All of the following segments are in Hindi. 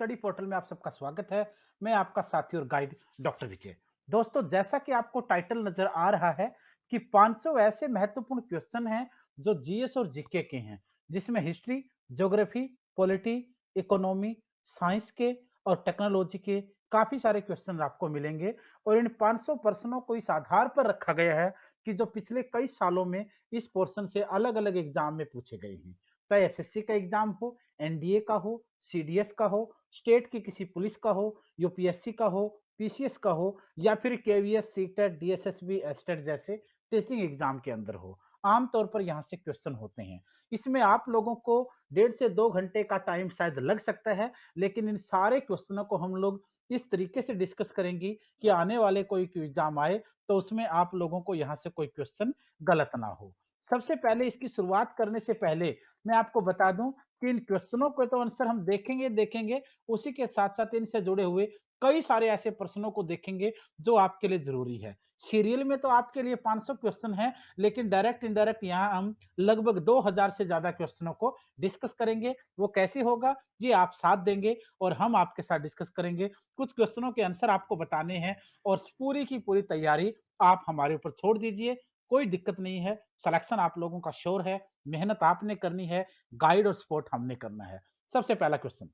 स्टडी पोर्टल में आप सबका स्वागत है। मैं आपका साथी और गाइड डॉक्टर विजय। दोस्तों, जैसा कि आपको टाइटल नजर आ रहा है कि 500 ऐसे महत्वपूर्ण क्वेश्चन हैं जो जीएस और जीके के हैं, जिसमें history, geography, polity, economy, science के और टेक्नोलॉजी के काफी सारे क्वेश्चन आपको मिलेंगे। और इन 500 प्रश्नों को इस आधार पर रखा गया है कि जो पिछले कई सालों में इस पोर्शन से अलग अलग एग्जाम में पूछे गए हैं, चाहे एसएससी का एग्जाम हो, एनडीए का हो, सीडीएस का हो, स्टेट की किसी पुलिस का हो, यूपीएससी का हो, पीसीएस का हो, या फिर केवीएस, सीटेट, डीएसएसबी, एस्टेट जैसे टीचिंग एग्जाम के अंदर हो। आमतौर पर यहाँ से क्वेश्चन होते हैं। इसमें आप लोगों को 1.5 से 2 घंटे का टाइम शायद लग सकता है, लेकिन इन सारे क्वेश्चनों को हम लोग इस तरीके से डिस्कस करेंगे कि आने वाले कोई एग्जाम आए तो उसमें आप लोगों को यहाँ से कोई क्वेश्चन गलत ना हो। सबसे पहले इसकी शुरुआत करने से पहले मैं आपको बता दूं कि इन क्वेश्चनों को तो आंसर हम देखेंगे, उसी के साथ-साथ इनसे जुड़े हुए कई सारे ऐसे प्रश्नों को देखेंगे जो आपके लिए ज़रूरी है। सीरियल में तो आपके लिए 500 क्वेश्चन हैं, लेकिन डायरेक्ट इनडायरेक्ट यहाँ हम लगभग 2000 से ज़्यादा क्वेश्चनों को डिस्कस करेंगे। वो कैसे होगा, ये आप साथ देंगे और हम आपके साथ डिस्कस करेंगे। कुछ क्वेश्चनों के आंसर आपको बताने हैं और पूरी की पूरी तैयारी आप हमारे ऊपर छोड़ दीजिए। कोई दिक्कत नहीं है, सिलेक्शन आप लोगों का श्योर है, मेहनत आपने करनी है, गाइड और सपोर्ट हमने करना है। सबसे पहला क्वेश्चन,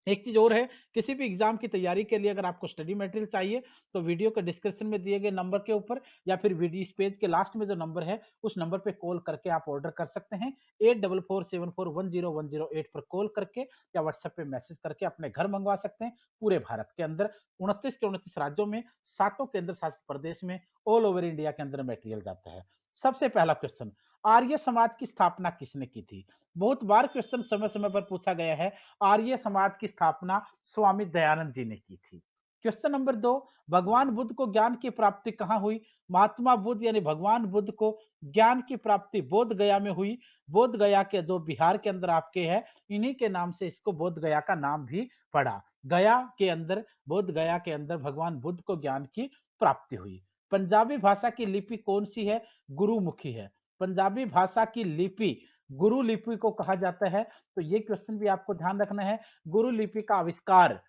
एक चीज और है, किसी भी एग्जाम की तैयारी के लिए अगर आपको स्टडी मटेरियल चाहिए तो वीडियो के डिस्क्रिप्शन में दिए गए नंबर के ऊपर या फिर वीडियो इस पेज के लास्ट में जो नंबर है उस नंबर पे कॉल करके आप ऑर्डर कर सकते हैं। 8447410108 पर कॉल करके या व्हाट्सएप पे मैसेज करके अपने घर मंगवा सकते हैं। पूरे भारत के अंदर 29 के 29 राज्यों में, 7 केंद्र शासित प्रदेश में, ऑल ओवर इंडिया के अंदर मटेरियल जाता है। सबसे पहला क्वेश्चन, आर्य समाज की स्थापना किसने की थी? बहुत बार क्वेश्चन समय समय पर पूछा गया है। आर्य समाज की स्थापना स्वामी दयानंद जी ने की थी। क्वेश्चन नंबर 2, भगवान बुद्ध को ज्ञान की प्राप्ति कहां हुई? महात्मा बुद्ध यानी भगवान बुद्ध को ज्ञान की प्राप्ति बोध गया में हुई। बोध गया के जो बिहार के अंदर आपके है, इन्हीं के नाम से इसको बोध गया का नाम भी पड़ा। गया के अंदर, बोध गया के अंदर भगवान बुद्ध को ज्ञान की प्राप्ति हुई। पंजाबी भाषा की लिपि कौन सी है? गुरुमुखी है। पंजाबी भाषा की लिपि गुरु लिपि को कहा जाता है। तो ये क्वेश्चन भी आपको ध्यान रखना है। गुरु लिपि का आविष्कार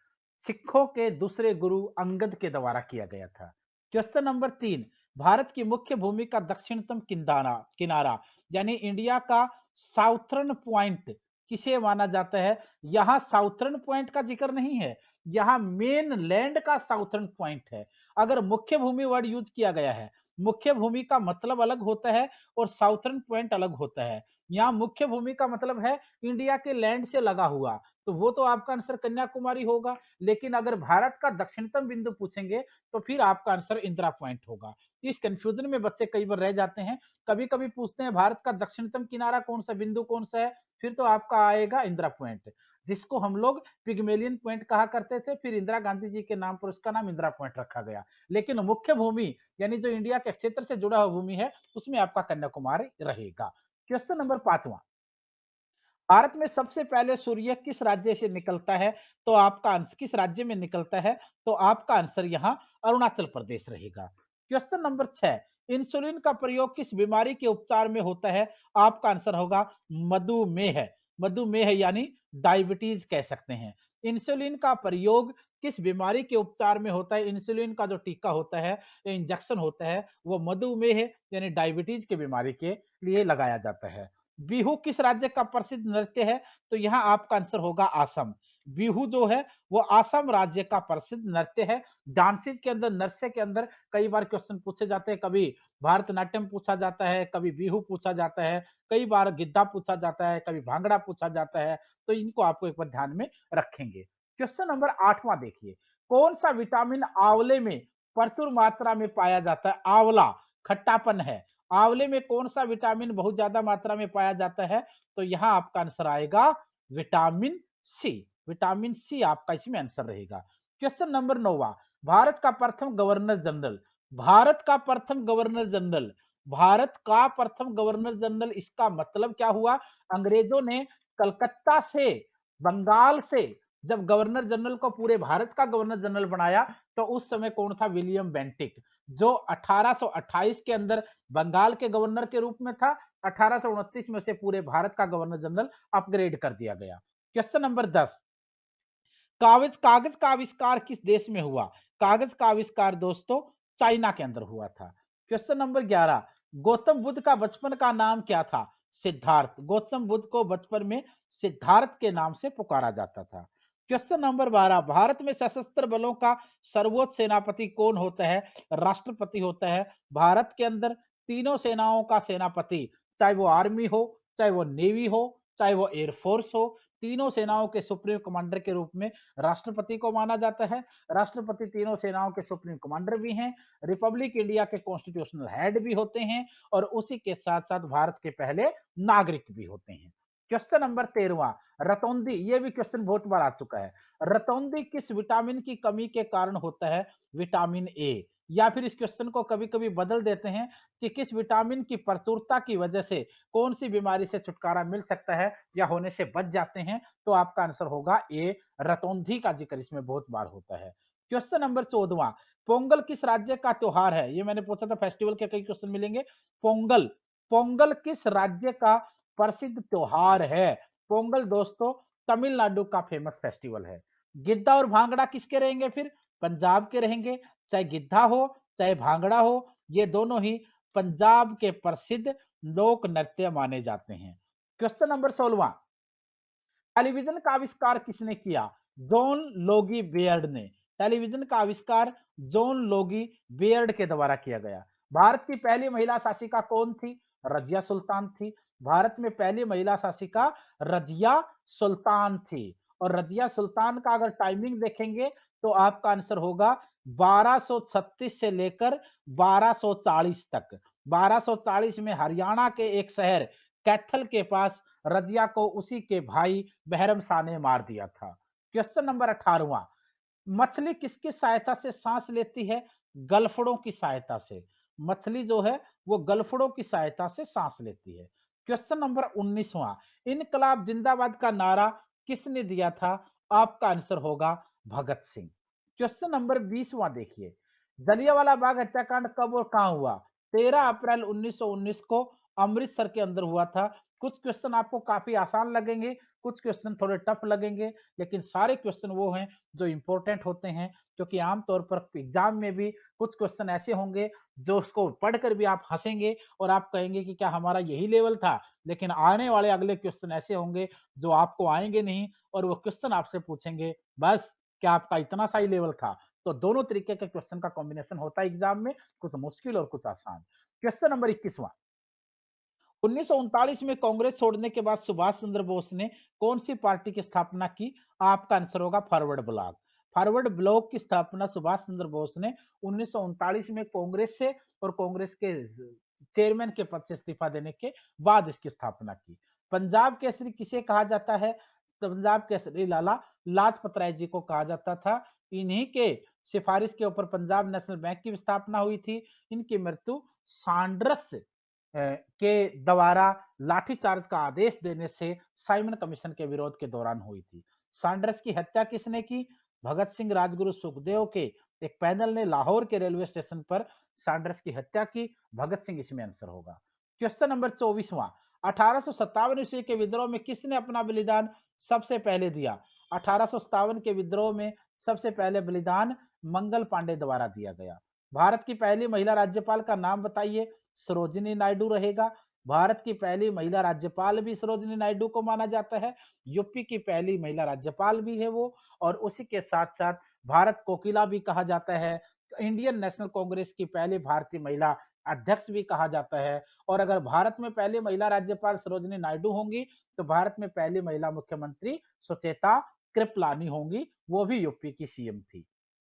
सिखों के दूसरे गुरु अंगद के द्वारा किया गया था। क्वेश्चन नंबर 3, भारत की मुख्य भूमि का दक्षिणतम किनारा किनारा यानी इंडिया का साउथर्न पॉइंट किसे माना जाता है? यहाँ साउथर्न पॉइंट का जिक्र नहीं है, यहाँ मेन लैंड का साउथर्न पॉइंट है। अगर मुख्य भूमि वर्ड यूज किया गया है, मुख्य भूमि का मतलब अलग होता है और साउथर्न पॉइंट अलग होता है। यहाँ मुख्य भूमि का मतलब है इंडिया के लैंड से लगा हुआ, तो वो तो आपका आंसर कन्याकुमारी होगा। लेकिन अगर भारत का दक्षिणतम बिंदु पूछेंगे तो फिर आपका आंसर इंदिरा पॉइंट होगा। इस कंफ्यूजन में बच्चे कई बार रह जाते हैं। कभी कभी पूछते हैं भारत का दक्षिणतम किनारा कौन सा, बिंदु कौन सा है, फिर तो आपका आएगा इंदिरा पॉइंट, जिसको हम लोग पिग्मेलियन पॉइंट कहा करते थे। फिर इंदिरा गांधी जी के नाम पर उसका नाम इंदिरा पॉइंट रखा गया। लेकिन मुख्य भूमि यानी जो इंडिया के क्षेत्र से जुड़ा हुआ भूमि है, उसमें आपका कन्याकुमारी रहेगा। क्वेश्चन नंबर 5वां, भारत में सबसे पहले सूर्य किस राज्य से निकलता है? तो आपका आंसर किस राज्य में निकलता है? तो आपका आंसर यहाँ अरुणाचल प्रदेश रहेगा। क्वेश्चन नंबर 6, इंसुलिन का प्रयोग किस बीमारी के उपचार में होता है? आपका आंसर होगा मधुमेह। मधुमेह यानी डायबिटीज कह सकते हैं। इंसुलिन का प्रयोग किस बीमारी के उपचार में होता है? इंसुलिन का जो टीका होता है, इंजेक्शन होता है, वो मधुमेह यानी डायबिटीज की बीमारी के लिए लगाया जाता है। बिहू किस राज्य का प्रसिद्ध नृत्य है? तो यहाँ आपका आंसर होगा असम। बिहू जो है वो असम राज्य का प्रसिद्ध नृत्य है। डांसेज के अंदर, नृत्य के अंदर कई बार क्वेश्चन पूछे जाते हैं। कभी भारतनाट्यम पूछा जाता है, कभी बिहू पूछा जाता है, कई बार गिद्धा पूछा जाता है, कभी भांगड़ा पूछा जाता है। तो इनको आपको एक बार ध्यान में रखेंगे। क्वेश्चन नंबर 8वां देखिए, कौन सा विटामिन आंवले में प्रचुर मात्रा में पाया जाता है? आंवला खट्टापन है, आंवले में कौन सा विटामिन बहुत ज्यादा मात्रा में पाया जाता है? तो यहाँ आपका आंसर आएगा विटामिन सी। विटामिन सी आपका इसमें आंसर रहेगा। क्वेश्चन नंबर 9वां, भारत का प्रथम गवर्नर जनरल, भारत का प्रथम गवर्नर जनरल, भारत का प्रथम गवर्नर जनरल, इसका मतलब क्या हुआ? अंग्रेजों ने कलकत्ता से, बंगाल से जब गवर्नर जनरल को पूरे भारत का गवर्नर जनरल बनाया तो उस समय कौन था? विलियम बेंटिक, जो 1828 के अंदर बंगाल के गवर्नर के रूप में था। 1829 में से पूरे भारत का गवर्नर जनरल अपग्रेड कर दिया गया। क्वेश्चन नंबर 10, कागज कागज का आविष्कार किस देश में हुआ? कागज का आविष्कार दोस्तों चाइना के अंदर हुआ था। क्वेश्चन नंबर 11, गौतम बुद्ध का बचपन का नाम क्या था? सिद्धार्थ। गौतम बुद्ध को बचपन में सिद्धार्थ के नाम से पुकारा जाता था। क्वेश्चन नंबर 12, भारत में सशस्त्र बलों का सर्वोच्च सेनापति कौन होता है? राष्ट्रपति होता है। भारत के अंदर तीनों सेनाओं का सेनापति, चाहे वो आर्मी हो, चाहे वो नेवी हो, चाहे वो एयरफोर्स हो, तीनों सेनाओं के सुप्रीम कमांडर के रूप में राष्ट्रपति को माना जाता है। राष्ट्रपति तीनों सेनाओं के सुप्रीम कमांडर भी हैं, रिपब्लिक इंडिया के कॉन्स्टिट्यूशनल हेड भी होते हैं और उसी के साथ साथ भारत के पहले नागरिक भी होते हैं। क्वेश्चन नंबर 13, रतौंधी, ये भी क्वेश्चन बहुत बार आ चुका है। रतौंधी किस विटामिन की कमी के कारण होता है? Vitamin A. या फिर इस क्वेश्चन को कभी कभी बदल देते हैं कि किस विटामिन की प्रचुरता की वजह से कौन सी बीमारी से छुटकारा मिल सकता है या होने से बच जाते हैं, तो आपका आंसर होगा ए, रतौंधी का जिक्र इसमें बहुत बार होता है। क्वेश्चन नंबर 14, पोंगल किस राज्य का त्योहार है? ये मैंने पूछा था, फेस्टिवल के कई क्वेश्चन मिलेंगे। पोंगल, पोंगल किस राज्य का प्रसिद्ध त्योहार है? पोंगल दोस्तों तमिलनाडु का फेमस फेस्टिवल है। गिद्धा और भांगड़ा किसके रहेंगे फिर? पंजाब के रहेंगे। चाहे गिद्धा हो चाहे भांगड़ा हो, ये दोनों ही पंजाब के प्रसिद्ध लोक नृत्य माने जाते हैं। क्वेश्चन नंबर 16, टेलीविजन का आविष्कार किसने किया? जॉन लोगी बेयर्ड ने। टेलीविजन का आविष्कार जॉन लोगी बेयर्ड के द्वारा किया गया। भारत की पहली महिला शासिका कौन थी? रजिया सुल्तान थी। भारत में पहली महिला शासिका रजिया सुल्तान थी और रजिया सुल्तान का अगर टाइमिंग देखेंगे तो आपका आंसर होगा 1236 से लेकर 1240 तक। 1240 में हरियाणा के एक शहर कैथल के पास रजिया को उसी के भाई बहरम शाह ने मार दिया था। क्वेश्चन नंबर 18, मछली किसकी सहायता से सांस लेती है? गलफड़ों की सहायता से। मछली जो है वो गलफड़ों की सहायता से सांस लेती है। क्वेश्चन नंबर 19वां, इनकलाब जिंदाबाद का नारा किसने दिया था? आपका आंसर होगा भगत सिंह। क्वेश्चन नंबर 20वां देखिए, जलियांवाला बाग हत्याकांड कब और कहां हुआ? 13 अप्रैल 1919 को अमृतसर के अंदर हुआ था। कुछ क्वेश्चन आपको काफी आसान लगेंगे, कुछ क्वेश्चन थोड़े टफ लगेंगे, लेकिन सारे क्वेश्चन वो हैं जो इंपॉर्टेंट होते हैं, क्योंकि आमतौर पर एग्जाम में भी कुछ क्वेश्चन ऐसे होंगे जो उसको पढ़कर भी आप हंसेंगे और आप कहेंगे कि क्या हमारा यही लेवल था, लेकिन आने वाले अगले क्वेश्चन ऐसे होंगे जो आपको आएंगे नहीं और वो क्वेश्चन आपसे पूछेंगे बस क्या आपका इतना सा ही लेवल था। तो दोनों तरीके के क्वेश्चन का कॉम्बिनेशन होता है एग्जाम में, कुछ मुश्किल और कुछ आसान। क्वेश्चन नंबर 21वां, 1939 में कांग्रेस छोड़ने के बाद सुभाष चंद्र बोस ने कौन सी पार्टी की स्थापना की? आपका आंसर होगा फॉरवर्ड ब्लॉक। फॉरवर्ड ब्लॉक की स्थापना सुभाष चंद्र बोस ने 1939 में कांग्रेस से और कांग्रेस के चेयरमैन के पद से इस्तीफा देने के बाद इसकी स्थापना की। पंजाब केसरी किसे कहा जाता है? पंजाब केसरी लाला लाजपत राय जी को कहा जाता था। इन्हीं के सिफारिश के ऊपर पंजाब नेशनल बैंक की स्थापना हुई थी। इनकी मृत्यु सांड्रस के द्वारा लाठीचार्ज का आदेश देने से साइमन कमीशन के विरोध के दौरान हुई थी। सैंडर्स की हत्या किसने की? भगत सिंह, राजगुरु सुखदेव के एक पैनल ने लाहौर के रेलवे स्टेशन पर सैंडर्स की हत्या की। भगत सिंह इसमें आंसर होगा। क्वेश्चन नंबर 24वां, 1857 ईस्वी के विद्रोह में किसने अपना बलिदान सबसे पहले दिया? 1857 के विद्रोह में सबसे पहले बलिदान मंगल पांडे द्वारा दिया गया। भारत की पहली महिला राज्यपाल का नाम बताइए। सरोजिनी नायडू रहेगा। भारत की पहली महिला राज्यपाल भी सरोजिनी नायडू को माना जाता है। यूपी की पहली महिला राज्यपाल भी है वो, और उसी के साथ-साथ भारत कोकिला भी कहा जाता है। इंडियन नेशनल कांग्रेस की पहली भारतीय महिला अध्यक्ष भी कहा जाता है। और अगर भारत में पहली महिला राज्यपाल सरोजिनी नायडू होंगी, तो भारत में पहली महिला मुख्यमंत्री सुचेता कृपलानी होंगी, वो भी यूपी की सीएम थी।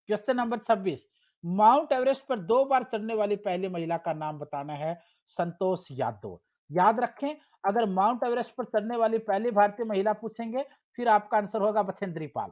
क्वेश्चन नंबर 26, माउंट एवरेस्ट पर 2 बार चढ़ने वाली पहली महिला का नाम बताना है। संतोष यादव। याद रखें, अगर माउंट एवरेस्ट पर चढ़ने वाली पहली भारतीय महिला पूछेंगे, फिर आपका आंसर होगा बछेंद्री पाल।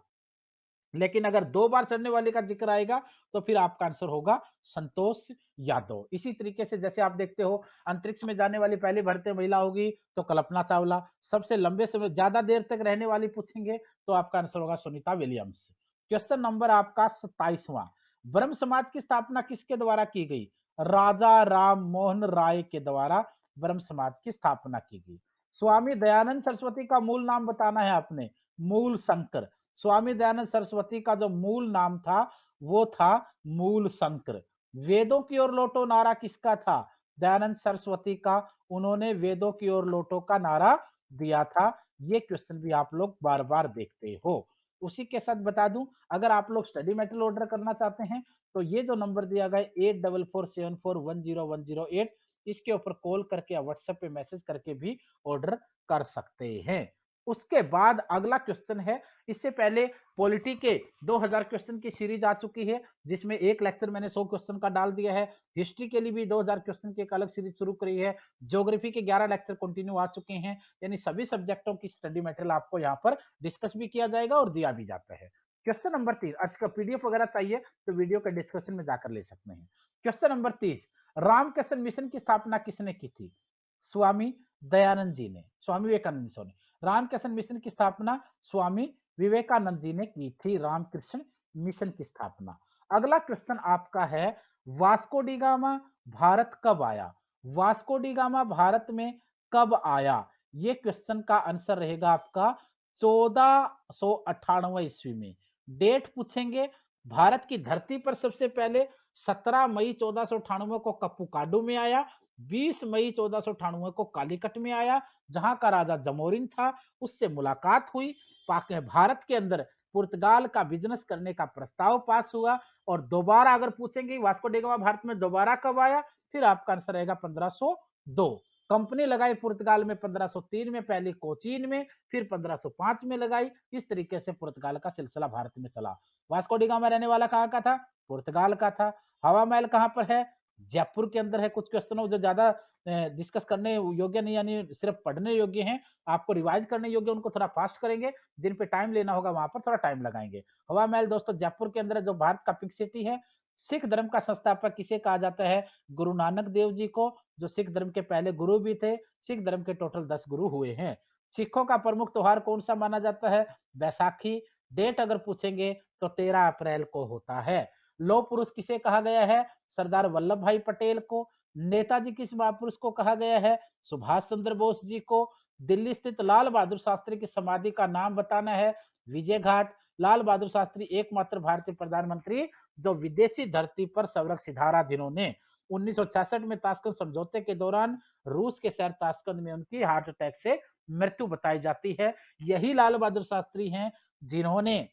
लेकिन अगर 2 बार चढ़ने वाले का जिक्र आएगा, तो फिर आपका आंसर होगा संतोष यादव। इसी तरीके से जैसे आप देखते हो, अंतरिक्ष में जाने वाली पहली भारतीय महिला होगी तो कल्पना चावला। सबसे लंबे समय ज्यादा देर तक रहने वाली पूछेंगे, तो आपका आंसर होगा सुनीता विलियम्स। क्वेश्चन नंबर आपका 27वां, ब्रह्म समाज की स्थापना किसके द्वारा की गई? राजा राम मोहन राय के द्वारा ब्रह्म समाज की स्थापना की गई। स्वामी दयानंद सरस्वती का मूल नाम बताना है आपने। मूल शंकर। स्वामी दयानंद सरस्वती का जो मूल नाम था वो था मूल शंकर। वेदों की ओर लौटो नारा किसका था? दयानंद सरस्वती का। उन्होंने वेदों की ओर लौटो का नारा दिया था। ये क्वेश्चन भी आप लोग बार-बार देखते हो। उसी के साथ बता दूं, अगर आप लोग स्टडी मटेरियल ऑर्डर करना चाहते हैं तो ये जो नंबर दिया गया है 8447410108, इसके ऊपर कॉल करके या व्हाट्सएप पे मैसेज करके भी ऑर्डर कर सकते हैं। उसके बाद अगला क्वेश्चन है, इससे पहले पॉलिटी के 2000 क्वेश्चन की सीरीज आ चुकी है, जिसमें एक लेक्चर मैंने 100 क्वेश्चन का डाल दिया है। हिस्ट्री के लिए भी 2000 क्वेश्चन की एक अलग सीरीज शुरू करी है। ज्योग्राफी के 11 लेक्चर कंटिन्यू आ चुके हैं। यानी सभी सब्जेक्टों की स्टडी मटेरियल आपको यहाँ पर डिस्कस भी किया जाएगा और दिया भी जाता है। क्वेश्चन नंबर 3, इसका पीडीएफ वगैरह चाहिए तो वीडियो के डिस्क्रिप्शन में जाकर ले सकते हैं। क्वेश्चन नंबर 30, रामकृष्ण मिशन की स्थापना किसने की थी? स्वामी दयानंद जी ने, स्वामी विवेकानंद जी ने। रामकृष्ण मिशन की स्थापना स्वामी विवेकानंद जी ने की थी, रामकृष्ण मिशन की स्थापना। अगला क्वेश्चन आपका है, वास्को डी गामा भारत कब आया? वास्को डी गामा भारत में कब आया? ये क्वेश्चन का आंसर रहेगा आपका 1498 ईस्वी में। डेट पूछेंगे, भारत की धरती पर सबसे पहले 17 मई 1498 को कप्पुकाडू में आया, 20 मई 1498 को कालीकट में आया, जहां का राजा जमोरिन था, उससे मुलाकात हुई। भारत के अंदर पुर्तगाल का बिजनेस करने का प्रस्ताव पास हुआ। और दोबारा अगर पूछेंगे वास्को डी गामा भारत में दोबारा कब आया, फिर आपका आंसर रहेगा 1502। कंपनी लगाई पुर्तगाल में 1503 में, पहले कोचीन में, फिर 1505 में लगाई। इस तरीके से पुर्तगाल का सिलसिला भारत में चला। वास्को डी गामा रहने वाला कहाँ का था? पुर्तगाल का था। हवा महल कहाँ पर है? जयपुर के अंदर है। कुछ क्वेश्चन जो ज्यादा डिस्कस करने योग्य नहीं, यानी सिर्फ पढ़ने योग्य हैं, आपको रिवाइज करने योग्य, उनको थोड़ा फास्ट करेंगे। जिन पे टाइम लेना होगा वहां पर थोड़ा टाइम लगाएंगे। हवा महल दोस्तों जयपुर के अंदर है, जो भारत का पिंक सिटी है। सिख धर्म का संस्थापक किसे कहा जाता है? गुरु नानक देव जी को, जो सिख धर्म के पहले गुरु भी थे। सिख धर्म के टोटल 10 गुरु हुए हैं। सिखों का प्रमुख त्योहार कौन सा माना जाता है? बैसाखी। डेट अगर पूछेंगे तो 13 अप्रैल को होता है। लौह पुरुष किसे कहा गया है? सरदार वल्लभ भाई पटेल को। नेताजी किस महापुरुष को कहा गया है? सुभाष चंद्र बोस जी को। दिल्ली स्थित लाल बहादुर शास्त्री की समाधि का नाम बताना है। विजय घाट। लाल बहादुर शास्त्री एकमात्र भारतीय प्रधानमंत्री जो विदेशी धरती पर स्वराज सिधारा, जिन्होंने 1966 में ताशकंद समझौते के दौरान रूस के शहर ताशकंद में उनकी हार्ट अटैक से मृत्यु बताई जाती है। यही लाल बहादुर शास्त्री हैं जिन्होंने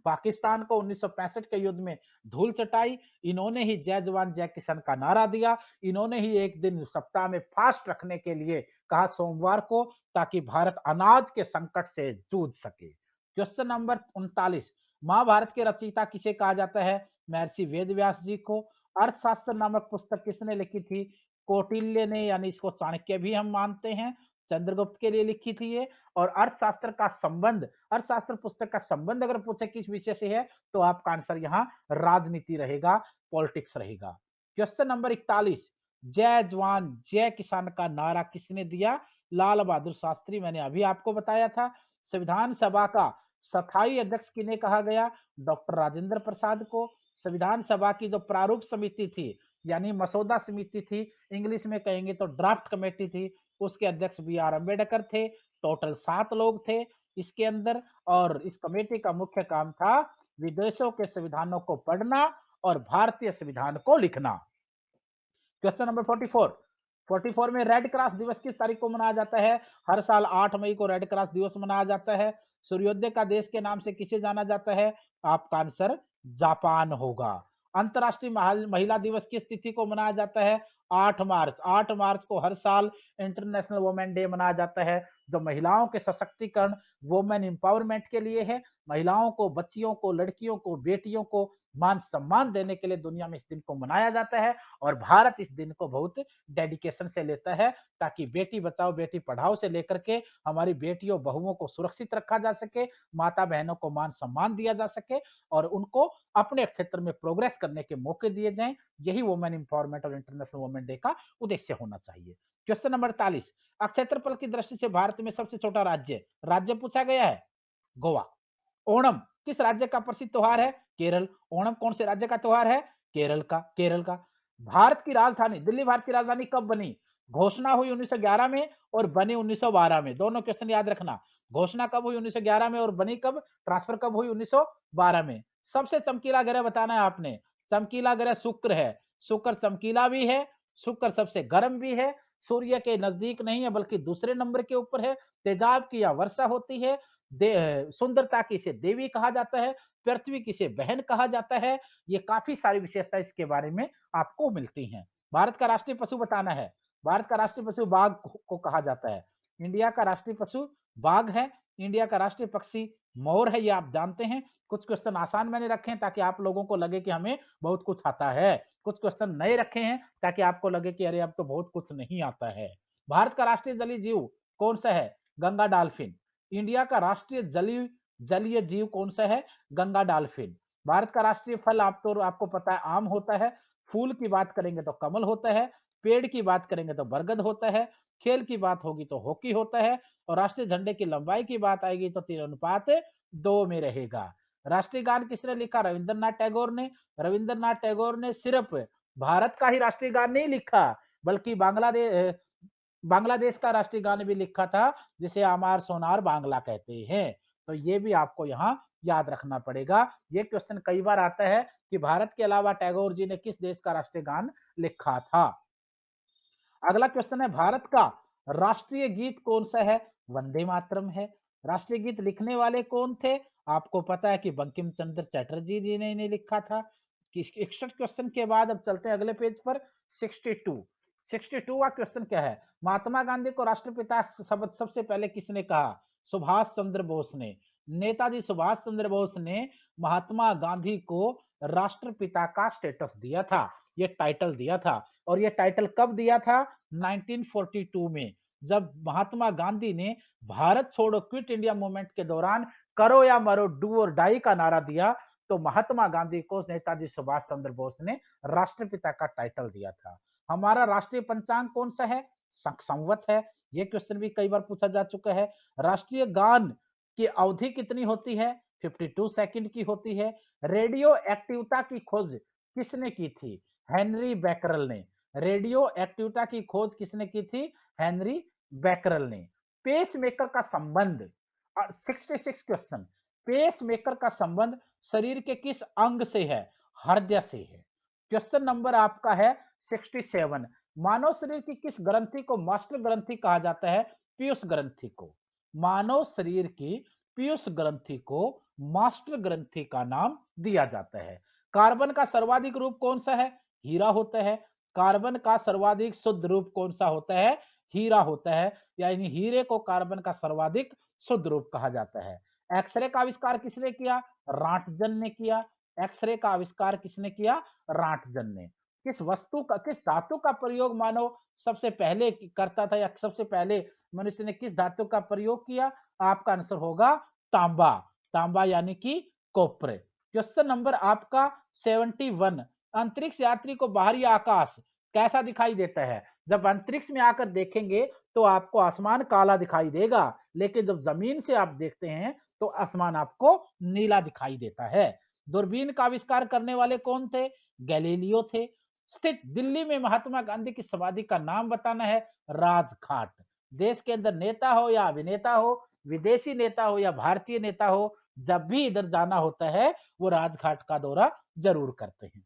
पाकिस्तान को 1965 के युद्ध में धूल चटाई। इन्होंने ही जय जवान जय किसान का नारा दिया। इन्होंने ही एक दिन सप्ताह में फास्ट रखने के लिए कहा, सोमवार को, ताकि भारत अनाज के संकट से जूझ सके। क्वेश्चन नंबर 39, महाभारत के रचयिता किसे कहा जाता है? महर्षि वेदव्यास जी को। अर्थशास्त्र नामक पुस्तक किसने लिखी थी? कौटिल्य ने, यानी इसको चाणक्य भी हम मानते हैं। चंद्रगुप्त के लिए लिखी थी ये। और अर्थशास्त्र का संबंध, अर्थशास्त्र पुस्तक का संबंध अगर पूछे किस विषय से है, तो आपका आंसर यहाँ राजनीति रहेगा, पॉलिटिक्स रहेगा। क्वेश्चन नंबर 41, जय जवान जय किसान का नारा किसने दिया? लाल बहादुर शास्त्री। मैंने अभी आपको बताया था। संविधान सभा का स्थायी अध्यक्ष किन्हें कहा गया? डॉक्टर राजेंद्र प्रसाद को। संविधान सभा की जो प्रारूप समिति थी, यानी मसौदा समिति थी, इंग्लिश में कहेंगे तो ड्राफ्ट कमेटी थी, उसके अध्यक्ष बी आर अम्बेडकर थे। टोटल 7 लोग थे इसके अंदर। और इस कमेटी का मुख्य काम था विदेशों के संविधानों को पढ़ना और भारतीय संविधान को लिखना। क्वेश्चन नंबर 44, 44 में रेड क्रॉस दिवस किस तारीख को मनाया जाता है? हर साल 8 मई को रेड क्रॉस दिवस मनाया जाता है। सूर्योदय का देश के नाम से किसे जाना जाता है? आपका आंसर जापान होगा। अंतरराष्ट्रीय महिला दिवस किस तिथि को मनाया जाता है? 8 मार्च। 8 मार्च को हर साल इंटरनेशनल वुमेन डे मनाया जाता है, जो महिलाओं के सशक्तिकरण, वुमेन एम्पावरमेंट के लिए है। महिलाओं को, बच्चियों को, लड़कियों को, बेटियों को मान सम्मान देने के लिए दुनिया में इस दिन को मनाया जाता है। और भारत इस दिन को बहुत डेडिकेशन से लेता है, ताकि बेटी बचाओ बेटी पढ़ाओ से लेकर के हमारी बेटियों बहुओं को सुरक्षित रखा जा सके, माता बहनों को मान सम्मान दिया जा सके और उनको अपने क्षेत्र में प्रोग्रेस करने के मौके दिए जाएं। यही वुमेन एम्पावरमेंट और इंटरनेशनल वुमेन डे का उद्देश्य होना चाहिए। क्वेश्चन नंबर 48, क्षेत्रफल की दृष्टि से भारत में सबसे छोटा राज्य पूछा गया है, गोवा। ओणम किस राज्य का प्रसिद्ध त्योहार है? केरल। ओणम कौन से राज्य का त्योहार है? केरल का। भारत की राजधानी दिल्ली, भारत की राजधानी कब बनी? घोषणा हुई 1911 में और बनी 1912 में। दोनों क्वेश्चन याद रखना। घोषणा कब हुई 1911 में और बनी कब, ट्रांसफर कब हुई 1912 में। सबसे चमकीला ग्रह बताना है आपने, चमकीला ग्रह शुक्र है। शुक्र चमकीला भी है, शुक्र सबसे गर्म भी है, सूर्य के नजदीक नहीं है बल्कि दूसरे नंबर के ऊपर है, तेजाब की या वर्षा होती है, सुंदरता की इसे देवी कहा जाता है, पृथ्वी की इसे बहन कहा जाता है। ये काफी सारी विशेषता इसके बारे में आपको मिलती हैं। भारत का राष्ट्रीय पशु बताना है, भारत का राष्ट्रीय पशु बाघ को कहा जाता है। इंडिया का राष्ट्रीय पशु बाघ है। इंडिया का राष्ट्रीय पक्षी मोर है, ये आप जानते हैं। कुछ क्वेश्चन आसान मैंने रखे हैं ताकि आप लोगों को लगे कि हमें बहुत कुछ आता है, कुछ क्वेश्चन नए रखे हैं ताकि आपको लगे कि अरे अब तो बहुत कुछ नहीं आता है। भारत का राष्ट्रीय जलीय जीव कौन सा है, गंगा डॉल्फिन। इंडिया का राष्ट्रीय जलीय जलीय जीव कौन सा है, गंगा डॉल्फिन। भारत का राष्ट्रीय फल आपको पता है आम होता है। फूल की बात करेंगे तो कमल होता है, पेड़ की बात करेंगे तो बरगद होता है, खेल की बात होगी तो हॉकी होता है, और राष्ट्रीय झंडे की लंबाई की बात आएगी तो 3:2 में रहेगा। राष्ट्रीय गान किसने लिखा, रविंद्रनाथ टैगोर ने। रविंद्रनाथ टैगोर ने सिर्फ भारत का ही राष्ट्रीय गान नहीं लिखा, बल्कि बांग्लादेश का राष्ट्रीय गान भी लिखा था, जिसे अमार सोनार बांग्ला कहते हैं। तो ये भी आपको यहाँ याद रखना पड़ेगा। ये क्वेश्चन कई बार आता है कि भारत के अलावा टैगोर जी ने किस देश का राष्ट्रीय गान लिखा था। अगला क्वेश्चन है, भारत का राष्ट्रीय गीत कौन सा है, वंदे मातरम है। राष्ट्रीय गीत लिखने वाले कौन थे, आपको पता है कि बंकिम चंद्र चटर्जी जी ने इन्हें लिखा था। 61 क्वेश्चन के बाद अब चलते हैं अगले पेज पर। 62 62वां क्वेश्चन क्या है, महात्मा गांधी को राष्ट्रपिता शब्द सबसे पहले किसने कहा, सुभाष चंद्र बोस ने। नेताजी सुभाष चंद्र बोस ने महात्मा गांधी को राष्ट्रपिता का स्टेटस दिया था, ये टाइटल दिया था। और ये टाइटल कब दिया था, 1942 में, जब महात्मा गांधी ने भारत छोड़ो क्विट इंडिया मूवमेंट के दौरान करो या मरो, डू और डाई का नारा दिया, तो महात्मा गांधी को नेताजी सुभाष चंद्र बोस ने राष्ट्रपिता का टाइटल दिया था। हमारा राष्ट्रीय पंचांग कौन सा है, संवत है। ये क्वेश्चन भी कई बार पूछा जा चुका है। राष्ट्रीय गान की अवधि कितनी होती है, 52 सेकंड की होती है। रेडियो एक्टिवता की खोज किसने की थी, हेनरी बैकरल ने। रेडियो एक्टिविटा की खोज किसने की थी, हेनरी बैकरल ने। पेस मेकर का संबंध, 66 क्वेश्चन, पेस मेकर का संबंध शरीर के किस अंग से है, हृदय से है। क्वेश्चन नंबर आपका है 67, मानव शरीर की किस ग्रंथि को मास्टर ग्रंथि कहा जाता है, पीयूष ग्रंथि को। मानव शरीर की पीयूष ग्रंथि को मास्टर ग्रंथि का नाम दिया जाता है। कार्बन का सर्वाधिक रूप कौन सा है, हीरा होता है। कार्बन का सर्वाधिक शुद्ध रूप कौन सा होता है, हीरा होता है, यानी हीरे को कार्बन का सर्वाधिक शुद्ध रूप कहा जाता है। एक्सरे का आविष्कार किसने किया, रांटजन ने किया। एक्सरे का आविष्कार किसने किया, रांटजन ने। किस वस्तु का, किस धातु का प्रयोग मानव सबसे पहले करता था, या सबसे पहले मनुष्य ने किस धातु का प्रयोग किया, आपका आंसर होगा तांबा। तांबा यानी कि कॉपर। क्वेश्चन नंबर आपका 71, अंतरिक्ष यात्री को बाहरी आकाश कैसा दिखाई देता है। जब अंतरिक्ष में आकर देखेंगे तो आपको आसमान काला दिखाई देगा, लेकिन जब जमीन से आप देखते हैं तो आसमान आपको नीला दिखाई देता है। दूरबीन का आविष्कार करने वाले कौन थे, गैलीलियो थे। स्थित दिल्ली में महात्मा गांधी की समाधि का नाम बताना है, राजघाट। देश के अंदर नेता हो या अभिनेता हो, विदेशी नेता हो या भारतीय नेता हो, जब भी इधर जाना होता है वो राजघाट का दौरा जरूर करते हैं।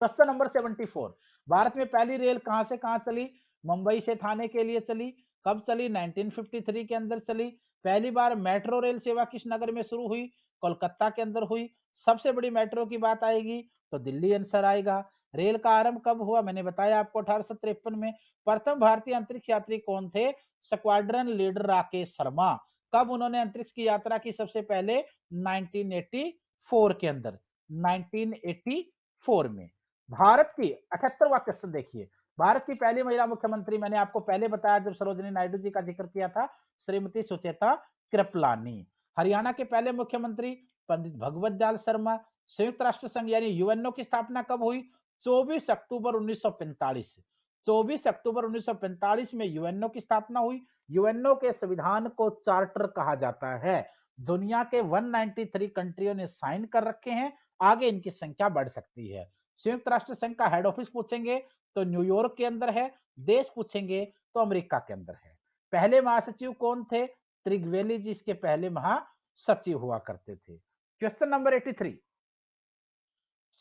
क्वेश्चन नंबर 74, भारत में पहली रेल कहां से कहां चली, मुंबई से थाने के लिए चली। कब चली, 1953 के अंदर चली। पहली बार मेट्रो रेल सेवा किस नगर में शुरू हुई, कोलकाता के अंदर हुई। सबसे बड़ी मेट्रो की बात आएगी तो दिल्ली आंसर आएगा। रेल का आरंभ कब हुआ, मैंने बताया आपको 1853 में। प्रथम भारतीय अंतरिक्ष यात्री कौन थे, स्क्वाड्रन लीडर राकेश शर्मा। कब उन्होंने अंतरिक्ष की यात्रा की, सबसे पहले 1984 के अंदर, 1984 में। भारत की 78वां क्वेश्चन देखिए, भारत की पहली महिला मुख्यमंत्री, मैंने आपको पहले बताया जब सरोजिनी नायडू जी का जिक्र किया था, श्रीमती सुचेता कृपलानी। हरियाणा के पहले मुख्यमंत्री पंडित भगवत दयाल शर्मा। संयुक्त राष्ट्र संघ यानी यूएनओ की स्थापना कब हुई, 24 अक्टूबर 1945। 24 अक्टूबर 1945 में यूएनओ की स्थापना हुई। यूएनओ के संविधान को चार्टर कहा जाता है। दुनिया के 193 कंट्रियों ने साइन कर रखे हैं, आगे इनकी संख्या बढ़ सकती है। संयुक्त राष्ट्र संघ का हेड ऑफिस पूछेंगे तो न्यूयॉर्क के अंदर है, देश पूछेंगे तो अमेरिका के अंदर है। पहले महासचिव कौन थे, त्रिगवेली जी इसके पहले महासचिव हुआ करते थे। क्वेश्चन नंबर 83,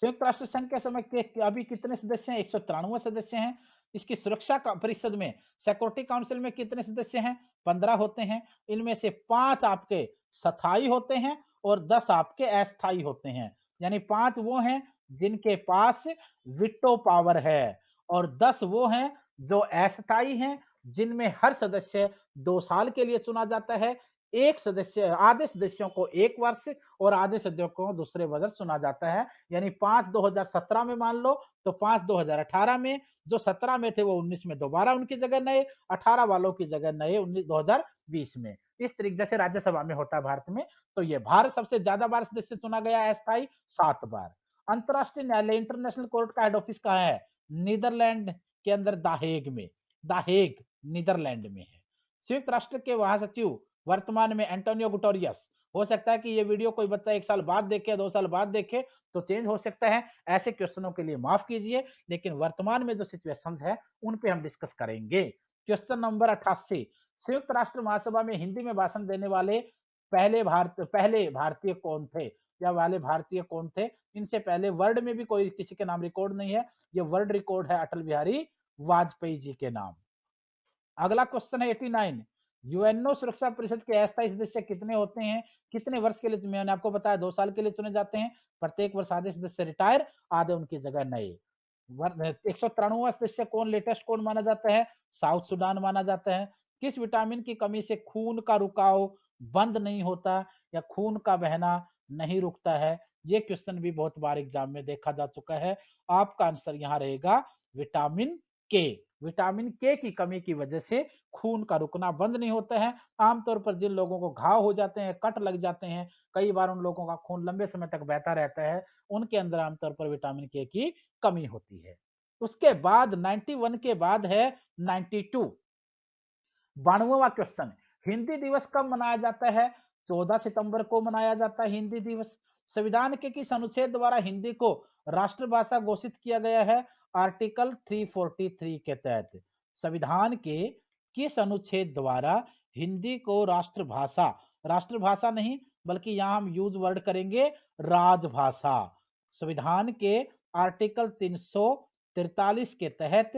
संयुक्त राष्ट्र संघ के समय के अभी कितने सदस्य हैं? 193 सदस्य हैं। इसकी सुरक्षा का परिषद में, सिक्योरिटी काउंसिल में कितने सदस्य हैं? 15 होते हैं। इनमें से 5 आपके स्थायी होते हैं और 10 आपके अस्थायी होते हैं। यानी 5 वो हैं जिनके पास वीटो पावर है और 10 वो हैं जो अस्थायी हैं, जिनमें हर सदस्य 2 साल के लिए चुना जाता है। एक सदस्य आधे सदस्यों को 1 वर्ष और आधे सदस्यों को दूसरे वर्ष चुना जाता है। यानी 5 2017 में मान लो, तो 5 2018 में, जो 17 में थे वो 19 में दोबारा उनकी जगह नए, 18 वालों की जगह नए 19 2020 में। इस तरीके से राज्यसभा में होता है भारत में। तो ये भारत सबसे ज्यादा बार सदस्य चुना गया है अस्थायी 7 बार। अंतरराष्ट्रीय न्यायालय इंटरनेशनल कोर्ट का हेड ऑफिस कहाँ है? नीदरलैंड के अंदर दाहेग में। दाहेग नीदरलैंड में है। संयुक्त राष्ट्र के महासचिव वर्तमान में एंटोनियो गुटेरेस। हो सकता है कि ये वीडियो कोई बच्चा 1 साल बाद देखे, 2 साल बाद देखे, तो चेंज हो सकता है। ऐसे क्वेश्चनों के लिए माफ कीजिए, लेकिन वर्तमान में जो सिचुएशंस है उन पे हम डिस्कस करेंगे। क्वेश्चन नंबर 88, संयुक्त राष्ट्र महासभा में हिंदी में भाषण देने वाले पहले भारतीय कौन थे, या वाले भारतीय कौन थे? इनसे पहले वर्ल्ड में भी कोई किसी के नाम रिकॉर्ड नहीं है। ये वर्ल्ड रिकॉर्ड है अटल बिहारी वाजपेयी जी के नाम। अगला क्वेश्चन है 89, यूएनओ सुरक्षा परिषद के अस्थायी सदस्य कितने होते हैं? कितने वर्ष के लिए? मैंने आपको बताया 2 साल के लिए चुने जाते हैं। प्रत्येक वर्ष आधे सदस्य रिटायर, आधे उनकी जगह नए। 193वां सदस्य कौन, लेटेस्ट कौन माना जाता है? साउथ सुडान माना जाता है। किस विटामिन की कमी से खून का रुकाव बंद नहीं होता या खून का बहना नहीं रुकता है? ये क्वेश्चन भी बहुत बार एग्जाम में देखा जा चुका है। आपका आंसर यहाँ रहेगा विटामिन के। विटामिन के की कमी की वजह से खून का रुकना बंद नहीं होता है। आमतौर पर जिन लोगों को घाव हो जाते हैं, कट लग जाते हैं, कई बार उन लोगों का खून लंबे समय तक बहता रहता है, उनके अंदर आमतौर पर विटामिन के की कमी होती है। उसके बाद 91 के बाद है 92, 92वां क्वेश्चन, हिंदी दिवस कब मनाया जाता है? 14 सितंबर को मनाया जाता है हिंदी दिवस। संविधान के किस अनुच्छेद द्वारा हिंदी को राष्ट्रभाषा घोषित किया गया है? आर्टिकल 343 के तहत। संविधान के किस अनुच्छेद द्वारा हिंदी को राष्ट्रभाषा, राष्ट्रभाषा नहीं बल्कि यहां हम यूज वर्ड करेंगे राजभाषा, संविधान के आर्टिकल 343 के तहत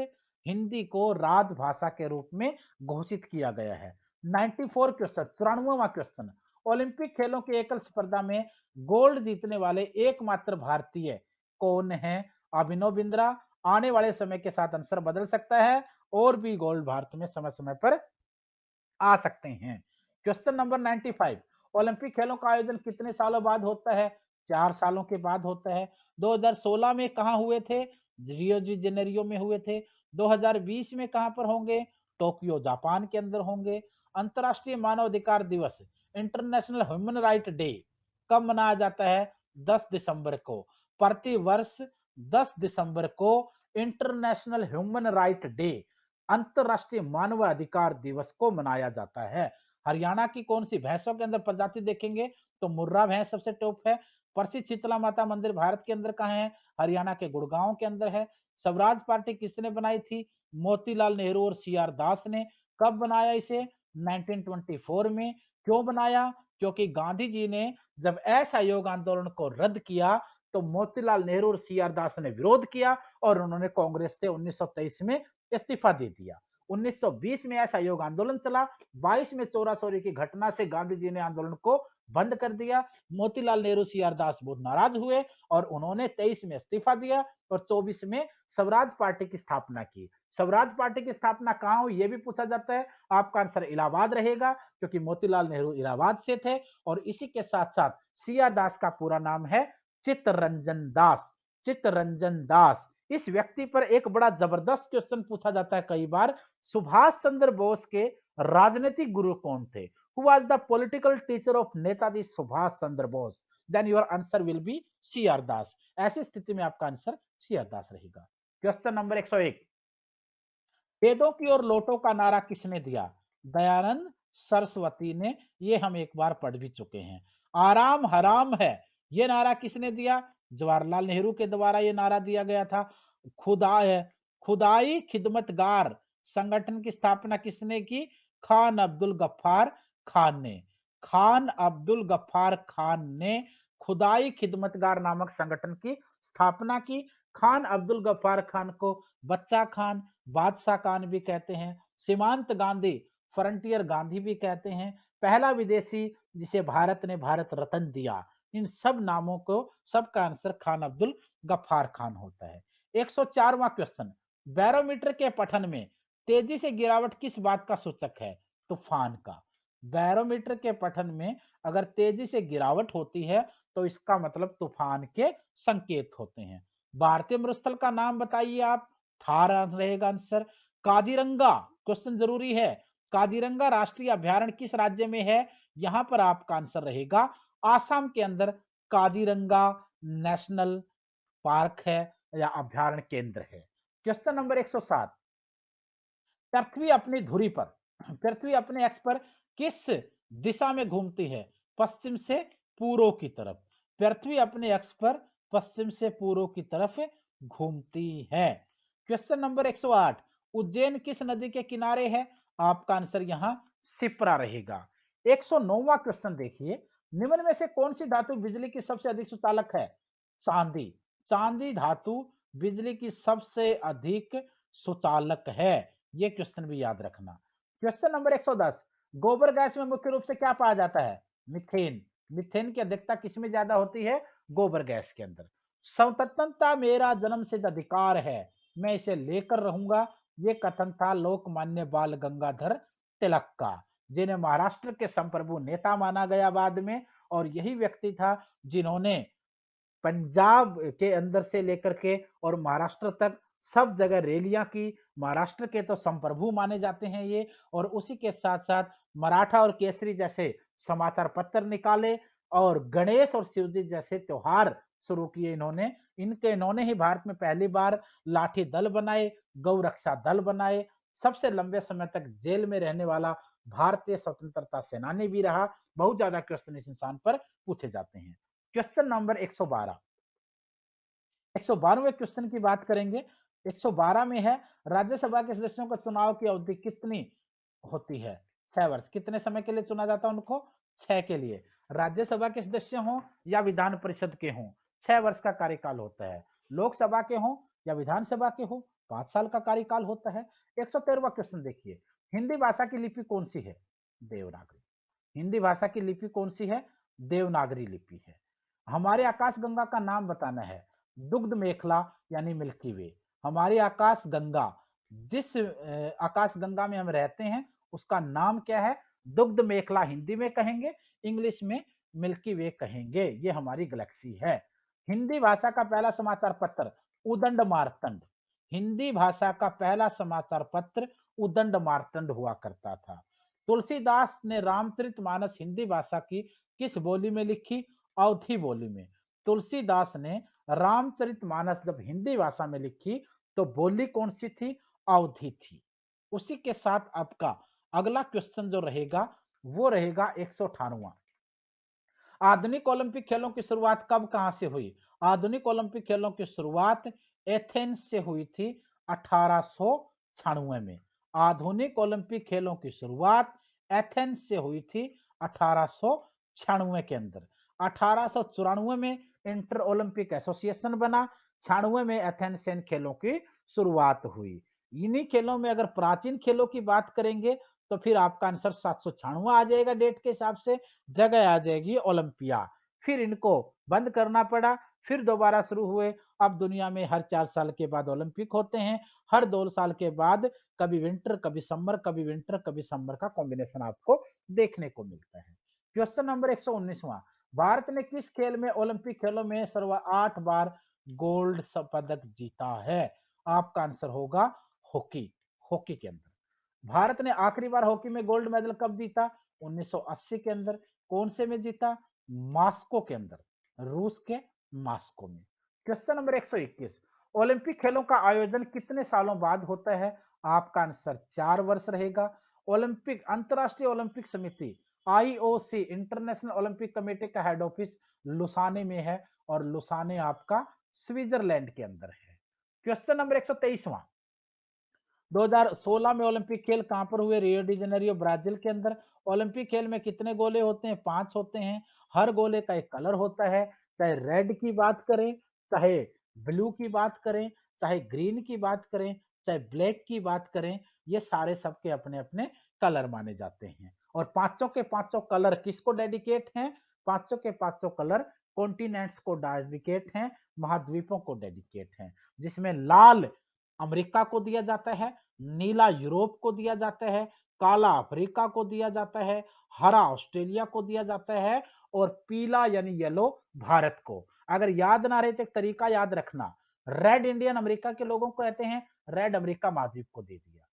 हिंदी को राजभाषा के रूप में घोषित किया गया है। 94 क्वेश्चन, 94वां क्वेश्चन, ओलंपिक खेलों की एकल स्पर्धा में गोल्ड जीतने वाले एकमात्र भारतीय कौन है? अभिनव बिंद्रा। आने वाले समय के साथ आंसर बदल सकता है और भी गोल्ड भारत में समय समय पर आ सकते हैं। क्वेश्चन नंबर 95, ओलंपिक खेलों का आयोजन कितने सालों बाद होता है? 4 सालों के बाद होता है। 2016 में कहां हुए थे? रियो डी जेनेरियो में हुए थे। 2020 में कहां पर होंगे? टोक्यो जापान के अंदर होंगे। अंतरराष्ट्रीय मानव अधिकार दिवस, इंटरनेशनल ह्यूमन राइट डे कब मनाया जाता है? 10 दिसंबर को। प्रति वर्ष 10 दिसंबर को इंटरनेशनल ह्यूमन राइट डे, अंतरराष्ट्रीय मानव अधिकार दिवस को मनाया जाता है। हरियाणा की कौन सी भैंसों के अंदर प्रजाति देखेंगे तो मुर्रा भैंस सबसे टॉप है। प्रसिद्ध शीतला माता मंदिर भारत के अंदर कहाँ है? हरियाणा के गुड़गांव के अंदर है। स्वराज पार्टी किसने बनाई थी? मोतीलाल नेहरू और सी आर दास ने। कब बनाया इसे? 1924 में। क्यों बनाया? क्योंकि गांधी जी ने जब असहयोग आंदोलन को रद्द किया तो मोतीलाल नेहरू और सी आर दास ने विरोध किया और उन्होंने कांग्रेस से 1923 में इस्तीफा दे दिया। 1920 में असहयोग आंदोलन चला। 22 में चोरा चोरी की घटना से गांधी जी ने आंदोलन को बंद कर दिया। मोतीलाल नेहरू सी आर दास बहुत नाराज हुए और उन्होंने 23 में इस्तीफा दिया और 24 में स्वराज पार्टी की स्थापना की। स्वराज पार्टी की स्थापना कहां हुई यह भी पूछा जाता है। आपका आंसर इलाहाबाद रहेगा क्योंकि मोतीलाल नेहरू इलाहाबाद से थे। और इसी के साथ साथ सी आर दास का पूरा नाम है चित्तरंजन दास। चित्तरंजन दास, इस व्यक्ति पर एक बड़ा जबरदस्त क्वेश्चन पूछा जाता है कई बार। सुभाष चंद्र बोस के राजनीतिक गुरु कौन थे? Who was the political teacher of Netaji Subhash Chandra Bose? Then your answer will be C R Das. ऐसी स्थिति में आपका आंसर सी आर दास रहेगा। क्वेश्चन नंबर 101, वेदों की ओर लौटो का नारा किसने दिया? दयानंद सरस्वती ने। ये हम एक बार पढ़ भी चुके हैं। आराम हराम है, ये नारा किसने दिया? जवाहरलाल नेहरू के द्वारा ये नारा दिया गया था। खुदा खुदाई खिदमतगार संगठन की स्थापना किसने की? खान अब्दुल गफ्फार खान ने, खान अब्दुल गफ्फार खान ने खुदाई खिदमतगार नामक संगठन की स्थापना की। खान अब्दुल गफ्फार खान को बच्चा खान, बादशाह खान भी कहते हैं। सीमांत गांधी, फ्रंटियर गांधी भी कहते हैं। पहला विदेशी जिसे भारत ने भारत रत्न दिया। इन सब नामों को, सबका आंसर खान अब्दुल गफ्फार खान होता है। 104वां क्वेश्चन, बैरोमीटर के पठन में तेजी से गिरावट किस बात का सूचक है? तूफान का। बैरोमीटर के पठन में अगर तेजी से गिरावट होती है तो इसका मतलब तूफान के संकेत होते हैं। भारतीय मरुस्थल का नाम बताइए आप। थार रहेगा आंसर। काजीरंगा, क्वेश्चन जरूरी है, काजीरंगा राष्ट्रीय अभयारण्य किस राज्य में है? यहां पर आपका आंसर रहेगा आसाम के अंदर काजीरंगा नेशनल पार्क है या अभयारण्य केंद्र है। क्वेश्चन नंबर 107, पृथ्वी अपनी धुरी पर, पृथ्वी अपने एक्स पर किस दिशा में घूमती है? पश्चिम से पूर्व की तरफ। पृथ्वी अपने एक्स पर पश्चिम से पूर्व की तरफ घूमती है। क्वेश्चन नंबर 108, उज्जैन किस नदी के किनारे है? आपका आंसर यहां सिप्रा रहेगा। 109वां क्वेश्चन देखिए, निम्न में से कौन सी धातु बिजली की सबसे अधिक सुचालक है? चांदी। चांदी धातु बिजली की सबसे अधिक सुचालक है। ये क्वेश्चन भी याद रखना। क्वेश्चन नंबर 110, गोबर गैस में मुख्य रूप से क्या पाया जाता है? मीथेन। मीथेन की अधिकता किसमें ज्यादा होती है? गोबर गैस के अंदर। स्वतंत्रता मेरा जन्मसिद्ध अधिकार है, मैं इसे लेकर रहूंगा, ये कथन था लोकमान्य बाल गंगाधर तिलक का, जिन्हें महाराष्ट्र के संप्रभु नेता माना गया बाद में, और यही व्यक्ति था जिन्होंने पंजाब के अंदर से लेकर के और महाराष्ट्र तक सब जगह रैलियां की। महाराष्ट्र के तो संप्रभु माने जाते हैं ये, और उसी के साथ साथ मराठा और केसरी जैसे समाचार पत्र निकाले, और गणेश और शिवजी जैसे त्योहार शुरू किए इन्होंने। इन्होंने ही भारत में पहली बार लाठी दल बनाए, गौ रक्षा दल बनाए। सबसे लंबे समय तक जेल में रहने वाला भारतीय स्वतंत्रता सेनानी भी रहा। बहुत ज्यादा क्वेश्चन इस इंसान पर पूछे जाते हैं। क्वेश्चन नंबर 112, 112वें क्वेश्चन की बात करेंगे। 112 में है, राज्यसभा के सदस्यों का चुनाव की अवधि कितनी होती है? 6 वर्ष। कितने समय के लिए चुना जाता है उनको? 6 के लिए। राज्यसभा के सदस्य हों या विधान परिषद के हों, 6 वर्ष का कार्यकाल होता है। लोकसभा के हों या विधानसभा के हों, 5 साल का कार्यकाल होता है। 113वां क्वेश्चन देखिए, हिंदी भाषा की लिपि कौन सी है? देवनागरी। हिंदी भाषा की लिपि कौन सी है? देवनागरी लिपि है। हमारे आकाश गंगा का नाम बताना है। दुग्ध मेखला यानी मिल्की वे। हमारी आकाश गंगा, जिस आकाश गंगा में हम रहते हैं उसका नाम क्या है? दुग्ध मेखला हिंदी में कहेंगे, इंग्लिश में मिल्की वे कहेंगे। ये हमारी गैलेक्सी है। हिंदी भाषा का पहला समाचार पत्र उदंड मार्तंड। हिंदी भाषा का पहला समाचार पत्र उदंड मार्तंड हुआ करता था। तुलसीदास ने रामचरितमानस हिंदी भाषा की किस बोली में लिखी? अवधी बोली में। तुलसीदास ने रामचरितमानस जब हिंदी भाषा में लिखी तो बोली कौन सी थी? अवधी थी। उसी के साथ आपका अगला क्वेश्चन जो रहेगा वो रहेगा 198वां, आधुनिक ओलंपिक खेलों की शुरुआत कब कहां से हुई? आधुनिक ओलंपिक खेलों की शुरुआत एथेंस से हुई थी 1896 में। आधुनिक ओलंपिक खेलों की शुरुआत एथेंस से हुई थी 1896 के अंदर। 1894 में इंटर ओलंपिक एसोसिएशन बना। 96 में एथेंसियन खेलों की शुरुआत हुई। इन्हीं खेलों में अगर प्राचीन खेलों की बात करेंगे तो फिर आपका आंसर 796 आ जाएगा डेट के हिसाब से, जगह आ जाएगी ओलंपिया। फिर इनको बंद करना पड़ा, फिर दोबारा शुरू हुए। अब दुनिया में हर 4 साल के बाद ओलंपिक होते हैं। हर 2 साल के बाद कभी विंटर कभी समर, कभी विंटर कभी समर का कॉम्बिनेशन आपको देखने को मिलता है। क्वेश्चन नंबर 119वां, भारत ने किस खेल में ओलंपिक खेलों में सर्व 8 बार गोल्ड पदक जीता है? आपका आंसर होगा हॉकी। हॉकी के अंदर भारत ने आखिरी बार हॉकी में गोल्ड मेडल कब जीता? 1980 के अंदर। कौन से में जीता? मास्को के अंदर, रूस के मास्को में। क्वेश्चन नंबर 121, ओलंपिक खेलों का आयोजन कितने सालों बाद होता है? आपका आंसर 4 वर्ष रहेगा। ओलंपिक, अंतरराष्ट्रीय ओलंपिक समिति आईओसी, इंटरनेशनल ओलंपिक कमेटी का हेड ऑफिस लुसाने में है, और लुसाने आपका स्विट्जरलैंड के अंदर है। क्वेश्चन नंबर 123वां, 2016 में ओलंपिक खेल कहां पर हुए? रियो डी जेनेरियो ब्राजील के अंदर। ओलंपिक खेल में कितने गोले होते हैं? 5 होते हैं। हर गोले का एक कलर होता है, चाहे रेड की बात करें, चाहे ब्लू की बात करें, चाहे ग्रीन की बात करें, चाहे ब्लैक की बात करें, ये सारे सबके अपने अपने कलर माने जाते हैं। और पांचों के पांचों कलर किसको डेडिकेट हैं? पांचों के पांचों कलर कॉन्टिनेंट्स को डेडिकेट हैं, महाद्वीपों को डेडिकेट हैं, जिसमें लाल अमेरिका को दिया जाता है, नीला यूरोप को दिया जाता है, काला अफ्रीका को दिया जाता है, हरा ऑस्ट्रेलिया को दिया जाता है और पीला यानी येलो भारत को। अगर याद ना रहे तो एक तरीका याद रखना, रेड इंडियन अमेरिका के लोगों को कहते हैं, रेड अमेरिका महाद्वीप को दे दिया।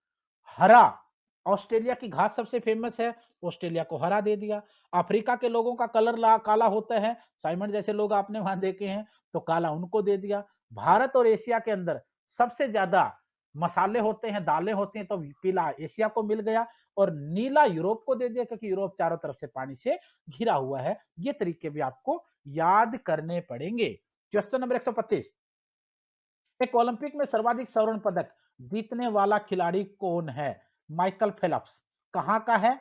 हरा ऑस्ट्रेलिया की घास सबसे फेमस है, ऑस्ट्रेलिया को हरा दे दिया। अफ्रीका के लोगों का कलर काला होता है, साइमन जैसे लोग आपने वहां देखे हैं, तो काला उनको दे दिया। भारत और एशिया के अंदर सबसे ज्यादा मसाले होते हैं, दालें होती हैं, तो पीला एशिया को मिल गया और नीला यूरोप को दे दिया, क्योंकि यूरोप चारों तरफ से पानी से घिरा हुआ है। ये तरीके भी आपको याद करने पड़ेंगे। क्वेश्चन नंबर 125, एक ओलंपिक में सर्वाधिक स्वर्ण पदक जीतने वाला खिलाड़ी कौन है? Michael Phelps. कहां का है?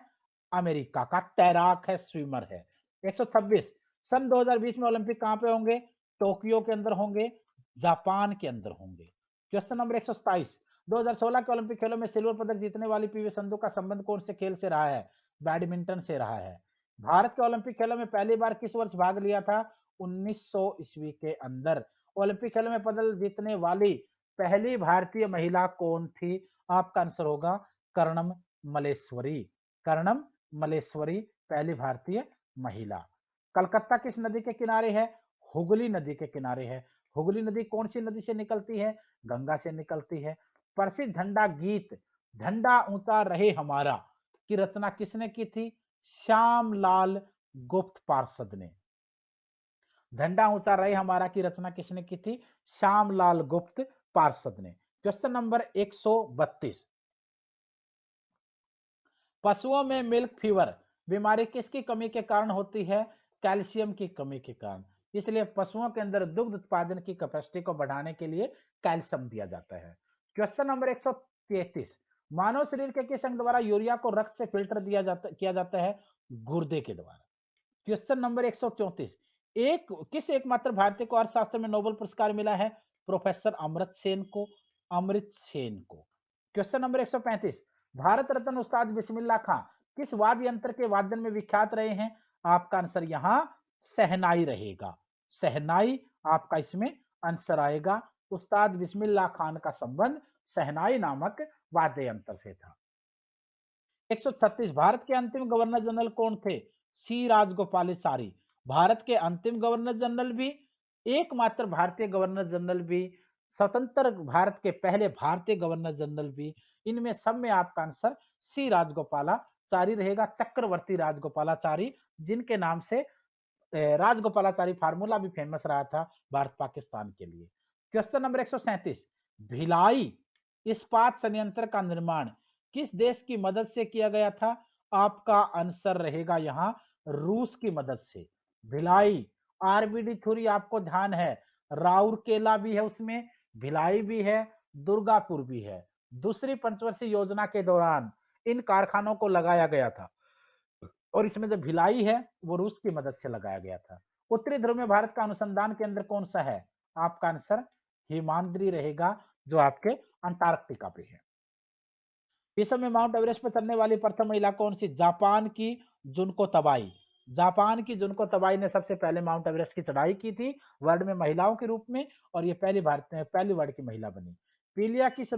अमेरिका का, तैराक है, स्विमर है। 126, सन 2020 में ओलंपिक कहां पे होंगे? टोक्यो के अंदर होंगे, जापान के अंदर होंगे। क्वेश्चन नंबर 127, 2016 के ओलंपिक खेलों में सिल्वर पदक जीतने वाली पीवी संधू का संबंध कौन से खेल से रहा है? बैडमिंटन से रहा है। भारत के ओलंपिक खेलों में पहली बार किस वर्ष भाग लिया था? 1900 ईस्वी के अंदर। ओलंपिक खेलों में पदक जीतने वाली पहली भारतीय महिला कौन थी? आपका आंसर होगा कर्णम मलेश्वरी। कर्णम मलेश्वरी पहली भारतीय महिला। कलकत्ता किस नदी के किनारे है? हुगली नदी के किनारे है। हुगली नदी कौन सी नदी से निकलती है? गंगा से निकलती है। प्रसिद्ध झंडा गीत झंडा ऊंचा रहे हमारा की रचना किसने की थी? श्यामलाल गुप्त पार्षद ने। झंडा ऊंचा रहे हमारा की रचना किसने की थी? श्यामलाल गुप्त पार्षद ने। क्वेश्चन नंबर 132, पशुओं में मिल्क फीवर बीमारी किसकी कमी के कारण होती है? कैल्शियम की कमी के कारण। इसलिए पशुओं के अंदर दुग्ध उत्पादन की कैपेसिटी को बढ़ाने के लिए कैल्शियम दिया जाता है। क्वेश्चन नंबर 133, मानव शरीर के किस अंग द्वारा यूरिया को रक्त से फिल्टर किया जाता है? गुर्दे के द्वारा। क्वेश्चन नंबर 134, किस एकमात्र भारतीय को अर्थशास्त्र में नोबेल पुरस्कार मिला है? प्रोफेसर अमृत सेन को। अमृत सेन को। क्वेश्चन नंबर 135, भारत रत्न उस्ताद बिस्मिल्लाह खां किस वाद्य यंत्र के वादन में विख्यात रहे हैं? आपका आंसर यहां सहनाई रहेगा। सहनाई आपका इसमें आंसर आएगा। उस्ताद बिस्मिल्लाह खान का संबंध सहनाई नामक वाद्य यंत्र से था। 136, भारत के अंतिम गवर्नर जनरल कौन थे? सी राजगोपालाचारी। भारत के अंतिम गवर्नर जनरल भी, एकमात्र भारतीय गवर्नर जनरल भी, स्वतंत्र भारत के पहले भारतीय गवर्नर जनरल भी, इनमें सब में आपका आंसर सी राजगोपालाचारी रहेगा। चक्रवर्ती राजगोपालाचारी, जिनके नाम से राजगोपालाचारी फार्मूला भी फेमस रहा था भारत पाकिस्तान के लिए। क्वेश्चन नंबर 137, भिलाई इस्पात संयंत्र का निर्माण किस देश की मदद से किया गया था? आपका आंसर रहेगा यहां रूस की मदद से। भिलाई, आरबीडी थ्योरी आपको ध्यान है, राउरकेला भी है उसमें, भिलाई भी है, दुर्गापुर भी है। दूसरी पंचवर्षीय योजना के दौरान इन कारखानों को लगाया गया था और इसमें जो भिलाई है वो रूस की मदद से लगाया गया था। उत्तरी ध्रुव में भारत का अनुसंधान केंद्र कौन सा है? आपका आंसर हिमाद्री रहेगा, जो आपके अंटार्कटिका पे है। विश्व में माउंट एवरेस्ट पर चढ़ने वाली प्रथम महिला कौन सी? जापान की जुनको तबाई। जापान की जुनको तबाई ने सबसे पहले माउंट एवरेस्ट की चढ़ाई की थी वर्ल्ड में महिलाओं के रूप में, और ये पहली वर्ल्ड की महिला बनी। पीलिया किस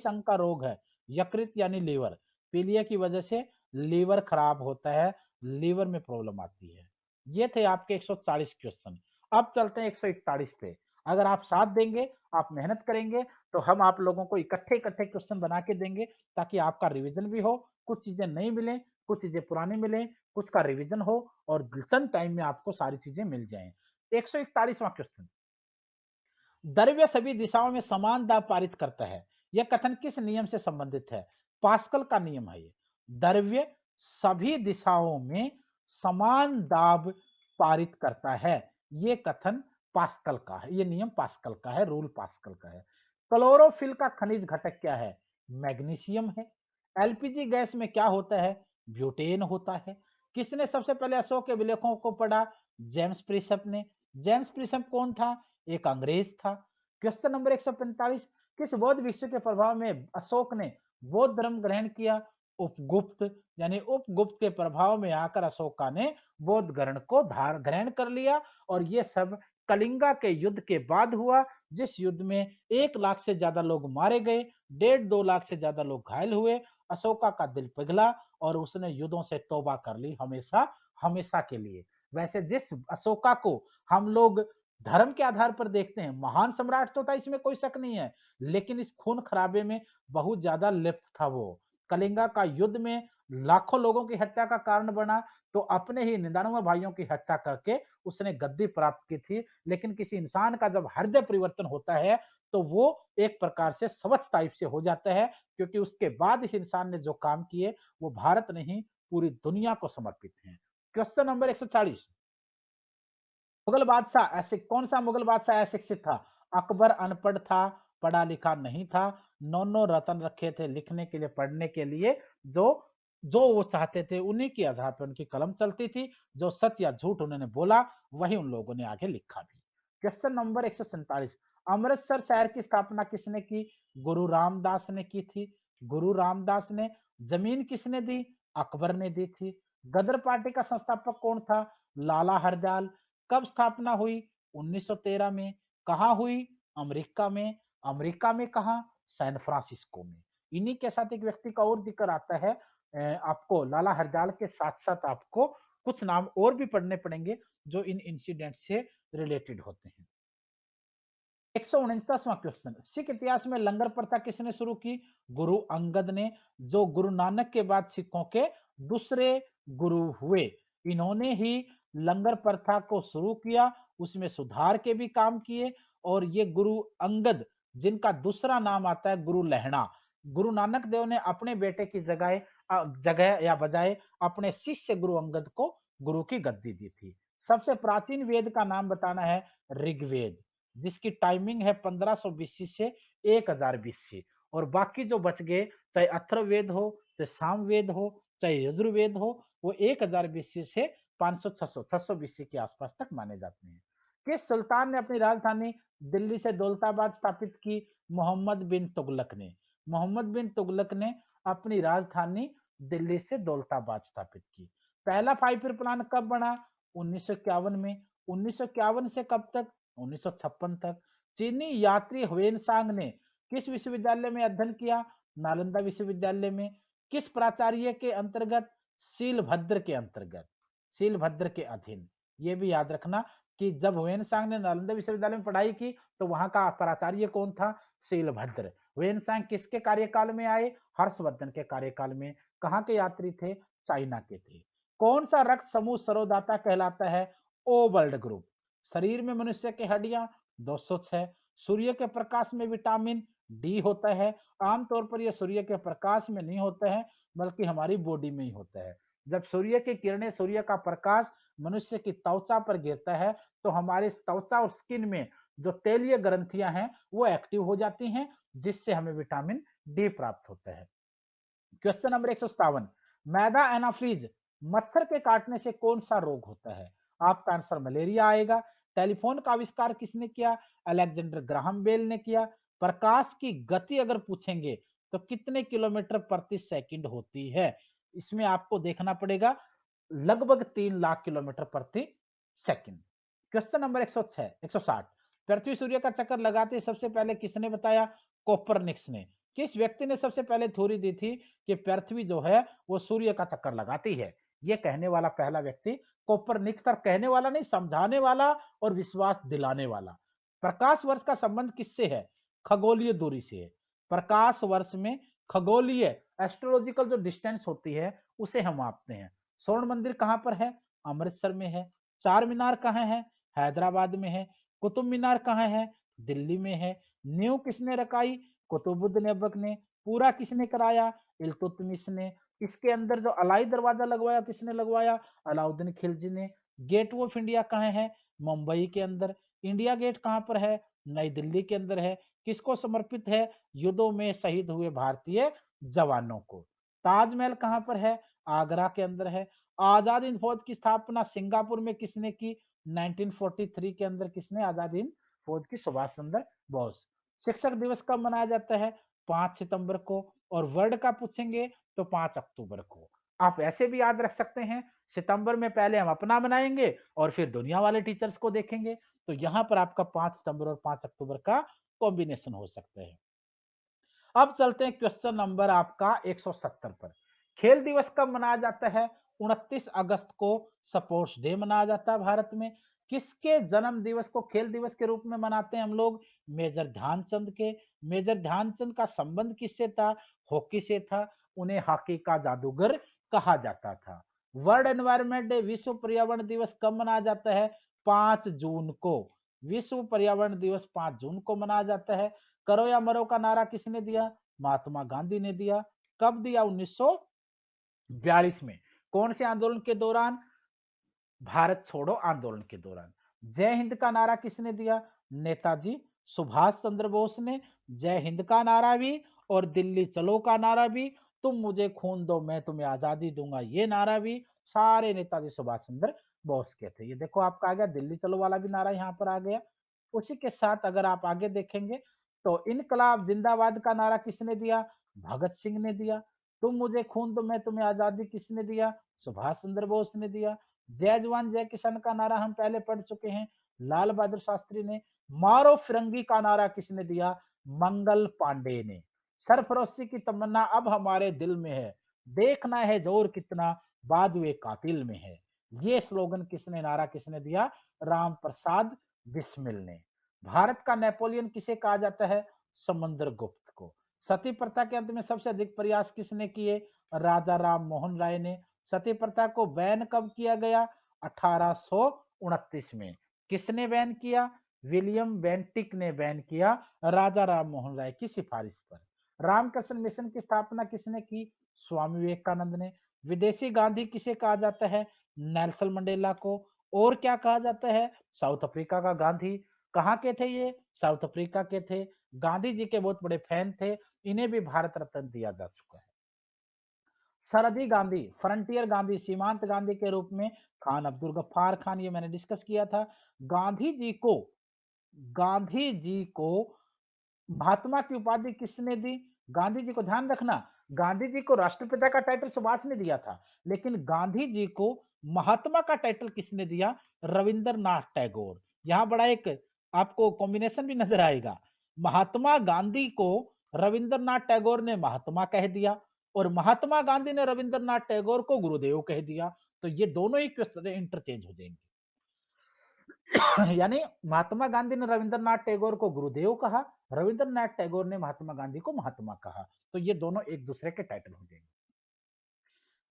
अंग का रोग है? यकृत यानी लीवर। पीलिया की वजह से लीवर खराब होता है, लीवर में प्रॉब्लम आती है। ये थे आपके 140 क्वेश्चन। अब चलते हैं 141 पे। अगर आप साथ देंगे, आप मेहनत करेंगे, तो हम आप लोगों को इकट्ठे इकट्ठे क्वेश्चन बना के देंगे, ताकि आपका रिवीजन भी हो, कुछ चीजें नई मिले, कुछ चीजें पुरानी मिले, कुछ का रिवीजन हो और चंद टाइम में आपको सारी चीजें मिल जाएं। 141वां क्वेश्चन, द्रव्य सभी दिशाओं में समान दाब पारित करता है, यह कथन किस नियम से संबंधित है? पास्कल का नियम है ये। द्रव्य सभी दिशाओं में समान दाब पारित करता है, ये कथन पास्कल का है, ये नियम पास्कल का है, रूल पास्कल का है। क्लोरोफिल का खनिज घटक क्या है? मैग्नीशियम है। एलपीजी गैस में क्या होता है? ब्यूटेन होता है। किसने सबसे पहले अशोक के अभिलेखों को पढ़ा? जेम्स प्रिसप ने। जेम्स प्रिसप कौन था? एक अंग्रेज था। क्वेश्चन नंबर 145, किस बौद्ध भिक्षु के प्रभाव में अशोक ने बौद्ध धर्म ग्रहण किया? उपगुप्त, यानी उपगुप्त के प्रभाव में आकर अशोका ने बौद्ध धर्म को ग्रहण कर लिया। और ये सब कलिंगा के युद्ध के बाद हुआ, जिस युद्ध में 1 लाख से ज्यादा लोग मारे गए, 1.5-2 लाख से ज्यादा लोग घायल हुए। अशोका का दिल पिघला और उसने युद्धों से तौबा कर ली, हमेशा हमेशा के लिए। वैसे जिस अशोका को हम लोग धर्म के आधार पर देखते हैं, महान सम्राट तो था, इसमें कोई शक नहीं है, लेकिन इस खून खराबे में बहुत ज्यादा लिप्त था वो। कलिंगा का युद्ध में लाखों लोगों की हत्या का कारण बना, तो अपने ही 99 भाइयों की हत्या करके उसने गद्दी प्राप्त की थी। लेकिन किसी इंसान का जब हृदय परिवर्तन होता है, तो वो एक प्रकार से स्वच्छ टाइप से हो जाता है, क्योंकि उसके बाद इस इंसान ने जो काम किए वो भारत नहीं पूरी दुनिया को समर्पित हैं। क्वेश्चन नंबर 140, मुगल बादशाह ऐसे कौन सा मुगल बादशाह अशिक्षित था? अकबर अनपढ़ था, पढ़ा लिखा नहीं था, 9 रत्न रखे थे लिखने के लिए, पढ़ने के लिए, जो जो वो चाहते थे उन्हीं के आधार पर उनकी कलम चलती थी। जो सच या झूठ उन्होंने बोला वही उन लोगों ने आगे लिखा भी। क्वेश्चन नंबर 147, अमृतसर शहर की स्थापना किसने की? गुरु रामदास ने की थी। गुरु रामदास ने। जमीन किसने दी? अकबर ने दी थी। गदर पार्टी का संस्थापक कौन था? लाला हरदयाल। कब स्थापना हुई? 1913 में। कहाँ हुई? अमेरिका में। अमेरिका में कहाँ? सैन फ्रांसिस्को में। इन्हीं के साथ एक व्यक्ति का और जिक्र आता है। आपको लाला हरदयाल के साथ साथ आपको कुछ नाम और भी पढ़ने पड़ेंगे जो इन इंसिडेंट से रिलेटेड होते हैं। 149वां क्वेश्चन, सिख इतिहास में लंगर प्रथा किसने शुरू की? गुरु अंगद ने, जो गुरु नानक के बाद सिखों के दूसरे गुरु हुए। इन्होंने ही लंगर प्रथा को शुरू किया, उसमें सुधार के भी काम किए। और ये गुरु अंगद, जिनका दूसरा नाम आता है गुरु लहणा, गुरु नानक देव ने अपने बेटे की जगह या बजाय अपने शिष्य गुरु अंगद को गुरु की गद्दी दी थी। सबसे प्राचीन वेद का नाम बताना है ऋग्वेद, जिसकी टाइमिंग है 1500 बीसी से 1000 बीसी। और बाकी जो बच गए, चाहे अथर्ववेद हो, चाहे सामवेद हो, चाहे यजुर्वेद हो, वो 1000 बीसी से 500 600 बीसी के आसपास तक माने जाते हैं। किस सुल्तान ने अपनी राजधानी दिल्ली से दौलताबाद स्थापित की? मोहम्मद बिन तुगलक ने। मोहम्मद बिन तुगलक ने अपनी राजधानी दिल्ली से दौलताबाद स्थापित की। पहला 5 ईयर प्लान कब बना? 1951 में। 1951 से कब तक? 1956 तक। चीनी यात्री ह्वेनसांग ने किस विश्वविद्यालय में अध्ययन किया? नालंदा विश्वविद्यालय में। किस प्राचार्य के अंतर्गत? शीलभद्र के अंतर्गत, शीलभद्र के अधीन। ये भी याद रखना कि जब ह्वेनसांग ने नालंदा विश्वविद्यालय में पढ़ाई की तो वहां का प्राचार्य कौन था? शीलभद्र। ह्वेनसांग किसके कार्यकाल में आए? हर्षवर्धन के कार्यकाल में। कहाँ के यात्री थे? चाइना के थे। कौन सा रक्त समूह सरोदाता कहलाता है? ओ वर्ल्ड ग्रुप। शरीर में मनुष्य की हड्डियां 206। सूर्य के प्रकाश में विटामिन डी होता है। आमतौर पर यह सूर्य के प्रकाश में नहीं होता है, बल्कि हमारी बॉडी में ही होता है। जब सूर्य की किरणें, सूर्य का प्रकाश मनुष्य की त्वचा पर गिरता है, तो हमारे त्वचा और स्किन में जो तेलीय ग्रंथियां हैं वो एक्टिव हो जाती हैं, जिससे हमें विटामिन डी प्राप्त होता है। क्वेश्चन नंबर 157, मैदा एनाफ्रीज मच्छर के काटने से कौन सा रोग होता है? आपका आंसर मलेरिया आएगा। टेलीफोन का आविष्कार किसने किया? अलेक्जेंडर ग्राहम बेल ने किया। प्रकाश की गति अगर पूछेंगे तो कितने किलोमीटर प्रति सेकंड होती है? इसमें आपको देखना पड़ेगा, लगभग 3 लाख किलोमीटर प्रति सेकंड। क्वेश्चन नंबर 106 160, पृथ्वी सूर्य का चक्कर लगाते सबसे पहले किसने बताया? कोपरनिक्स ने। किस व्यक्ति ने सबसे पहले थ्योरी दी थी कि पृथ्वी जो है वो सूर्य का चक्कर लगाती है? ये कहने वाला पहला व्यक्ति कोपरनिक्स था। कहने वाला नहीं, समझाने वाला और विश्वास दिलाने वाला। प्रकाश वर्ष का संबंध किससे है? खगोलीय दूरी से है। प्रकाश वर्ष में खगोलीय एस्ट्रोलॉजिकल जो डिस्टेंस होती है उसे हम मापते हैं। स्वर्ण मंदिर कहां पर है? अमृतसर में है। चार मीनार कहाँ है? हैदराबाद में है। कुतुब मीनार कहाँ है? दिल्ली में है। नींव किसने रखाई? कुतुबुद्दीन ऐबक ने। पूरा किसने कराया? इल्तुतमिश ने। इसके अंदर जो अलाई दरवाजा लगवाया किसने लगवाया? अलाउद्दीन खिलजी ने। गेट ऑफ इंडिया कहाँ है? मुंबई के अंदर। इंडिया गेट कहाँ पर है? नई दिल्ली के अंदर है। किसको समर्पित है? युद्धों में शहीद हुए भारतीय जवानों को। ताजमहल कहाँ पर है? आगरा के अंदर है। आजाद हिंद फौज की स्थापना सिंगापुर में किसने की? 1943 के अंदर किसने? आजाद हिंद फौज की, सुभाष चंद्र बोस। शिक्षक दिवस कब मनाया जाता है? 5 सितंबर को। और वर्ल्ड का पूछेंगे तो 5 अक्टूबर को। आप ऐसे भी याद रख सकते हैं, सितंबर में पहले हम अपना मनाएंगे और फिर दुनिया वाले टीचर्स को देखेंगे। तो यहां पर आपका 5 सितंबर और 5 अक्टूबर का कॉम्बिनेशन हो सकते हैं। अब चलते हैं क्वेश्चन नंबर आपका 170 पर। खेल दिवस कब मनाया जाता है? 29 अगस्त को स्पोर्ट्स डे मनाया जाता है भारत में। किसके जन्म दिवस को खेल दिवस के रूप में मनाते हैं हम लोग? मेजर ध्यानचंद के। मेजर ध्यानचंद का संबंध किससे था? हॉकी से था। उन्हें हॉकी का जादूगर कहा जाता था। वर्ल्ड एनवायरमेंट डे, विश्व पर्यावरण दिवस कब मनाया जाता है? 5 जून को। विश्व पर्यावरण दिवस 5 जून को मनाया जाता है। करो या मरो का नारा किसने दिया? महात्मा गांधी ने दिया। कब दिया? 1942 में। कौन से आंदोलन के दौरान? भारत छोड़ो आंदोलन के दौरान। जय हिंद का नारा किसने दिया? नेताजी सुभाष चंद्र बोस ने। जय हिंद का नारा भी और दिल्ली चलो का नारा भी, तुम मुझे खून दो मैं तुम्हें आजादी दूंगा, ये नारा भी सारे नेताजी सुभाष चंद्र बोस के थे। ये देखो आपका आ गया दिल्ली चलो वाला भी नारा यहाँ पर आ गया। उसी के साथ अगर आप आगे देखेंगे तो इनकलाब जिंदाबाद का नारा किसने दिया? भगत सिंह ने दिया। तुम मुझे खून दो मैं तुम्हें आजादी किसने दिया? सुभाष चंद्र बोस ने दिया। जय जवान जय किसान का नारा हम पहले पढ़ चुके हैं, लाल बहादुर शास्त्री ने। मारो फिरंगी का नारा किसने दिया? मंगल पांडे ने। सरफरोशी की तमन्ना अब हमारे दिल में है, देखना है जोर कितना बाजुए कातिल में है। ये स्लोगन किसने, नारा किसने दिया? राम प्रसाद बिस्मिल ने। भारत का नेपोलियन किसे कहा जाता है? समुद्र गुप्त को। सती प्रथा के अंत में सबसे अधिक प्रयास किसने किए? राजा राम मोहन राय ने। सती प्रथा को बैन कब किया गया? 1829 में। किसने बैन किया? विलियम बेंटिक ने बैन किया, राजा राम मोहन राय की सिफारिश पर। रामकृष्ण मिशन की स्थापना किसने की? स्वामी विवेकानंद ने। विदेशी गांधी किसे कहा जाता है? नेल्सन मंडेला को। और क्या कहा जाता है? साउथ अफ्रीका का गांधी। कहाँ के थे ये? साउथ अफ्रीका के थे। गांधी जी के बहुत बड़े फैन थे। इन्हें भी भारत रत्न दिया जा चुका है। सरहदी गांधी, फ्रंटियर गांधी, सीमांत गांधी के रूप में खान अब्दुल गफ्फार खान, ये मैंने डिस्कस किया था। गांधी जी को गांधी जी को महात्मा की उपाधि किसने दी? गांधी जी को, ध्यान रखना, गांधी जी को राष्ट्रपिता का टाइटल सुभाष ने दिया था, लेकिन गांधी जी को महात्मा का टाइटल किसने दिया? रविंद्रनाथ टैगोर। यहां बड़ा एक आपको कॉम्बिनेशन भी नजर आएगा। महात्मा गांधी को रविंद्रनाथ टैगोर ने महात्मा कह दिया और महात्मा गांधी ने रविंद्रनाथ टैगोर को गुरुदेव कह दिया। तो ये दोनों ही क्वेश्चन इंटरचेंज हो जाएंगे। यानी महात्मा गांधी ने रविंद्रनाथ टैगोर को गुरुदेव कहा, रविंद्रनाथ टैगोर ने महात्मा गांधी को महात्मा कहा। तो ये दोनों एक दूसरे के टाइटल हो जाएंगे।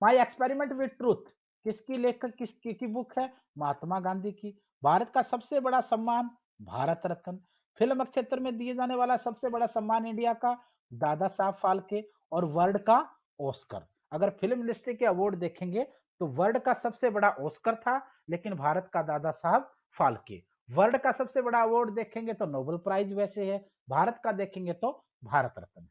माई एक्सपेरिमेंट विद ट्रूथ किसकी लेखक, किसकी की बुक है? महात्मा गांधी की। भारत का सबसे बड़ा सम्मान भारत रत्न। फिल्म क्षेत्र में दिए जाने वाला सबसे बड़ा सम्मान इंडिया का दादा साहब फाल्के। और वर्ल्ड का ऑस्कर। अगर फिल्म इंडस्ट्री के अवार्ड देखेंगे तो वर्ल्ड का सबसे बड़ा ऑस्कर था, लेकिन भारत का दादा साहब फाल्के। वर्ल्ड का सबसे बड़ा अवार्ड देखेंगे तो नोबेल प्राइज वैसे है, भारत का देखेंगे तो भारत रत्न है।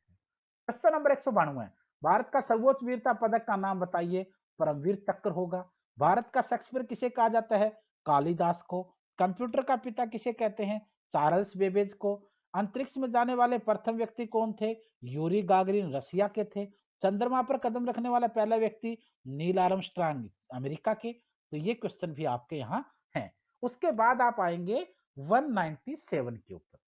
क्वेश्चन नंबर 192, भारत का सर्वोच्च वीरता पदक का नाम बताइए? परमवीर चक्र होगा। भारत का शेक्सपियर किसे कहा जाता है? कालिदास को। कंप्यूटर का पिता किसे कहते हैं? चार्ल्स बेबेज को। अंतरिक्ष में जाने वाले प्रथम व्यक्ति कौन थे? यूरी गागरिन रसिया के थे। चंद्रमा पर कदम रखने वाला पहला व्यक्ति नील आर्मस्ट्रांग अमेरिका के। तो ये क्वेश्चन भी आपके यहाँ हैं। उसके बाद आप आएंगे 197 के ऊपर।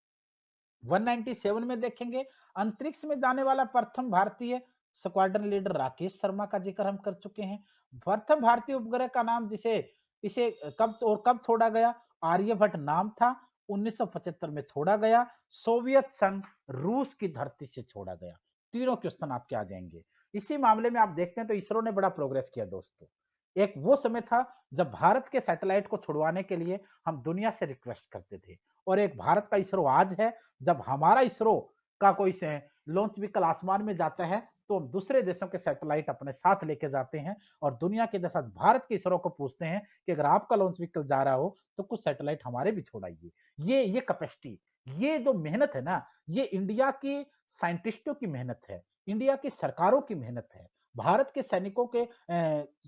197 में देखेंगे अंतरिक्ष में जाने वाला प्रथम भारतीय स्क्वाड्रन लीडर राकेश शर्मा का जिक्र हम कर चुके हैं। प्रथम भारतीय उपग्रह का नाम जिसे इसे कब और कब छोड़ा गया? आर्यभट्ट नाम था, 1975 में छोड़ा गया। सोवियत संघ रूस की धरती से छोड़ा गया। तीनों क्वेश्चन आपके आ जाएंगे। इसी मामले में आप देखते हैं तो इसरो ने बड़ा प्रोग्रेस किया दोस्तों। एक वो समय था जब भारत के सैटेलाइट को छुड़वाने के लिए हम दुनिया से रिक्वेस्ट करते थे, और एक भारत का इसरो आज है जब हमारा इसरो का कोई से लॉन्च व्हीकल आसमान में जाता है तो हम दूसरे देशों के सैटेलाइट अपने साथ लेके जाते हैं और दुनिया के देश आज भारत के इसरो को पूछते हैं कि अगर आपका लॉन्च व्हीकल जा रहा हो तो कुछ सैटेलाइट हमारे भी छोड़ाइए। ये कैपेसिटी, ये जो मेहनत है ना, ये इंडिया की साइंटिस्टों की मेहनत है, इंडिया की सरकारों की मेहनत है, भारत के सैनिकों के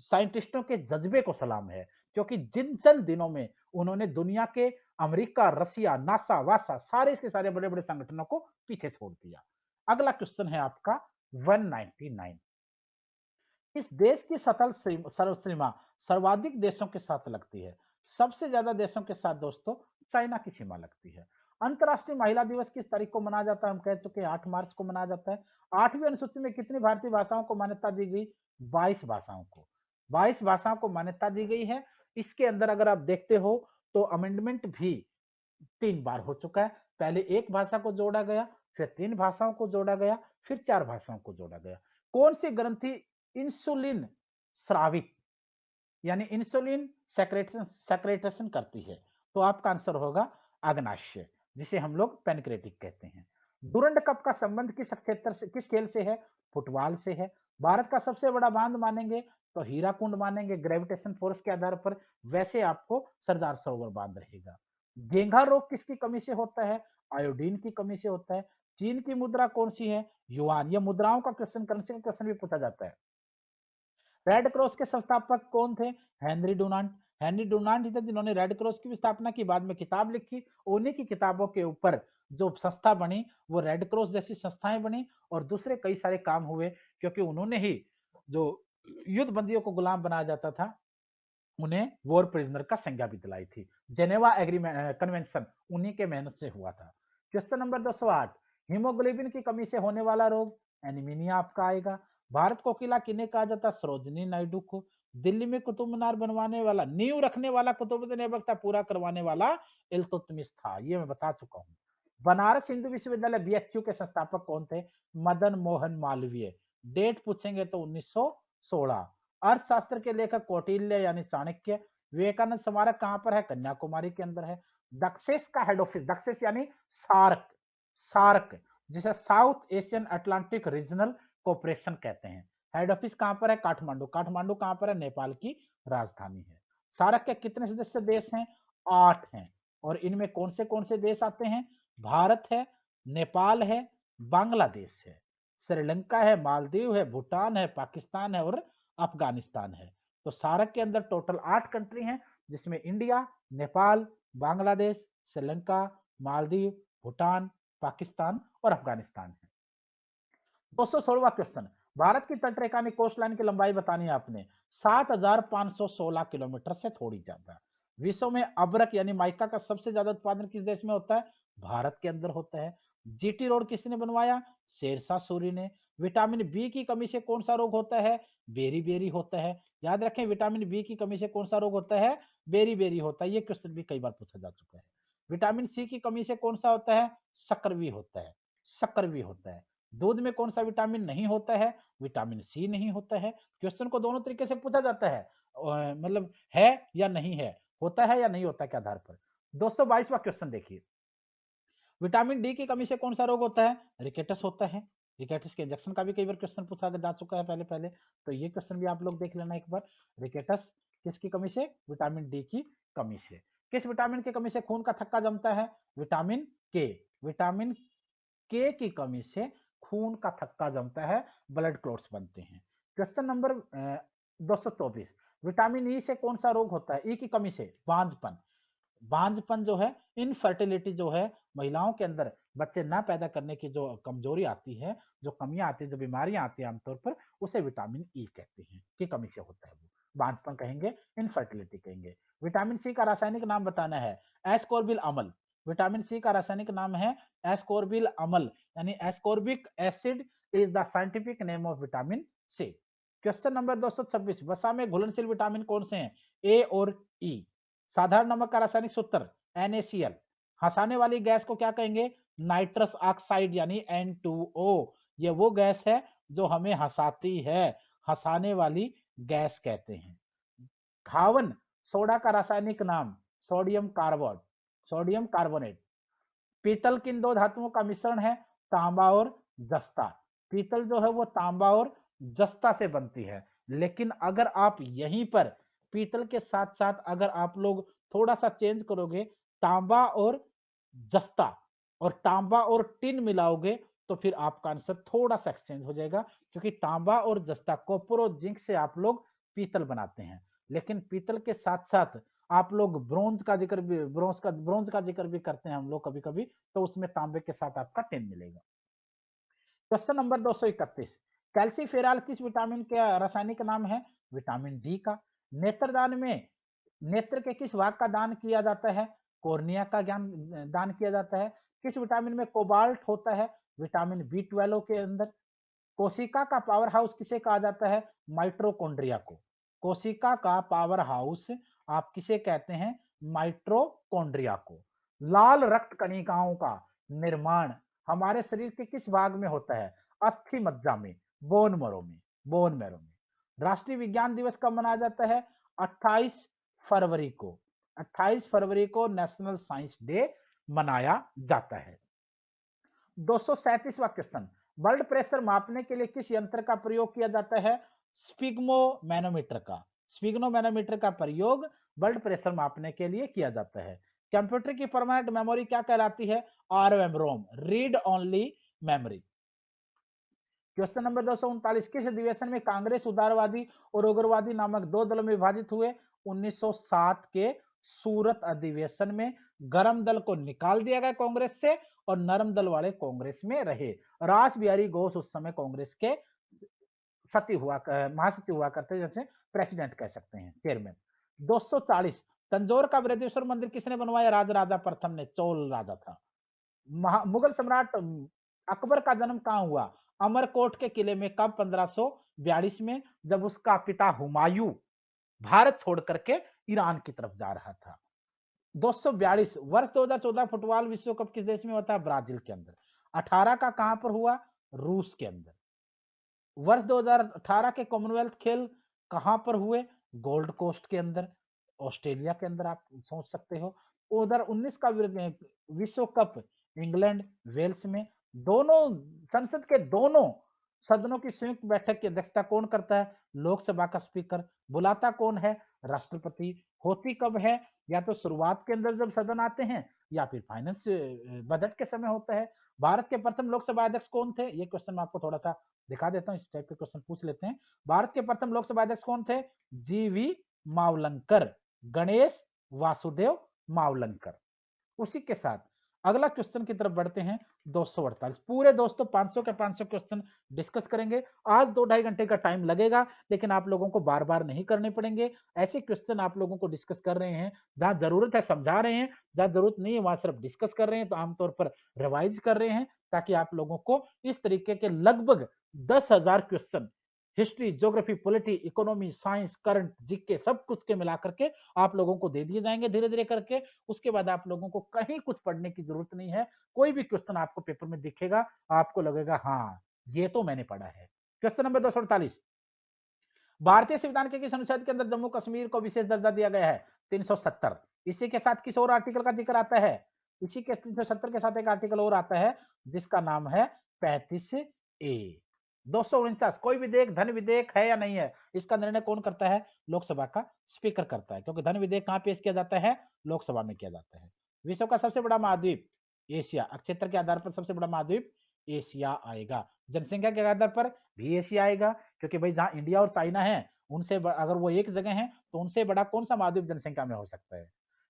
साइंटिस्टों के जज्बे को सलाम है, क्योंकि जिन चंद दिनों में उन्होंने दुनिया के अमेरिका, रसिया, नासा, वासा सारे के सारे बड़े-बड़े संगठनों को पीछे छोड़ दिया। अगला क्वेश्चन है आपका 199। इस देश की सतल सर्व सीमा सर्वाधिक देशों के साथ लगती है। सबसे ज्यादा देशों के साथ दोस्तों चाइना की सीमा लगती है। अंतर्राष्ट्रीय महिला दिवस किस तारीख को मनाया जाता है? हम कह चुके हैं 8 मार्च को मनाया जाता है। 8वीं अनुसूची में कितनी भारतीय भाषाओं को मान्यता दी गई? 22 भाषाओं को। 22 भाषाओं को मान्यता दी गई है। इसके अंदर अगर आप देखते हो तो अमेंडमेंट भी 3 बार हो चुका है। पहले एक भाषा को जोड़ा गया, फिर 3 भाषाओं को जोड़ा गया, फिर 4 भाषाओं को जोड़ा गया। कौन सी ग्रंथि इंसुलिन स्रावित यानी इंसुलिन सेक्रेटेशन करती है? तो आपका आंसर होगा अग्नाशय, जिसे हम लोग पैनक्रेटिक कहते हैं। डूरंड कप का संबंध किस क्षेत्र से, किस खेल से है? फुटबॉल से है। भारत का सबसे बड़ा बांध मानेंगे तो हीराकुंड मानेंगे ग्रेविटेशन फोर्स के आधार पर, वैसे आपको सरदार सरोवर बांध रहेगा। घेंघा रोग किसकी कमी से होता है? आयोडीन की कमी से होता है। चीन की मुद्रा कौन सी है? युआन। यह मुद्राओं का क्वेश्चन, करेंसी का क्वेश्चन भी पूछा जाता है। रेड क्रॉस के संस्थापक कौन थे? Henry Dunant. हेनरी डुनांट ही थे जिन्होंने रेड क्रॉस की भी स्थापना की, बाद में किताब लिखी। उन्हीं की किताबों के ऊपर जो संस्था बनी वो रेड क्रॉस जैसी संस्थाएं बनी, और दूसरे कई सारे काम हुए, क्योंकि उन्होंने ही जो युद्ध बंदियों को गुलाम बनाया जाता था उन्हें वॉर प्रिजनर का संज्ञा भी दिलाई थी। जेनेवा एग्रीमेंट कन्वेंशन उन्हीं के मेहनत से हुआ था। क्वेश्चन नंबर 208, हीमोग्लोबिन की कमी से होने वाला रोग एनीमिया आपका आएगा। भारत को किला किन्हें कहा जाता है? सरोजनी नायडू को। दिल्ली में कुतुब मीनार बनवाने वाला, नींव रखने वाला, कुतुबुद्दीन ऐबक था, पूरा करवाने वाला इल्तुतमिश था, ये मैं बता चुका हूँ। बनारस हिंदू विश्वविद्यालय बीएचयू के संस्थापक कौन थे? मदन मोहन मालवीय। डेट पूछेंगे तो 1916। अर्थशास्त्र के लेखक कौटिल्य यानी चाणक्य। विवेकानंद स्मारक कहां पर है? कन्याकुमारी के अंदर है। दक्षेस का हेड ऑफिस, दक्षेस यानी सार्क, सार्क जिसे south Asian Atlantic regional cooperation कहते हैं, हेड ऑफिस कहां पर है? काठमांडू। काठमांडू कहां पर है? नेपाल की राजधानी है। सार्क के कितने सदस्य देश हैं? 8 हैं। और इनमें कौन से देश आते हैं? भारत है, नेपाल है, बांग्लादेश है, श्रीलंका है, मालदीव है, भूटान है, पाकिस्तान है और अफगानिस्तान है। तो सार्क के अंदर टोटल 8 कंट्री हैं, जिसमें इंडिया, नेपाल, बांग्लादेश, श्रीलंका, मालदीव, भूटान, पाकिस्तान और अफगानिस्तान है। 216वां क्वेश्चन, भारत की तटरेखा में कोस्ट लाइन की लंबाई बतानी है आपने। 7516 किलोमीटर से थोड़ी ज्यादा। विश्व में अब्रक यानी माइका का सबसे ज्यादा उत्पादन किस देश में होता है? भारत के अंदर होता है। जीटी रोड किसने बनवाया? शेरशाह सूरी ने। विटामिन बी की कमी से कौन सा रोग होता है? बेरी बेरी होता है। याद रखें, विटामिन बी की कमी से कौन सा रोग होता है? बेरी बेरी होता है। ये क्वेश्चन भी कई बार पूछा जा चुका है। विटामिन सी की कमी से कौन सा होता है? शकरवी होता है, शकरवी होता है। दूध में कौन सा विटामिन नहीं होता है? विटामिन सी नहीं होता है। क्वेश्चन को दोनों तरीके से पूछा जाता है, मतलब है या नहीं है, होता है या नहीं होता के आधार पर। 222वां क्वेश्चन देखिए, विटामिन डी की कमी से कौन सा रोग होता है? रिकेटस होता है। रिकेटस के इंजेक्शन का भी कई बार क्वेश्चन पूछा जा चुका है पहले पहले, तो ये क्वेश्चन भी आप लोग देख लेना एक बार। रिकेटस किसकी कमी से? विटामिन डी की कमी से। किस विटामिन की कमी से खून का थक्का जमता है? विटामिन के। विटामिन के की कमी से खून का थक्का जमता है, ब्लड क्लॉट्स बनते हैं। क्वेश्चन नंबर 224, विटामिन ई से कौन सा रोग होता है? ई की कमी से बांझपन। बांझपन जो है, इनफर्टिलिटी जो है, महिलाओं के अंदर बच्चे ना पैदा करने की जो कमजोरी आती है, जो कमियां आती है, जो बीमारियां आती है आमतौर पर, उसे विटामिन ई कहते हैं, की कमी से होता है वो। बांझपन कहेंगे, इनफर्टिलिटी कहेंगे। विटामिन सी का रासायनिक नाम बताना है। एस्कोर्बिल अम्ल। विटामिन सी का रासायनिक नाम है एस्कोर्बिल अम्ल, यानी ascorbic acid is the scientific name of vitamin C. Question number 226, वसा में घुलनशील विटामिन कौन से हैं? ए और ई। साधारण नमक का रासायनिक सूत्र NaCl। हंसाने वाली गैस को क्या कहेंगे? नाइट्रस ऑक्साइड यानी N2O। ये वो गैस है जो हमें हंसाती है, हंसाने वाली गैस कहते हैं। घावन सोडा का रासायनिक नाम सोडियम कार्बोनेट, सोडियम कार्बोनेट। पीतल किन दो धातुओं का मिश्रण है? तांबा और जस्ता। पीतल जो है वो तांबा और जस्ता से बनती है, लेकिन अगर आप यहीं पर पीतल के साथ साथ अगर आप लोग थोड़ा सा चेंज करोगे, तांबा और जस्ता, और तांबा और टिन मिलाओगे तो फिर आपका आंसर थोड़ा सा एक्सचेंज हो जाएगा, क्योंकि तांबा और जस्ता कॉपर और जिंक से आप लोग पीतल बनाते हैं, लेकिन पीतल के साथ साथ आप लोग ब्रोंज का जिक्र भी करते हैं हम लोग कभी कभी, तो उसमें तांबे के साथ आपका टिन मिलेगा। क्वेश्चन नंबर 231, कैल्सीफेरॉल किस विटामिन का रासायनिक नाम है? विटामिन डी का। नेत्रदान में नेत्र के किस भाग का दान किया जाता है? कॉर्निया का ज्ञान दान किया जाता है। किस विटामिन में कोबाल्ट होता है? विटामिन बी 12 के अंदर। कोशिका का पावर हाउस किसे कहा जाता है? माइट्रोकॉन्ड्रिया को। कोशिका का पावर हाउस आप किसे कहते हैं? माइट्रोकॉन्ड्रिया को। लाल रक्त कणिकाओं का निर्माण हमारे शरीर के किस भाग में होता है? अस्थि मज्जा में, बोन मैरो में। राष्ट्रीय विज्ञान दिवस कब मनाया जाता है? 28 फरवरी को। 28 फरवरी को नेशनल साइंस डे मनाया जाता है। 237वां क्वेश्चन, ब्लड प्रेशर मापने के लिए किस यंत्र का प्रयोग किया जाता है? स्पिग्मोमैनोमीटर का। स्पिग्मोमैनोमीटर का प्रयोग ब्लड प्रेशर मापने के लिए किया जाता है। कंप्यूटर की परमानेंट मेमोरी क्या कहलाती है? ROM ROM, read only memory. Question number 239, किस अधिवेशन में कांग्रेस उदारवादी और उग्रवादी नामक दो दलों में विभाजित हुए? 1907 के सूरत अधिवेशन में गरम दल को निकाल दिया गया कांग्रेस से और नरम दल वाले कांग्रेस में रहे। रास बिहारी घोष उस समय कांग्रेस के महासचिव हुआ करते, जैसे प्रेसिडेंट कह सकते हैं, चेयरमैन। 240, तंजौर का बृहदेश्वर मंदिर किसने बनवाया? राजराजा प्रथम ने, चोल राजा था। मुगल सम्राट अकबर का जन्म कहां हुआ? अमरकोट के किले में। कब? 1542 में, जब उसका पिता हुमायूं भारत छोड़ करके ईरान की तरफ जा रहा था। 242, वर्ष 2014 फुटबॉल विश्व कप किस देश में होता है? ब्राजील के अंदर। 18 का कहां पर हुआ? रूस के अंदर। वर्ष 2018 के कॉमनवेल्थ खेल कहां पर हुए? गोल्ड कोस्ट के अंदर, ऑस्ट्रेलिया के अंदर, आप सोच सकते हो। उधर 19 का विश्व कप इंग्लैंड वेल्स में। दोनों संसद के दोनों सदनों की संयुक्त बैठक की अध्यक्षता कौन करता है? लोकसभा का स्पीकर। बुलाता कौन है? राष्ट्रपति। होती कब है? या तो शुरुआत के अंदर जब सदन आते हैं, या फिर फाइनेंस बजट के समय होता है। भारत के प्रथम लोकसभा अध्यक्ष कौन थे? ये क्वेश्चन मैं आपको थोड़ा सा दिखा देता हूं, इस टाइप के क्वेश्चन पूछ लेते हैं। भारत के प्रथम लोकसभा अध्यक्ष कौन थे? जीवी मावलंकर, गणेश वासुदेव मावलंकर। उसी के साथ अगला क्वेश्चन की तरफ बढ़ते हैं। 248, पूरे दोस्तों 500 के 500 क्वेश्चन डिस्कस करेंगे। आज 2-2.5 घंटे का टाइम लगेगा, लेकिन आप लोगों को बार बार नहीं करने पड़ेंगे। ऐसे क्वेश्चन आप लोगों को डिस्कस कर रहे हैं, जहां जरूरत है समझा रहे हैं, जहां जरूरत नहीं है वहां सिर्फ डिस्कस कर रहे हैं, तो आमतौर पर रिवाइज कर रहे हैं, ताकि आप लोगों को इस तरीके के लगभग 10,000 question history, geography, polity, economy, science, current, GK, सब कुछ के मिला करके आप लोगों को दे दिए जाएंगे धीरे धीरे करके। उसके बाद आप लोगों को कहीं कुछ पढ़ने की जरूरत नहीं है। कोई भी क्वेश्चन आपको पेपर में दिखेगा, आपको लगेगा हाँ ये तो मैंने पढ़ा है। क्वेश्चन नंबर 248, भारतीय संविधान के किस अनुच्छेद के अंदर जम्मू कश्मीर को विशेष दर्जा दिया गया है? 370। इसी के साथ किस और आर्टिकल का जिक्र आता है? इसी के 370 के साथ एक आर्टिकल और आता है, जिसका नाम है 35A। 249, कोई विधेयक धन विधेयक है या नहीं है, इसका निर्णय कौन करता है? लोकसभा का स्पीकर करता है, क्योंकि धन विधेयक कहां पेश किया जाता है? लोकसभा में किया जाता है। विश्व का सबसे बड़ा महाद्वीप? एशिया। क्षेत्र के आधार पर सबसे बड़ा महाद्वीप एशिया आएगा। जनसंख्या के आधार पर भी एशिया आएगा, क्योंकि भाई जहां इंडिया और चाइना है, उनसे अगर वो एक जगह है, तो उनसे बड़ा कौन सा महाद्वीप जनसंख्या में हो सकता है?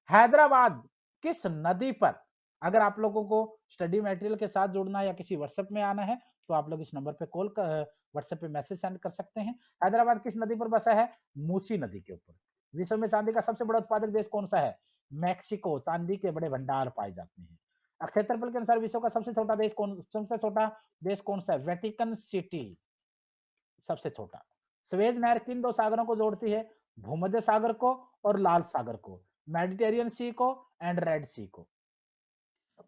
हैदराबाद किस नदी पर? अगर आप लोगों को स्टडी मटेरियल के साथ जुड़ना या किसी व्हाट्सएप में आना है, तो आप लोग इस नंबर पे कॉल कर, व्हाट्सएप पे मैसेज सेंड कर सकते हैं। हैदराबाद किस नदी पर बसा है? मूसी नदी के ऊपर। विश्व में चांदी का सबसे बड़ा उत्पादक देश कौन सा है? मैक्सिको। चांदी के बड़े भंडार पाए जाते हैं। क्षेत्रफल के अनुसार विश्व का सबसे छोटा देश कौन सा है? वेटिकन सिटी सबसे छोटा। स्वेज नहर किन दो सागरों को जोड़ती है? भूमध्य सागर को और लाल सागर को, मेडिटेरियन सी को एंड रेड सी को।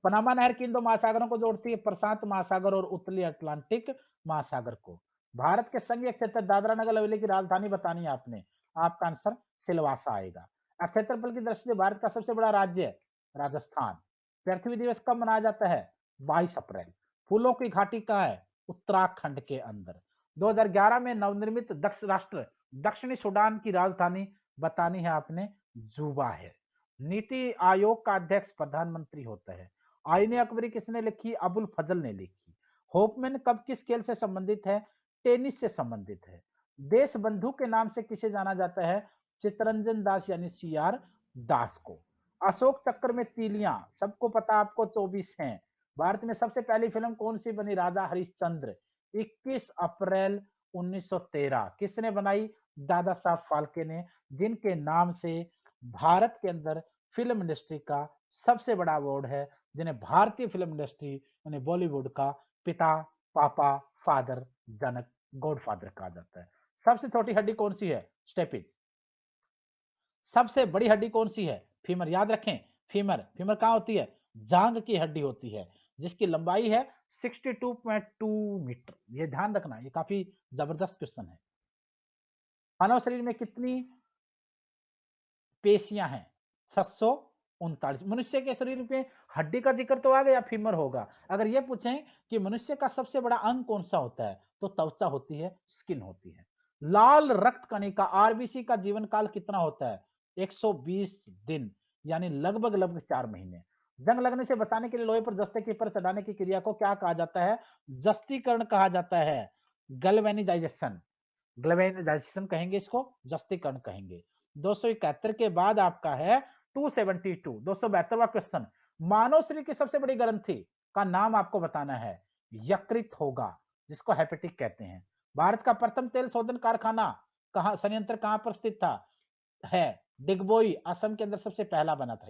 पनामा नहर किन दो महासागरों को जोड़ती है? प्रशांत महासागर और उत्तरी अटलांटिक महासागर को। भारत के संघीय क्षेत्र दादरा नगर हवेली की राजधानी बतानी है आपने, आपका आंसर सिलवासा आएगा। क्षेत्रफल की दृष्टि से भारत का सबसे बड़ा राज्य राजस्थान। पृथ्वी दिवस कब मनाया जाता है? 22 अप्रैल। फूलों की घाटी कहाँ है? उत्तराखंड के अंदर। 2011 में नवनिर्मित दक्षिणी सूडान की राजधानी बतानी है आपने, जुबा है। नीति आयोग का अध्यक्ष प्रधानमंत्री होता है। आईने अकबरी किसने लिखी? अबुल फजल ने लिखी। होपमैन कब किस खेल से संबंधित है? टेनिस से संबंधित है। देश बंधु के नाम से किसे जाना जाता है? चित्तरंजन दास यानी CR दास को। अशोक चक्र में तीलियां सबको पता, आपको 24 हैं। भारत में सबसे पहली फिल्म कौन सी बनी? राजा हरिश्चंद्र, 21 अप्रैल 1913। किसने बनाई? दादा साहब फाल्के ने, जिनके नाम से भारत के अंदर फिल्म इंडस्ट्री का सबसे बड़ा अवार्ड है, जिन्हें भारतीय फिल्म इंडस्ट्री यानी बॉलीवुड का पिता, पापा, फादर, जनक, गॉडफादर कहा जाता है। सबसे छोटी हड्डी कौन सी है? स्टेपिज। सबसे बड़ी हड्डी कौन सी है? फीमर। याद रखें, फीमर, फीमर कहां होती है? जांग की हड्डी होती है, जिसकी लंबाई है 62.2 मीटर। ये ध्यान रखना, ये काफी जबरदस्त क्वेश्चन है। मानव शरीर में कितनी पेशियां हैं? 639। मनुष्य के शरीर में हड्डी का जिक्र तो आ गया, फीमर होगा। अगर ये पूछें कि मनुष्य का सबसे बड़ा अंग कौन सा होता है, तो त्वचा होती है, स्किन होती है। लाल रक्त कणिका आरबीसी का जीवन काल कितना होता है? 120 दिन, यानी लगभग लगभग 4 महीने। जंग लगने से बचाने के लिए लोहे पर जस्ते की परत चढ़ाने की क्रिया को क्या कहा जाता है? जस्तीकरण कहा जाता है। गैल्वेनाइजेशन, ग्लोबलाइजेशन कहेंगे इसको, जस्तीकरण कहेंगे। 271 के बाद आपका है 272, 272वां क्वेश्चन। मानव शरीर की सबसे बड़ी ग्रंथि का नाम आपको बताना है। यकृत होगा, जिसको हेपेटिक कहते हैं। भारत का प्रथम तेल शोधन कारखाना कहां, संयंत्र कहां पर स्थित था? है डिगबोई, असम के अंदर सबसे पहला बना था।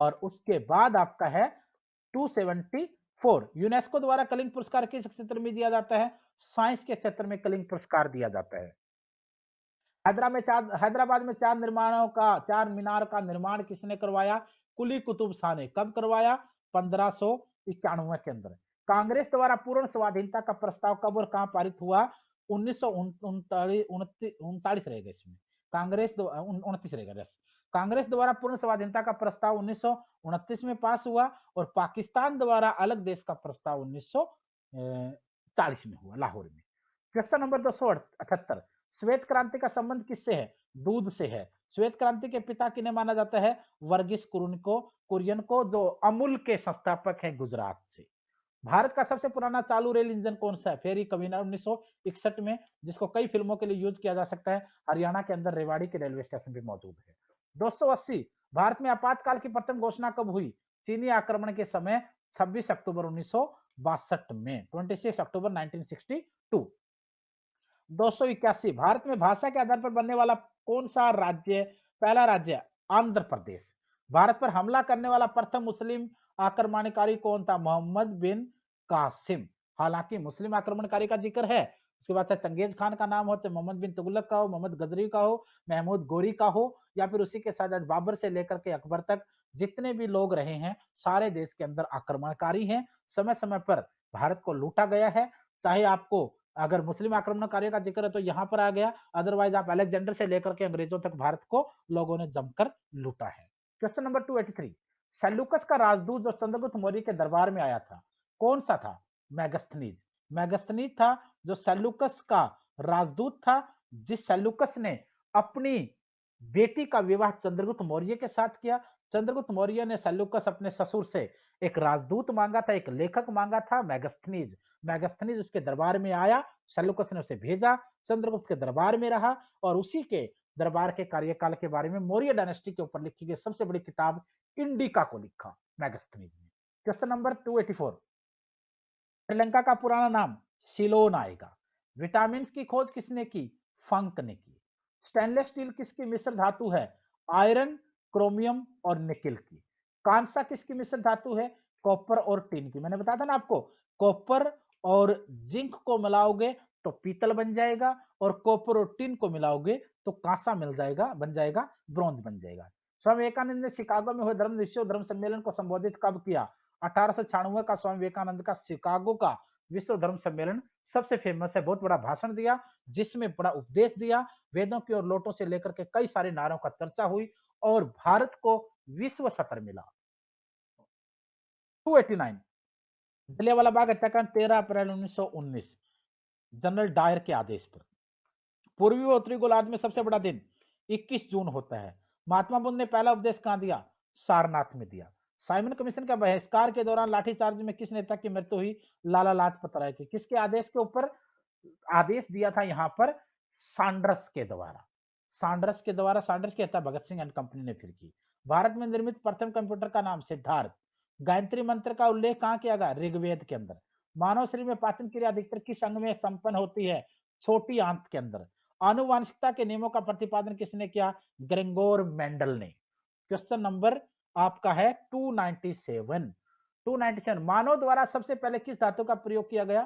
और उसके बाद आपका है 274। यूनेस्को द्वारा कलिंग पुरस्कार किस क्षेत्र में दिया जाता है? साइंस के क्षेत्र में कलिंग पुरस्कार दिया जाता है। हैदराबाद में चार मीनार का निर्माण किसने करवाया? कुली कुतुब शाह ने। कब करवाया? 1591 के अंदर। कांग्रेस द्वारा पूर्ण स्वाधीनता का प्रस्ताव कब और कहां पारित हुआ? 1939 रहेगा इसमें। कांग्रेस 29 रहेगा, यस। कांग्रेस द्वारा पूर्ण स्वाधीनता का प्रस्ताव 1929 में पास हुआ, और पाकिस्तान द्वारा अलग देश का प्रस्ताव 1940 में हुआ, लाहौर में। Question number 278। श्वेत क्रांति का संबंध किससे है? दूध से है। श्वेत क्रांति के पिता किन्हें माना जाता है? वर्गीस कुरियन को, जो अमूल के संस्थापक हैं गुजरात से। भारत का सबसे पुराना चालू रेल इंजन कौन सा है? फेरी कवीना 1961 में, जिसको कई फिल्मों के लिए यूज किया जा सकता है। हरियाणा के अंदर रेवाड़ी के रेलवे स्टेशन भी मौजूद है। 280। भारत में आपातकाल की प्रथम घोषणा कब हुई? चीनी आक्रमण के समय 26 अक्टूबर 1962 में, 26 अक्टूबर 1962। 281। भारत में भाषा के आधार पर बनने वाला कौन सा राज्य? पहला राज्य आंध्र प्रदेश। भारत पर हमला करने वाला प्रथम मुस्लिम आक्रमणकारी कौन था? मोहम्मद बिन कासिम। हालांकि मुस्लिम आक्रमणकारी का जिक्र है, उसके बाद चाहे चंगेज खान का नाम हो, चाहे मोहम्मद बिन तुगलक का हो, मोहम्मद गजरी का हो, महमूद गोरी का हो, या फिर उसी के साथ बाबर से लेकर के अकबर तक जितने भी लोग रहे हैं, सारे देश के अंदर आक्रमणकारी हैं। समय समय पर भारत को लूटा गया है। चाहे आपको अगर मुस्लिम आक्रमणकारियों का जिक्र है तो यहां पर आ गया, अदरवाइज आप अलेक्जेंडर से लेकर के अंग्रेजों तक भारत को लोगों ने जमकर लूटा है। Question number 283। सेल्यूकस का राजदूत जो चंद्रगुप्त मौर्य के दरबार में आया था, कौन सा था? मैगस्थनीज। मैगस्थनीज था जो सेल्यूकस का राजदूत था, जिस सेल्यूकस ने अपनी बेटी का विवाह चंद्रगुप्त मौर्य के साथ किया। चंद्रगुप्त मौर्य ने सेल्यूकस अपने ससुर से एक राजदूत मांगा था, एक लेखक मांगा था, मैगस्थनीज। मैगस्थनीज उसके दरबार में आया, सेल्यूकस ने उसे भेजा, चंद्रगुप्त के दरबार में रहा, और उसी के दरबार के कार्यकाल के बारे में मौर्य डायनेस्टी के ऊपर लिखी गई सबसे बड़ी किताब इंडिका को लिखा मैगस्थनीज ने। Question number 284। श्रीलंका का पुराना नाम सिलोन आएगा। विटामिन की खोज किसने की? फंक ने की। स्टेनलेस स्टील किसकी मिश्र धातु है? आयरन, क्रोमियम और निकिल की। कांसा किसकी मिश्र धातु है? कॉपर और टिन की। मैंने बताया था ना आपको, कॉपर और जिंक को मिलाओगे तो पीतल बन जाएगा, और कॉपर और टिन को मिलाओगे तो कांसा मिल जाएगा, बन जाएगा ब्रॉन्ज बन जाएगा। स्वामी विवेकानंद ने शिकागो में हुए धर्म सम्मेलन को संबोधित कब किया? 1896 का स्वामी विवेकानंद का शिकागो का विश्व धर्म सम्मेलन सबसे फेमस है। बहुत बड़ा भाषण दिया, जिसमें बड़ा उपदेश दिया, वेदों की और लोटों से लेकर के कई सारे नारों का चर्चा हुई, और भारत को विश्व सत्र मिला। 289। जलियांवाला बाग हत्याकांड 13 अप्रैल 1919 जनरल डायर के आदेश पर। पूर्वी व उत्तरी गोलार्ध में सबसे बड़ा दिन 21 जून होता है। महात्मा बुद्ध ने पहला उपदेश कहां दिया? सारनाथ में दिया। साइमन कमीशन का बहिष्कार के दौरान लाठीचार्ज में किस नेता की मृत्यु हुई? लाला लाजपत राय की। किसके आदेश के ऊपर आदेश दिया था यहाँ पर? सैंडर्स के द्वारा। सैंडर्स की हत्या भगत सिंह एंड कंपनी ने फिर की। भारत में निर्मित प्रथम कंप्यूटर का नाम सिद्धार्थ। गायत्री मंत्र का उल्लेख कहाँ किया गया? ऋग्वेद के अंदर। मानव शरीर में पाचन क्रिया अधिकतर किस अंग में संपन्न होती है? छोटी आंत के अंदर। आनुवांशिकता के नियमों का प्रतिपादन किसने किया? ग्रेगोर मेंडल ने। क्वेश्चन नंबर आपका है 297। 297 मानव द्वारा सबसे पहले किस धातु का प्रयोग किया गया?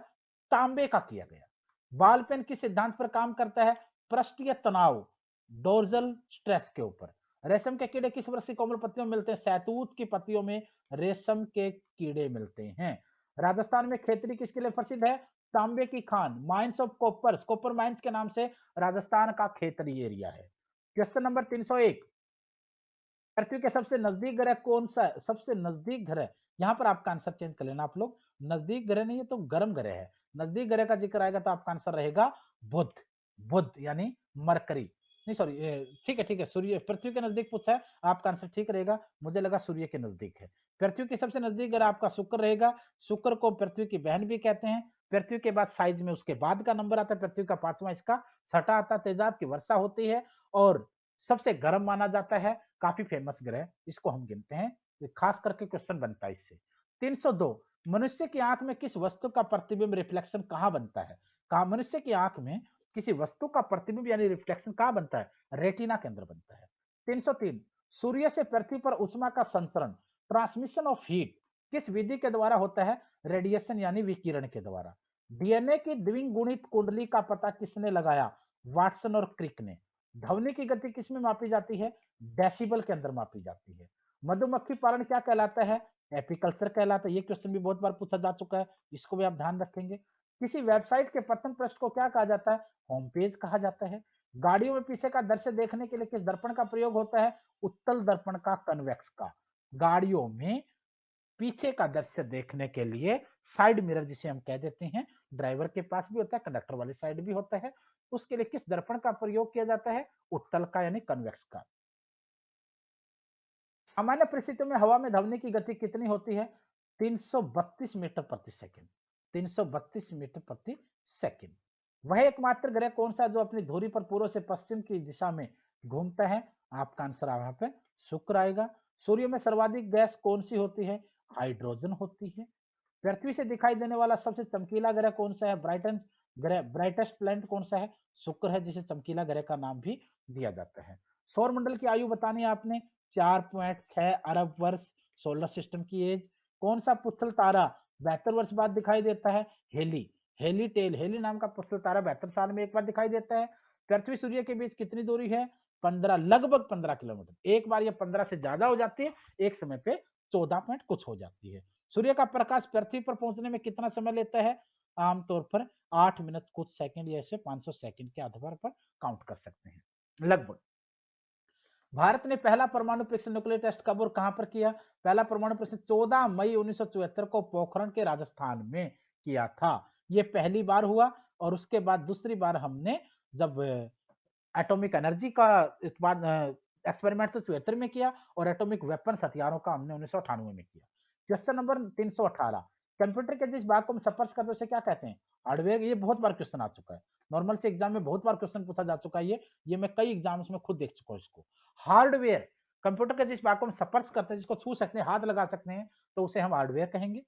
तांबे का किया गया। बॉल पेन किस सिद्धांत पर काम करता है? पृष्ठीय तनाव, डोर्सल स्ट्रेस के ऊपर। रेशम के कीड़े किस वृक्ष की कोमल पत्तियों में मिलते हैं? शहतूत की पत्तियों में रेशम के कीड़े मिलते हैं। राजस्थान में खेतड़ी किसके लिए प्रसिद्ध है? तांबे की खान, mines of coppers, copper mines के नाम से राजस्थान का खेतड़ी एरिया है। क्वेश्चन नंबर 301 पृथ्वी के सबसे नजदीक ग्रह कौन सा है? सबसे नजदीक ग्रह, यहां पर आपका आंसर चेंज कर लेना आप लोग। नजदीक ग्रह नहीं है तो गर्म ग्रह है। नजदीक ग्रह का जिक्र आएगा तो आपका आंसर रहेगा बुध। बुध यानी मरकरी, नहीं सॉरी, ठीक है, सूर्य पृथ्वी के नजदीक पूछा है, आपका आंसर ठीक रहेगा। मुझे लगा सूर्य के नजदीक है। पृथ्वी के सबसे नजदीक ग्रह आपका शुक्र रहेगा। शुक्र को पृथ्वी की बहन भी कहते हैं। पृथ्वी के बाद साइज में उसके बाद का नंबर आता है, पृथ्वी का 5वां, इसका 6ठा आता है। तेजाब की वर्षा होती है और सबसे गर्म माना जाता है। काफी फेमस ग्रह, इसको हम गिनते हैं। खास करके क्वेश्चन बनता है इससे। 302 मनुष्य की आंख में किस वस्तु का प्रतिबिंब रिफ्लेक्शन कहां बनता है? कहा मनुष्य की आंख में किसी वस्तु का प्रतिबिंब यानी रिफ्लेक्शन कहां बनता है? रेटिना के अंदर बनता है। 303 सूर्य से पृथ्वी पर उष्मा का संतरण, ट्रांसमिशन ऑफ हीट किस विधि के द्वारा होता है? रेडिएशन यानी विकिरण के द्वारा। डीएनए की द्विगुणित कुंडली का पता किसने लगाया? वाटसन और क्रिक ने। ध्वनि की गति किसमें मापी जाती है? डेसिबल के अंदर मापी जाती है। मधुमक्खी पालन क्या कहलाता है? एपीकल्चर कहलाता है। ये क्वेश्चन भी बहुत बार पूछा जा चुका है, इसको भी आप ध्यान रखेंगे। किसी वेबसाइट के प्रथम पृष्ठ को क्या कहा जाता है? होम पेज कहा जाता है। गाड़ियों में पीछे का दृश्य देखने के लिए किस दर्पण का प्रयोग होता है? उत्तल दर्पण का, कन्वेक्स का। गाड़ियों में पीछे का दृश्य देखने के लिए साइड मिरर जिसे हम कह देते हैं, ड्राइवर के पास भी होता है, कंडक्टर वाली साइड भी होता है। उसके लिए किस दर्पण का प्रयोग किया जाता है? उत्तल का यानी कन्वेक्स का। सामान्य परिस्थितियों में हवा में ध्वनि की गति कितनी होती है? 332 मीटर प्रति सेकंड। 332 मीटर प्रति सेकंड। वह एकमात्र ग्रह कौन सा जो अपनी धुरी पर पूर्व से पश्चिम की दिशा में घूमता है? आपका आंसर यहाँ पे शुक्र आएगा। सूर्य में सर्वाधिक गैस कौन सी होती है? हाइड्रोजन होती है। पृथ्वी से दिखाई देने वाला सबसे चमकीला ग्रह कौन सा है? ब्राइटन ग्रह, ब्राइटेस्ट प्लैनेट कौन सा है? शुक्र है, जिसे चमकीला ग्रह का नाम भी दिया जाता है। सौर मंडल की आयु बतानी है आपने, 4.6 अरब वर्ष सोलर सिस्टम की एज। कौन सा पुथल तारा 72 वर्ष बाद दिखाई देता है? हेली, हेली टेल, हेली नाम का पुथल तारा 72 साल में एक बार दिखाई देता है। पृथ्वी सूर्य के बीच कितनी दूरी है? 15, लगभग 15 किलोमीटर। एक बार ये 15 से ज्यादा हो जाती है, एक समय पे 14 पॉइंट कुछ हो जाती है। सूर्य का प्रकाश पृथ्वी पर पहुंचने में कितना समय लेता है? आमतौर पर 8 मिनट कुछ सेकंड या ऐसे 500 सेकंड के आधार पर काउंट कर सकते हैं लगभग। भारत ने पहला परमाणु परीक्षण न्यूक्लियर टेस्ट कब और कहां पर किया? पहला परमाणु परीक्षण 14 मई 1974 को पोखरण के राजस्थान में किया था। यह पहली बार हुआ और उसके बाद दूसरी बार हमने जब एटॉमिक एनर्जी का उत्पाद एक्सपेरिमेंट तो 74 में किया और एटॉमिक वेपन हथियारों का हमने 1998 में किया। क्वेश्चन नंबर 318 कंप्यूटर के जिस भाग को हम स्पर्श करते हैं उसे क्या कहते हैं? हार्डवेयर। ये बहुत बार क्वेश्चन आ चुका है, नॉर्मल से एग्जाम में बहुत बार क्वेश्चन पूछा जा चुका है। ये मैं कई एग्जाम्स में खुद देख चुका हूं इसको। हार्डवेयर, कंप्यूटर के जिस भाग को हम स्पर्श करते हैं, जिसको छू सकते हैं, हाथ लगा सकते हैं, तो उसे हम हार्डवेयर कहेंगे।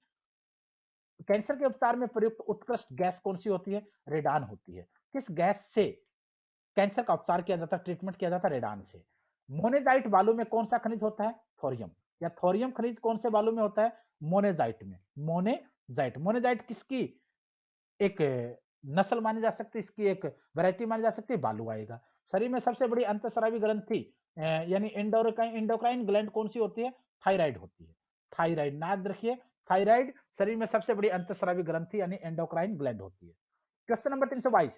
कैंसर के उपचार में प्रयुक्त उत्कृष्ट गैस कौन सी होती है? रेडान होती है। किस गैस से कैंसर का उपचार किया जाता है, ट्रीटमेंट किया जाता है? रेडान से। मोनेजाइट बालू में कौन सा खनिज होता है? थोरियम। या थोरियम खनिज कौन से बालू में होता है? मोनेजाइट में। मोनेजाइट, मोनेजाइट किसकी एक नस्ल मानी जा सकती है, इसकी एक वैरायटी मानी जा सकती है, बालू आएगा। शरीर में सबसे बड़ी अंतःस्रावी ग्रंथि यानी इंडोक्राइन ग्लैंड कौन सी होती है? थायराइड होती है। थायराइड, याद रखिए, थायराइड शरीर में सबसे बड़ी अंतःस्रावी ग्रंथि यानी एंडोक्राइन ग्लैंड होती है। क्वेश्चन नंबर 322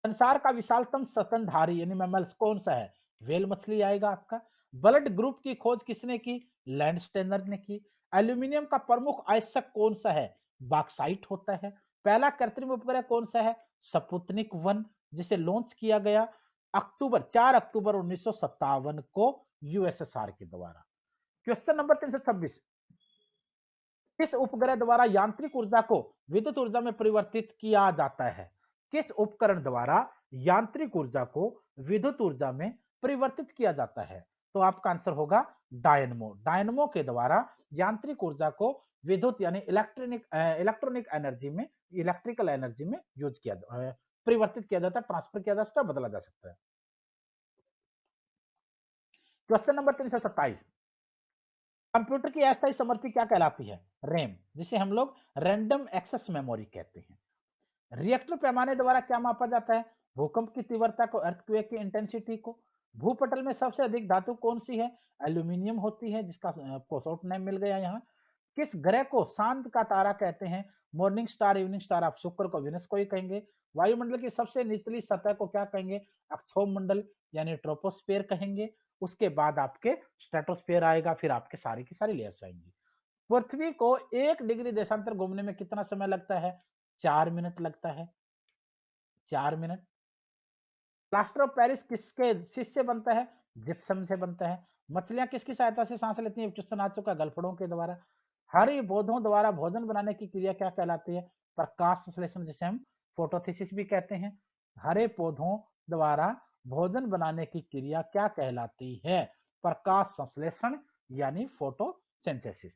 संसार का विशालतम स्तनधारी यानी मैमल्स कौन सा है? व्हेल मछली आएगा आपका। ब्लड ग्रुप की खोज किसने की? लैंडस्टेनर ने की। एल्यूमिनियम का प्रमुख आयस्क कौन सा है? बॉक्साइट होता है। पहला कृत्रिम उपग्रह कौन सा है? स्पुतनिक 1, जिसे लॉन्च किया गया 4 अक्टूबर 1957 को यूएसएसआर के द्वारा। क्वेश्चन नंबर 326, किस उपग्रह द्वारा यांत्रिक ऊर्जा को विद्युत ऊर्जा में परिवर्तित किया जाता है? किस उपकरण द्वारा यांत्रिक ऊर्जा को विद्युत ऊर्जा में परिवर्तित किया जाता है? तो आपका आंसर होगा डायनमो। डायनमो के द्वारा यांत्रिक ऊर्जा को विद्युत यानी इलेक्ट्रॉनिक एनर्जी में, इलेक्ट्रिकल एनर्जी में परिवर्तित किया जाता है, ट्रांसफर किया जा सकता है, बदला जा सकता है। क्वेश्चन नंबर 327, कंप्यूटर की अस्थायी सामग्री क्या कहलाती है? रैम, जिसे हम लोग रैंडम एक्सेस मेमोरी कहते हैं। रिएक्टर पैमाने द्वारा क्या मापा जाता है? भूकंप की तीव्रता को, अर्थक्वेक की इंटेंसिटी को। भूपटल में सबसे अधिक धातु कौन सी है? एल्यूमिनियम होती है, जिसका आपको शॉर्ट नेम मिल गया यहाँ। किस ग्रह को शांत का तारा कहते हैं? मॉर्निंग स्टार, इवनिंग स्टार, आप शुक्र को विनस को ही कहेंगे। वायुमंडल की सबसे निचली सतह को क्या कहेंगे? अक्षोमंडल यानी ट्रोपोस्फेयर कहेंगे। उसके बाद आपके स्ट्रेटोस्फेयर आएगा, फिर आपके सारी की सारी लेयर्स आएंगी। पृथ्वी को 1 डिग्री देशांतर घूमने में कितना समय लगता है? 4 मिनट लगता है, 4 मिनट। प्लास्टर ऑफ पेरिस किसके किस से बनता है? जिप्सम से बनता है। मछलियां किसकी सहायता से सांस लेती हैं? क्वेश्चन आ चुका, गलफड़ों के द्वारा। हरे पौधों द्वारा भोजन बनाने की क्रिया क्या कहलाती है? प्रकाश संश्लेषण, जिसे हम फोटोथिसिस भी कहते हैं। हरे पौधों द्वारा भोजन बनाने की क्रिया क्या कहलाती है? प्रकाश संश्लेषण यानी फोटोसिंथेसिस।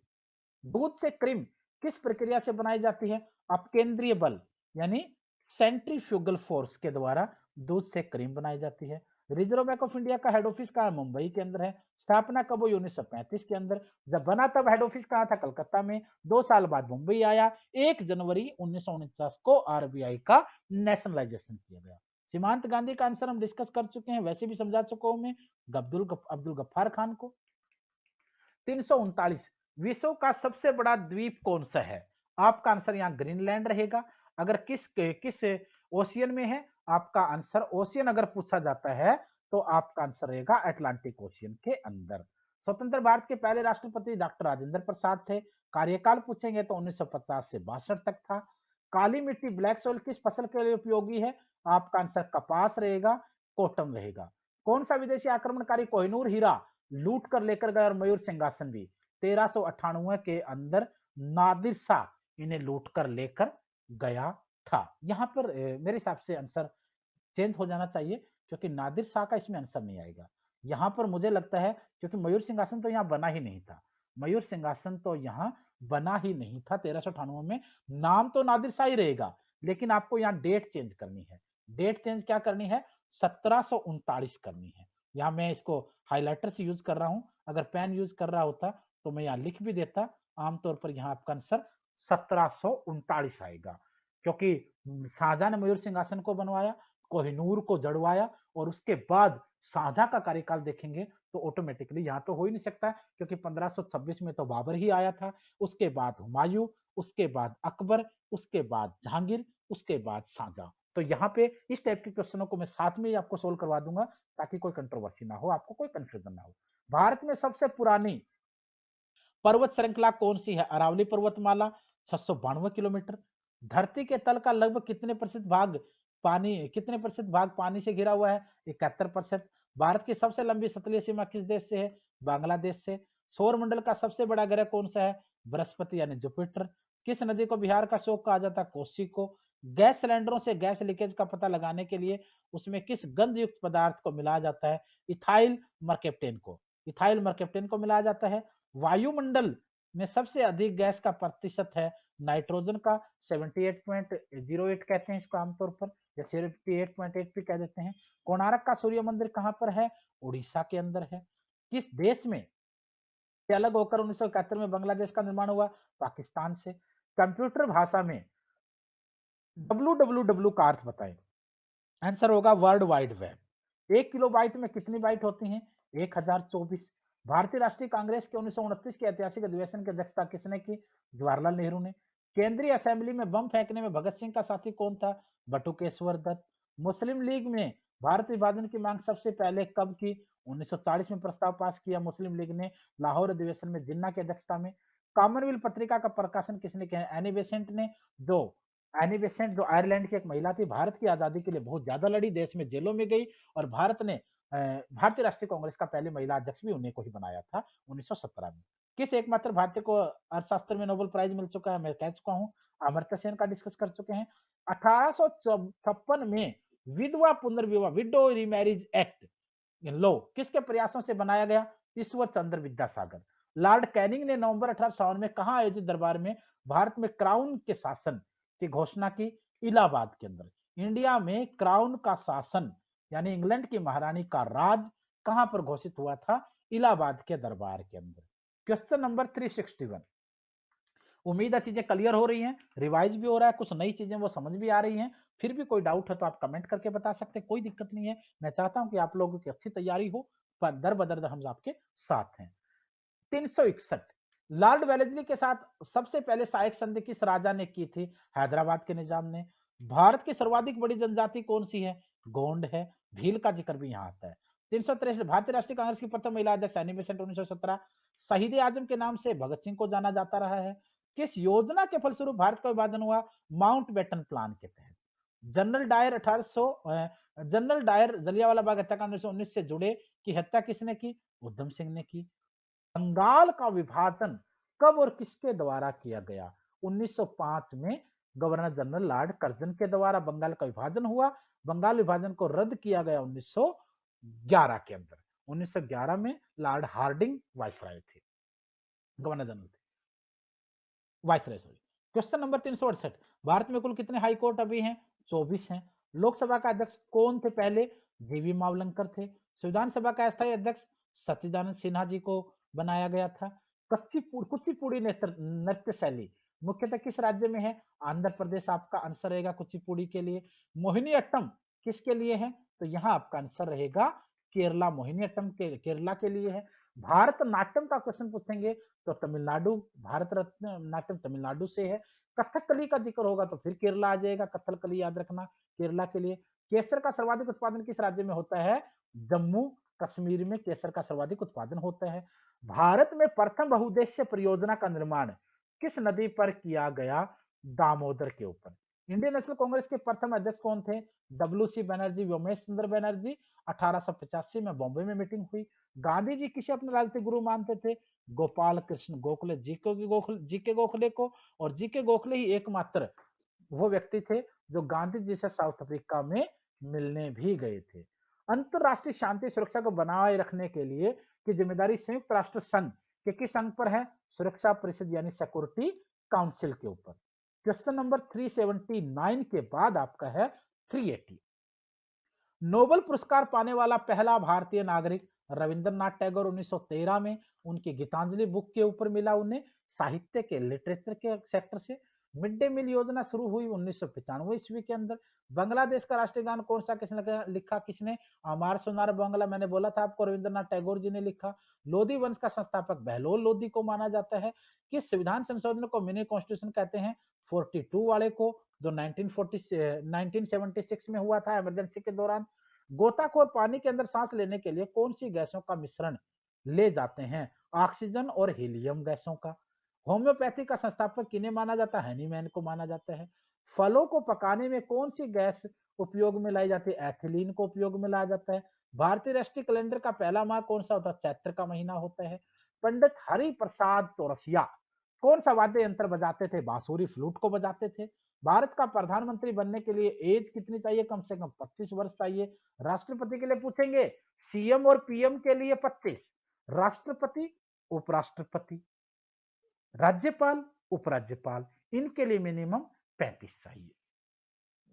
दूध से क्रीम किस प्रक्रिया से बनाई जाती है? अपकेंद्रीय बल यानी सेंट्रीफ्यूगल फोर्स के द्वारा दूध से क्रीम बनाई जाती है। रिजर्व बैंक ऑफ इंडिया का हेड ऑफिस कहाँ है? मुंबई के अंदर है। स्थापना कब हुई? 1935 के अंदर। जब बना तब हेड ऑफिस कहाँ था? कलकत्ता में। 2 साल बाद मुंबई आया। 1 जनवरी 1949 को आरबीआई का नेशनलाइजेशन किया गया। सीमांत गांधी का आंसर हम डिस्कस कर चुके हैं, वैसे भी समझा चुका हूं मैं, अब्दुल गफ्फार खान को। 339, विश्व का सबसे बड़ा द्वीप कौन सा है? आपका आंसर यहाँ ग्रीनलैंड रहेगा। अगर किस किस ओशियन में है? आपका आंसर ओशियन अगर पूछा जाता है तो आपका आंसर रहेगा अटलांटिक ओशियन के अंदर। स्वतंत्र भारत के पहले राष्ट्रपति डॉक्टर राजेंद्र प्रसाद थे। कार्यकाल पूछेंगे तो 1950 से 62 तक था। काली मिट्टी ब्लैक सोइल किस फसल के लिए उपयोगी है? आपका आंसर कपास रहेगा, कॉटन रहेगा। कौन सा विदेशी आक्रमणकारी कोहिनूर हीरा लूट कर लेकर गए और मयूर सिंहासन भी? 1398 के अंदर नादिर शाह इन्हें लूट कर लेकर गया था। यहां पर मेरे हिसाब से आंसर चेंज हो जाना चाहिए, क्योंकि नादिर शाह का इसमें आंसर नहीं आएगा। यहां पर मुझे लगता है, क्योंकि मयूर सिंहासन तो यहाँ बना ही नहीं था, मयूर सिंहासन तो यहाँ बना ही नहीं था 1398 में। नाम तो नादिर शाह ही रहेगा, लेकिन आपको यहाँ डेट चेंज करनी है। डेट चेंज क्या करनी है? 1739 करनी है। यहाँ मैं इसको हाइलाइटर से यूज कर रहा हूं, अगर पेन यूज कर रहा होता तो मैं यहाँ लिख भी देता। आमतौर पर यहाँ आपका आंसर 1739 आएगा, क्योंकि शाहजहां ने मयूर सिंहासन को बनवाया, कोहिनूर को जड़वाया, और उसके बाद शाहजहां का कार्यकाल देखेंगे तो ऑटोमेटिकली यहाँ तो हो ही नहीं सकता, क्योंकि 1526 में तो बाबर ही आया था। उसके बाद हुमायूं, उसके बाद अकबर, उसके बाद जहांगीर, उसके बाद शाहजहां। तो यहाँ पे इस टाइप के क्वेश्चनों को मैं साथ में ही आपको सोल्व करवा दूंगा, ताकि कोई कंट्रोवर्सी ना हो, आपको कोई कंफ्यूजन ना हो। भारत में सबसे पुरानी पर्वत श्रृंखला कौन सी है? अरावली पर्वतमाला, 692 किलोमीटर। धरती के तल का लगभग कितने प्रतिशत भाग पानी से घिरा हुआ है? 71%। भारत की सबसे लंबी सतही सीमा किस देश से है? बांग्लादेश से। सौर मंडल का सबसे बड़ा ग्रह कौन सा है? बृहस्पति यानी जुपिटर। किस नदी को बिहार का शोक कहा जाता है? कोसी को। गैस सिलेंडरों से गैस लीकेज का पता लगाने के लिए उसमें किस गंध युक्त पदार्थ को मिलाया जाता है? इथाइल मरकेप्टेन को। इथाइल मरकेप्टेन को मिलाया जाता है। वायुमंडल में सबसे अधिक गैस का प्रतिशत है नाइट्रोजन का, 78.08 कहते हैं इसको आमतौर पर, या 78.8 भी कह देते हैं। कोणार्क का सूर्य मंदिर कहां पर है? उड़ीसा के अंदर है। किस देश में से अलग होकर 1971 में बांग्लादेश का निर्माण हुआ? पाकिस्तान से। कंप्यूटर भाषा में www का अर्थ बताएं। आंसर होगा वर्ल्ड वाइड वेब। 1 किलोबाइट में कितनी बाइट होती हैं? 1024। भारतीय राष्ट्रीय कांग्रेस के 1929 के ऐतिहासिक अधिवेशन की अध्यक्षता किसने की? जवाहरलाल नेहरू ने। केंद्रीय असेंबली में बम फेंकने में भगत सिंह का साथी कौन था? बटुकेश्वर दत्त। मुस्लिम लीग में भारत विभाजन की मांग सबसे पहले कब की? 1940 में प्रस्ताव पास किया मुस्लिम लीग ने लाहौर अधिवेशन में, जिन्ना की अध्यक्षता में। कॉमनवेल्थ पत्रिका का प्रकाशन किसने किया? एनी बेसेंट ने। जो एनी बेसेंट जो आयरलैंड की एक महिला थी, भारत की आजादी के लिए बहुत ज्यादा लड़ी, देश में जेलों में गई, और भारत ने भारतीय राष्ट्रीय कांग्रेस का पहली महिला अध्यक्ष भी उन्हीं को ही बनाया था 1917 में। किस एकमात्र भारतीय को अर्थशास्त्र में नोबेल प्राइज मिल चुका है, मैं कह चुका हूं, अमर्त्य सेन का डिस्कस कर चुके हैं। 1856 में विधवा पुनर्विवाह, विडो रीमैरिज एक्ट लो किसके प्रयासों से बनाया गया? ईश्वर चंद्र विद्यासागर। लॉर्ड कैनिंग ने नवंबर 1858 में कहा आयोजित दरबार में भारत में क्राउन के शासन की घोषणा की? इलाहाबाद के अंदर। इंडिया में क्राउन का शासन यानी इंग्लैंड की महारानी का राज कहां पर घोषित हुआ था? इलाहाबाद के दरबार के अंदर। Question number 361। उम्मीद है चीजें क्लियर हो रही हैं, रिवाइज भी हो रहा है, कुछ नई चीजें वो समझ भी आ रही हैं। फिर भी कोई डाउट है तो आप कमेंट करके बता सकते हैं, कोई दिक्कत नहीं है। मैं चाहता हूं कि आप लोगों की अच्छी तैयारी हो, पर दर बदर हम आपके साथ हैं। 361। लॉर्ड वेलेस्ली के साथ सबसे पहले सहायक संधि किस राजा ने की थी? हैदराबाद के निजाम ने। भारत की सर्वाधिक बड़ी जनजाति कौन सी है? गोंड है। भील का जिक्र भी यहाँ आता है। 363। भारतीय राष्ट्रीय कांग्रेस की प्रथम महिला अध्यक्ष एनी बेसेंट 1917। शहीद आजम के नाम से भगत सिंह को जाना जाता रहा है। किस योजना के फलस्वरूप भारत का विभाजन हुआ? माउंटबेटन प्लान के तहत। General Dyer 1800 General Dyer Jallianwala Bagh हत्याकांड 1919 से जुड़े की हत्या किसने की? उधम सिंह ने की। बंगाल का विभाजन कब और किसके द्वारा किया गया? 1905 में गवर्नर जनरल लॉर्ड कर्जन के द्वारा बंगाल का विभाजन हुआ। बंगाल विभाजन को रद्द किया गया 1911 के अंदर। 1911 में लॉर्ड हार्डिंग वाइसराय थे, गवर्नर जनरल थे, viceroy sorry. Question number 368। Bharat में कुल कितने हाई कोर्ट अभी हैं? 24 हैं। लोकसभा का अध्यक्ष कौन थे पहले? जीवी मावलंकर थे। संविधान सभा का अस्थायी अध्यक्ष सच्चिदानंद सिन्हा जी को बनाया गया था। कुचिपुड़ी नृत्य शैली मुख्यतः किस राज्य में है? आंध्र प्रदेश आपका आंसर रहेगा कुचिपुड़ी के लिए। मोहिनी अट्टम किसके लिए है? तो यहाँ आपका आंसर रहेगा केरला। मोहिनी अट्टम के केरला के लिए है। भारत नाट्यम का क्वेश्चन पूछेंगे तो तमिलनाडु, भारत रत्न नाट्यम तमिलनाडु से है। कथकली का जिक्र होगा तो फिर केरला आ जाएगा, कथकली याद रखना केरला के लिए। केसर का सर्वाधिक उत्पादन किस राज्य में होता है? जम्मू कश्मीर में केसर का सर्वाधिक उत्पादन होता है। भारत में प्रथम बहुउद्देश्य परियोजना का निर्माण किस नदी पर किया गया? दामोदर के ऊपर। इंडियन नेशनल कांग्रेस के प्रथम अध्यक्ष कौन थे? डब्ल्यू.सी. बनर्जी, व्योमेश चंद्र बनर्जी। 1885 में बॉम्बे में मीटिंग हुई। गांधी जी किसे अपने राजनीतिक गुरु मानते थे? गोपाल कृष्ण गोखले, जीके गोखले को। और जीके गोखले ही एकमात्र वो व्यक्ति थे जो गांधी जी से साउथ अफ्रीका में मिलने भी गए थे। अंतरराष्ट्रीय शांति सुरक्षा को बनाए रखने के लिए की जिम्मेदारी संयुक्त राष्ट्र संघ के किस अंग पर है? सुरक्षा परिषद यानी सिक्योरिटी काउंसिल के ऊपर। क्वेश्चन नंबर 379 के बाद आपका है 380। नोबेल पुरस्कार पाने वाला पहला भारतीय नागरिक? रविंद्रनाथ टैगोर 1913 में उनकी गीतांजलि बुक के ऊपर मिला उन्हें, साहित्य के लिटरेचर के सेक्टर से। मिड डे मील योजना शुरू हुई 1995 ईस्वी के अंदर। बांग्लादेश का राष्ट्रीय गान कौन सा किसने लिखा? किसने? अमार सोनार बांग्ला, मैंने बोला था आपको रविंद्रनाथ टैगोर जी ने लिखा। लोधी वंश का संस्थापक बहलोल लोधी को माना जाता है। किस संविधान संशोधन को मिनी कॉन्स्टिट्यूशन कहते हैं? 42 वाले को, जो 1976 में हुआ था इमरजेंसी के दौरान। गोताखोर पानी के अंदर सांस लेने के लिए कौन सी गैसों का मिश्रण ले जाते हैं? ऑक्सीजन और हीलियम गैसों का। होम्योपैथी का संस्थापक किन्हें माना जाता है? हनीमैन को माना जाता है। फलों को पकाने में कौन सी गैस उपयोग में लाई जाती है? एथिलीन को उपयोग में लाया जाता है। भारतीय राष्ट्रीय कैलेंडर का पहला माह कौन सा होता है? चैत्र का महीना होता है। पंडित हरि प्रसाद चौरसिया कौन सा वाद्य यंत्र बजाते थे? बांसुरी, फ्लूट को बजाते थे। भारत का प्रधानमंत्री बनने के लिए एज कितनी चाहिए? कम से कम 25 वर्ष चाहिए। राष्ट्रपति के लिए पूछेंगे, सीएम और पीएम के लिए 25, राष्ट्रपति, उपराष्ट्रपति, राज्यपाल, उपराज्यपाल, इनके लिए मिनिमम 35 चाहिए।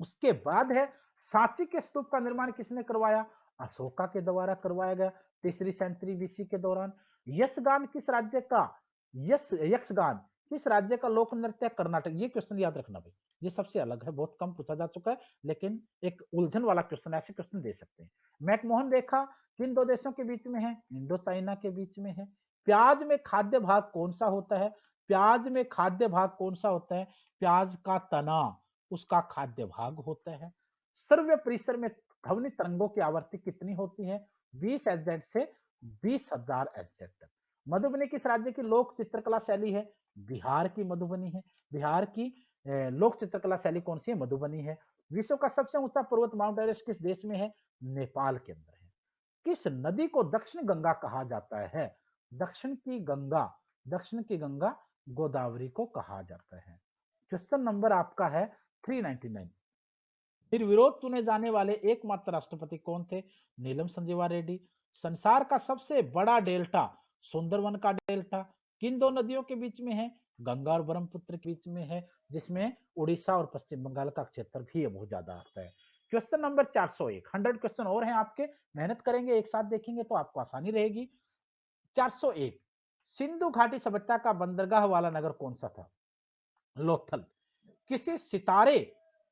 उसके बाद है सांची के स्तूप का निर्माण किसने करवाया? अशोका के द्वारा करवाया गया 3री सेंचुरी बीसी के दौरान। यक्षगान किस राज्य का? यक्षगान किस राज्य का लोक नृत्य? कर्नाटक। ये क्वेश्चन याद रखना भाई, ये सबसे अलग है, बहुत कम पूछा जा चुका है, लेकिन एक उलझन वाला क्वेश्चन, ऐसे क्वेश्चन दे सकते हैं। मैकमोहन रेखा किन दो देशों के बीच में है? इंडो चाइना के बीच में है। प्याज में खाद्य भाग कौन सा होता है? प्याज में खाद्य भाग कौन सा होता है? प्याज का तना उसका खाद्य भाग होता है। सर्व परिसर में ध्वनि तरंगों की आवृत्ति कितनी होती है? 20 एचजेड से 20,000 एचजेड तक। मधुबनी किस राज्य की लोक चित्रकला शैली है? बिहार की मधुबनी है। बिहार की लोक चित्रकला शैली कौन सी है? मधुबनी है। विश्व का सबसे ऊंचा पर्वत माउंट एवरेस्ट किस देश में है? नेपाल के अंदर है। किस नदी को दक्षिण गंगा कहा जाता है? दक्षिण की गंगा, दक्षिण की गंगा गोदावरी को कहा जाता है। क्वेश्चन नंबर आपका है 399। फिर विरोध चुने जाने वाले एकमात्र राष्ट्रपति कौन थे? नीलम संजीवा रेड्डी। संसार का सबसे बड़ा डेल्टा सुंदरवन का डेल्टा किन दो नदियों के बीच में है? गंगा और ब्रह्मपुत्र के बीच में है, जिसमें उड़ीसा और पश्चिम बंगाल का क्षेत्र भी है, बहुत ज्यादा आता है। क्वेश्चन नंबर 401, 100 क्वेश्चन और हैं आपके, मेहनत करेंगे, एक साथ देखेंगे तो आपको आसानी रहेगी। 401, सिंधु घाटी सभ्यता का बंदरगाह वाला नगर कौन सा था? लोथल। किसी सितारे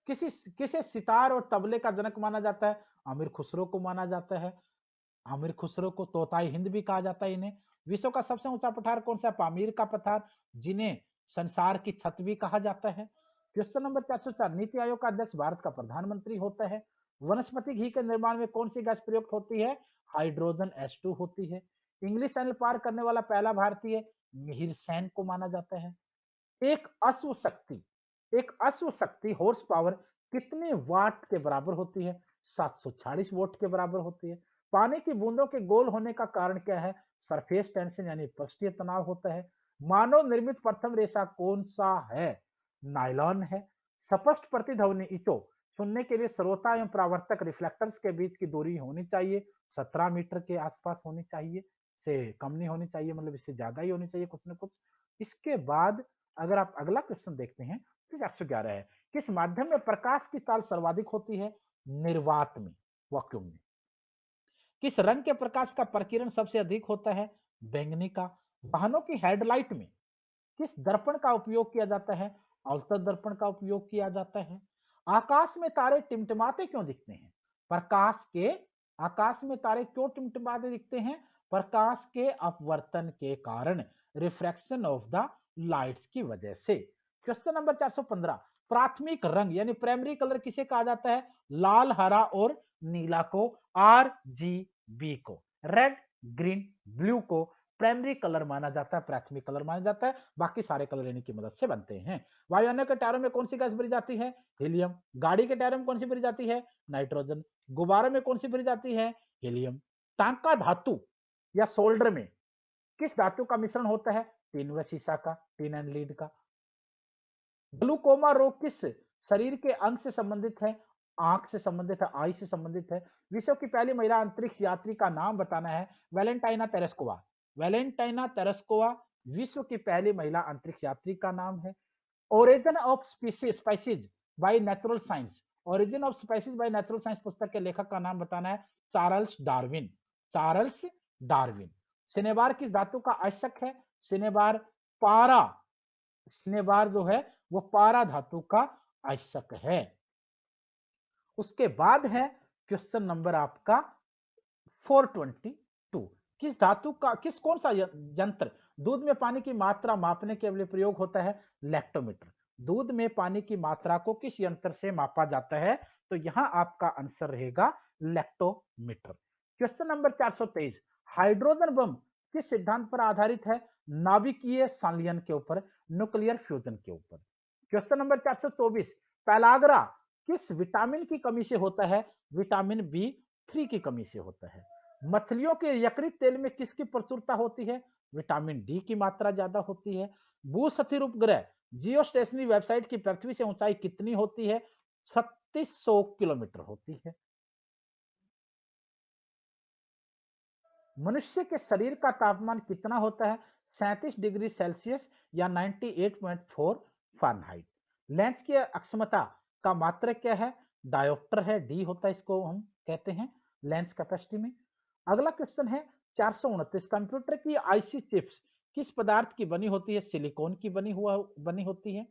किसी किसे सितार और तबले का जनक माना जाता है? आमिर खुसरो को माना जाता है। आमिर खुसरो को तोताई हिंद भी कहा जाता है इन्हें। विश्व का सबसे ऊंचा पठार कौन सा है? पामीर का पठार, जिन्हें संसार की छत भी कहा जाता है। क्वेश्चन नंबर 404, नीति आयोग का अध्यक्ष भारत का प्रधानमंत्री होता है। वनस्पति घी के निर्माण में कौन सी गैस प्रयुक्त होती है? हाइड्रोजन H2 होती है। इंग्लिश चैनल पार करने वाला पहला भारतीय मिहिर सेन को माना जाता है। एक अश्व शक्ति एक अश्व शक्ति हॉर्स पावर कितने वाट के बराबर होती है? 746 वोट के बराबर होती है। पानी की बूंदों के गोल होने का कारण क्या है? सरफेस टेंशन यानी पृष्ठीय तनाव होता है। मानव निर्मित प्रथम रेशा कौन सा है? नायलॉन है। स्पष्ट प्रतिध्वनि इको सुनने के लिए श्रोता एवं प्रावर्तक रिफ्लेक्टर्स के बीच की दूरी होनी चाहिए 17 मीटर के आसपास होनी चाहिए, से कम नहीं होनी चाहिए, मतलब इससे ज्यादा ही होनी चाहिए कुछ ना कुछ। इसके बाद अगर आप अगला क्वेश्चन देखते हैं तो 411 है, किस माध्यम में प्रकाश की चाल सर्वाधिक होती है? निर्वात में, वैक्यूम में। किस रंग के प्रकाश का प्रकीर्णन सबसे अधिक होता है? बैंगनी का। वाहनों की हेडलाइट में किस दर्पण का उपयोग किया जाता है? अवतल दर्पण का उपयोग किया जाता है। आकाश में तारे टिमटिमाते क्यों दिखते हैं? प्रकाश के आकाश में तारे क्यों टिमटिमाते दिखते हैं? प्रकाश के अपवर्तन के कारण, रिफ्रैक्शन ऑफ द लाइट्स की वजह से। क्वेश्चन नंबर 415, प्राथमिक रंग यानी प्राइमरी कलर किसे कहा जाता है? लाल, हरा और नीला को, RGB को, रेड, ग्रीन, ब्लू को प्राइमरी कलर माना जाता है, प्राथमिक कलर माना जाता है। बाकी सारे कलर इन्हीं की मदद से बनते हैं। वायुयानों के टायरों में कौन सी गैस भरी जाती है? हीलियम। गाड़ी के टायरों में कौन सी भरी जाती है? नाइट्रोजन। गुब्बारों में कौन सी भरी जाती है? हीलियम। टांका धातु या सोल्डर में किस धातु का मिश्रण होता है? टिन व सीसा का, टिन एंड लीड का। ग्लूकोमा रोग किस शरीर के अंग से संबंधित है? आंख से संबंधित है, आई से संबंधित है। विश्व की पहली महिला अंतरिक्ष यात्री का नाम बताना है? वैलेंटाइना तेरेस्कोवा। वैलेंटाइना तेरेस्कोवा विश्व की पहली महिला अंतरिक्ष यात्री का नाम है। Origin of species by natural science, origin of species by natural science पुस्तक के लेखक का नाम बताना है? Charles Darwin. Charles Darwin. Cinnabar किस धातु का आश्यक है? सिनेबार पारा, सिनेबार जो है वो पारा धातु का आश्यक है। उसके बाद है क्वेश्चन नंबर आपका 422, किस धातु का कौन सा यंत्र दूध में पानी की मात्रा मापने के लिए प्रयोग होता है? लैक्टोमीटर। दूध में पानी की मात्रा को किस यंत्र से मापा जाता है? तो यहां आपका आंसर रहेगा lactometer. Question number 423, hydrogen bomb किस सिद्धांत पर आधारित है? नाभिकीय संलयन के ऊपर, न्यूक्लियर फ्यूजन के ऊपर। क्वेश्चन नंबर 424, पैलाग्रा किस विटामिन की कमी से होता है? विटामिन B3 की कमी से होता है। मछलियों के यकृत तेल में किसकी प्रचुरता होती है? विटामिन D की मात्रा ज्यादा होती है। भूस्थिर उपग्रह जियो स्टेशनरी वेबसाइट की पृथ्वी से ऊंचाई कितनी होती है? 3600 किलोमीटर होती है। मनुष्य के शरीर का तापमान कितना होता है? 37 डिग्री सेल्सियस या 98.4 फ़ारेनहाइट। लेंस की अक्षमता का मात्रक क्या है? डायोप्टर है, डी होता है, इसको हम कहते हैं लेंस कैपेसिटी में। अगला क्वेश्चन है 429, कंप्यूटर की आईसी चिप्स किस पदार्थ की बनी होती है? सिलिकॉन की बनी होती है।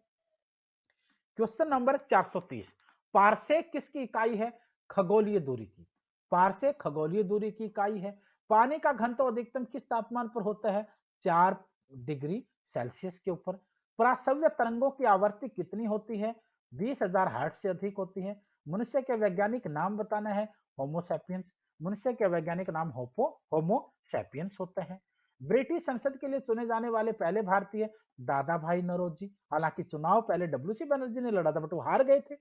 क्वेश्चन नंबर 430, पारसेक किसकी इकाई है? खगोलीय दूरी की। पारसेक खगोलीय दूरी की इकाई है। पानी का घनत्व अधिकतम किस तापमान पर होता है? 4 डिग्री सेल्सियस के ऊपर। प्रासव्य तरंगों की आवृत्ति कितनी होती है? 20,000 हर्ट्ज से अधिक होती है। मनुष्य के वैज्ञानिक नाम बताना है? होमोसैपियंस। मनुष्य के वैज्ञानिक नाम होमोसैपियंस होता है। ब्रिटिश संसद के लिए चुने जाने वाले पहले भारतीय दादा भाई नौरोजी। हालांकि चुनाव पहले WC बनर्जी ने लड़ा था, बट वो हार गए थे।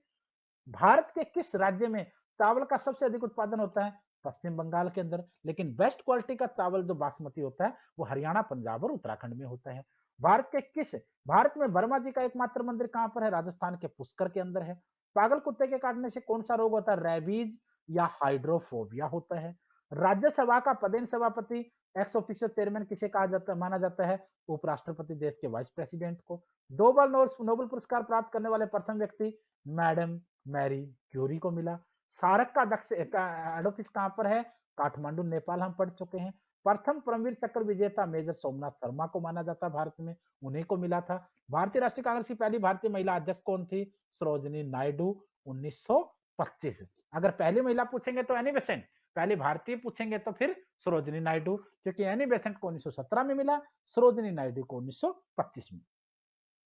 भारत के किस राज्य में चावल का सबसे अधिक उत्पादन होता है? पश्चिम बंगाल के अंदर। लेकिन बेस्ट क्वालिटी का चावल जो बासमती होता है वो हरियाणा, पंजाब और उत्तराखंड में होता है। भारत में वर्मा जी का एकमात्र मंदिर कहां पर है? राजस्थान के पुष्कर के अंदर है। पागल कुत्ते के काटने से कौन सा रोग होता है? रेबीज या हाइड्रोफोबिया होता है। राज्यसभा का पदेन सभापति एक्स ऑफिशियल चेयरमैन किसे कहा जाता माना जाता है? उपराष्ट्रपति, देश के वाइस प्रेसिडेंट को। 2 बार नोबेल पुरस्कार प्राप्त करने वाले प्रथम व्यक्ति मैडम मैरी क्यूरी को मिला। सारक का दक्ष हेड ऑफिस कहां पर है? काठमांडू, नेपाल, हम पढ़ चुके हैं। प्रथम परमवीर चक्र विजेता मेजर सोमनाथ शर्मा को माना जाता है भारत में, उन्हीं को मिला था। भारतीय राष्ट्रीय कांग्रेस की पहली भारतीय महिला अध्यक्ष कौन थी? सरोजिनी नायडू, 1925। अगर पहली महिला पूछेंगे तो एनी बेसेंट, पहली भारतीय पूछेंगे तो फिर सरोजिनी नायडू, क्योंकि एनी बेसेंट को 1917 में मिला, सरोजिनी नायडू को 1925 में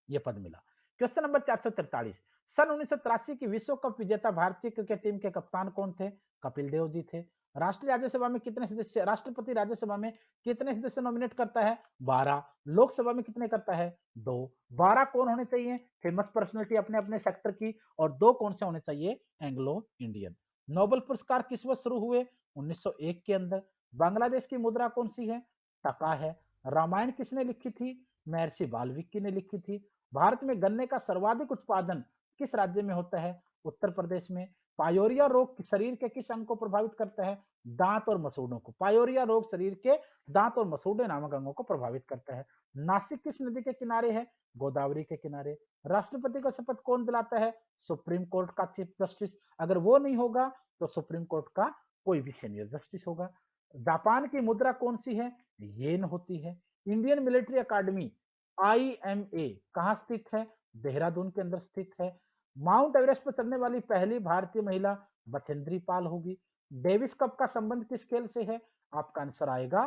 यह पद मिला। क्वेश्चन नंबर 443, सन 1983 की विश्व कप विजेता भारतीय क्रिकेट टीम के कप्तान कौन थे? कपिल देव जी थे। राष्ट्रीय राज्यसभा में कितने सदस्य, राष्ट्रपति राज्यसभा में कितने सदस्य नॉमिनेट करता है? 12। लोकसभा में कितने करता है? 2। 12 कौन होने चाहिए? फेमस पर्सनालिटी अपने अपने सेक्टर की, और 2 कौन से होने चाहिए? Anglo Indian. नोबेल पुरस्कार किस वर्ष शुरू हुए? 1901 के अंदर। बांग्लादेश की मुद्रा कौन सी है? टका है। रामायण किसने लिखी थी? महर्षि वाल्मीकि ने लिखी थी। भारत में गन्ने का सर्वाधिक उत्पादन किस राज्य में होता है? उत्तर प्रदेश में। पायोरिया रोग शरीर के किस अंग को प्रभावित करता है? दांत और मसूड़ों को। पायोरिया रोग शरीर के दांत और मसूड़े नामक अंगों को प्रभावित करता है। नासिक किस नदी के किनारे है? गोदावरी के किनारे। राष्ट्रपति को शपथ कौन दिलाता है? सुप्रीम कोर्ट का चीफ जस्टिस। अगर वो नहीं होगा तो सुप्रीम कोर्ट का कोई भी सीनियर जस्टिस होगा। जापान की मुद्रा कौन सी है? येन होती है। इंडियन मिलिट्री अकादमी IMA कहां स्थित है? देहरादून के अंदर स्थित है। माउंट एवरेस्ट पर चढ़ने वाली पहली भारतीय महिला बछेंद्री पाल होगी। डेविस कप का संबंध किस खेल से है? आपका आंसर आएगा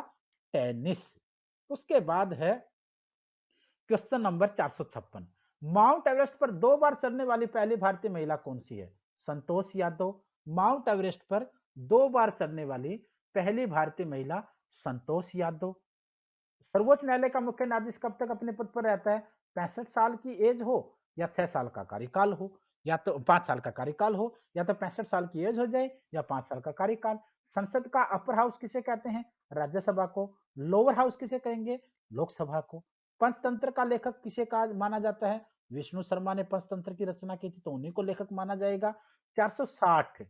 टेनिस। उसके बाद है क्वेश्चन नंबर 456, माउंट एवरेस्ट पर 2 बार चढ़ने वाली पहली भारतीय महिला कौन सी है? संतोष यादव। माउंट एवरेस्ट पर 2 बार चढ़ने वाली पहली भारतीय महिला संतोष यादव। सर्वोच्च न्यायालय का मुख्य न्यायाधीश कब तक अपने पद पर रहता है? 65 साल की एज हो या 6 साल का कार्यकाल हो, या तो 5 साल का कार्यकाल हो, या तो 65 साल की एज हो जाए या 5 साल का कार्यकाल। संसद का अपर हाउस किसे कहते हैं? राज्यसभा को। लोअर हाउस किसे कहेंगे? लोकसभा को। पंचतंत्र का लेखक किसे कहा माना जाता है? विष्णु शर्मा ने पंचतंत्र की रचना की थी, तो उन्हीं को लेखक माना जाएगा। 460,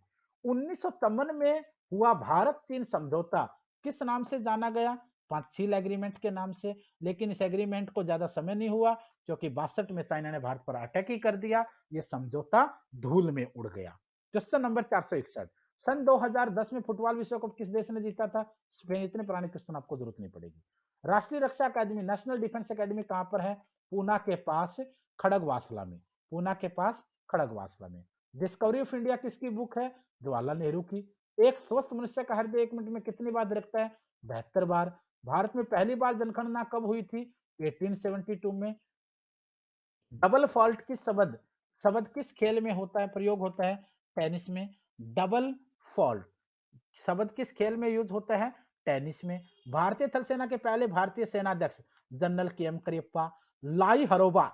1954 में हुआ भारत चीन समझौता किस नाम से जाना गया? पांचशील एग्रीमेंट के नाम से। लेकिन इस एग्रीमेंट को ज्यादा समय नहीं हुआ, क्योंकि 62 में चाइना ने भारत पर अटैक ही कर दिया, यह समझौता धूल में उड़ गया। क्वेश्चन नंबर 461, सन 2010 में फुटबॉल विश्व कप किस देश ने जीता था? स्पेन। इतने पुराने क्वेश्चन आपको जरूरत नहीं पड़ेगी। राष्ट्रीय रक्षा अकादमी, नेशनल डिफेंस अकादमी कहां पर है? पूना के पास खड़गवासला में। पूना के पास खड़गवासला में। डिस्कवरी ऑफ इंडिया किसकी बुक है? जवाहरलाल नेहरू की। एक स्वस्थ मनुष्य का हृदय 1 मिनट में कितनी बार धड़कता है? 72 बार। भारत में पहली बार जनगणना कब हुई थी? 1872 में। डबल फॉल्ट किस शब्द शब्द किस खेल में होता है, प्रयोग होता है? टेनिस में। डबल फॉल्ट शब्द किस खेल में यूज होता है? टेनिस में। भारतीय थल सेना के पहले भारतीय सेनाध्यक्ष जनरल KM करियप्पा। लाई हरोबा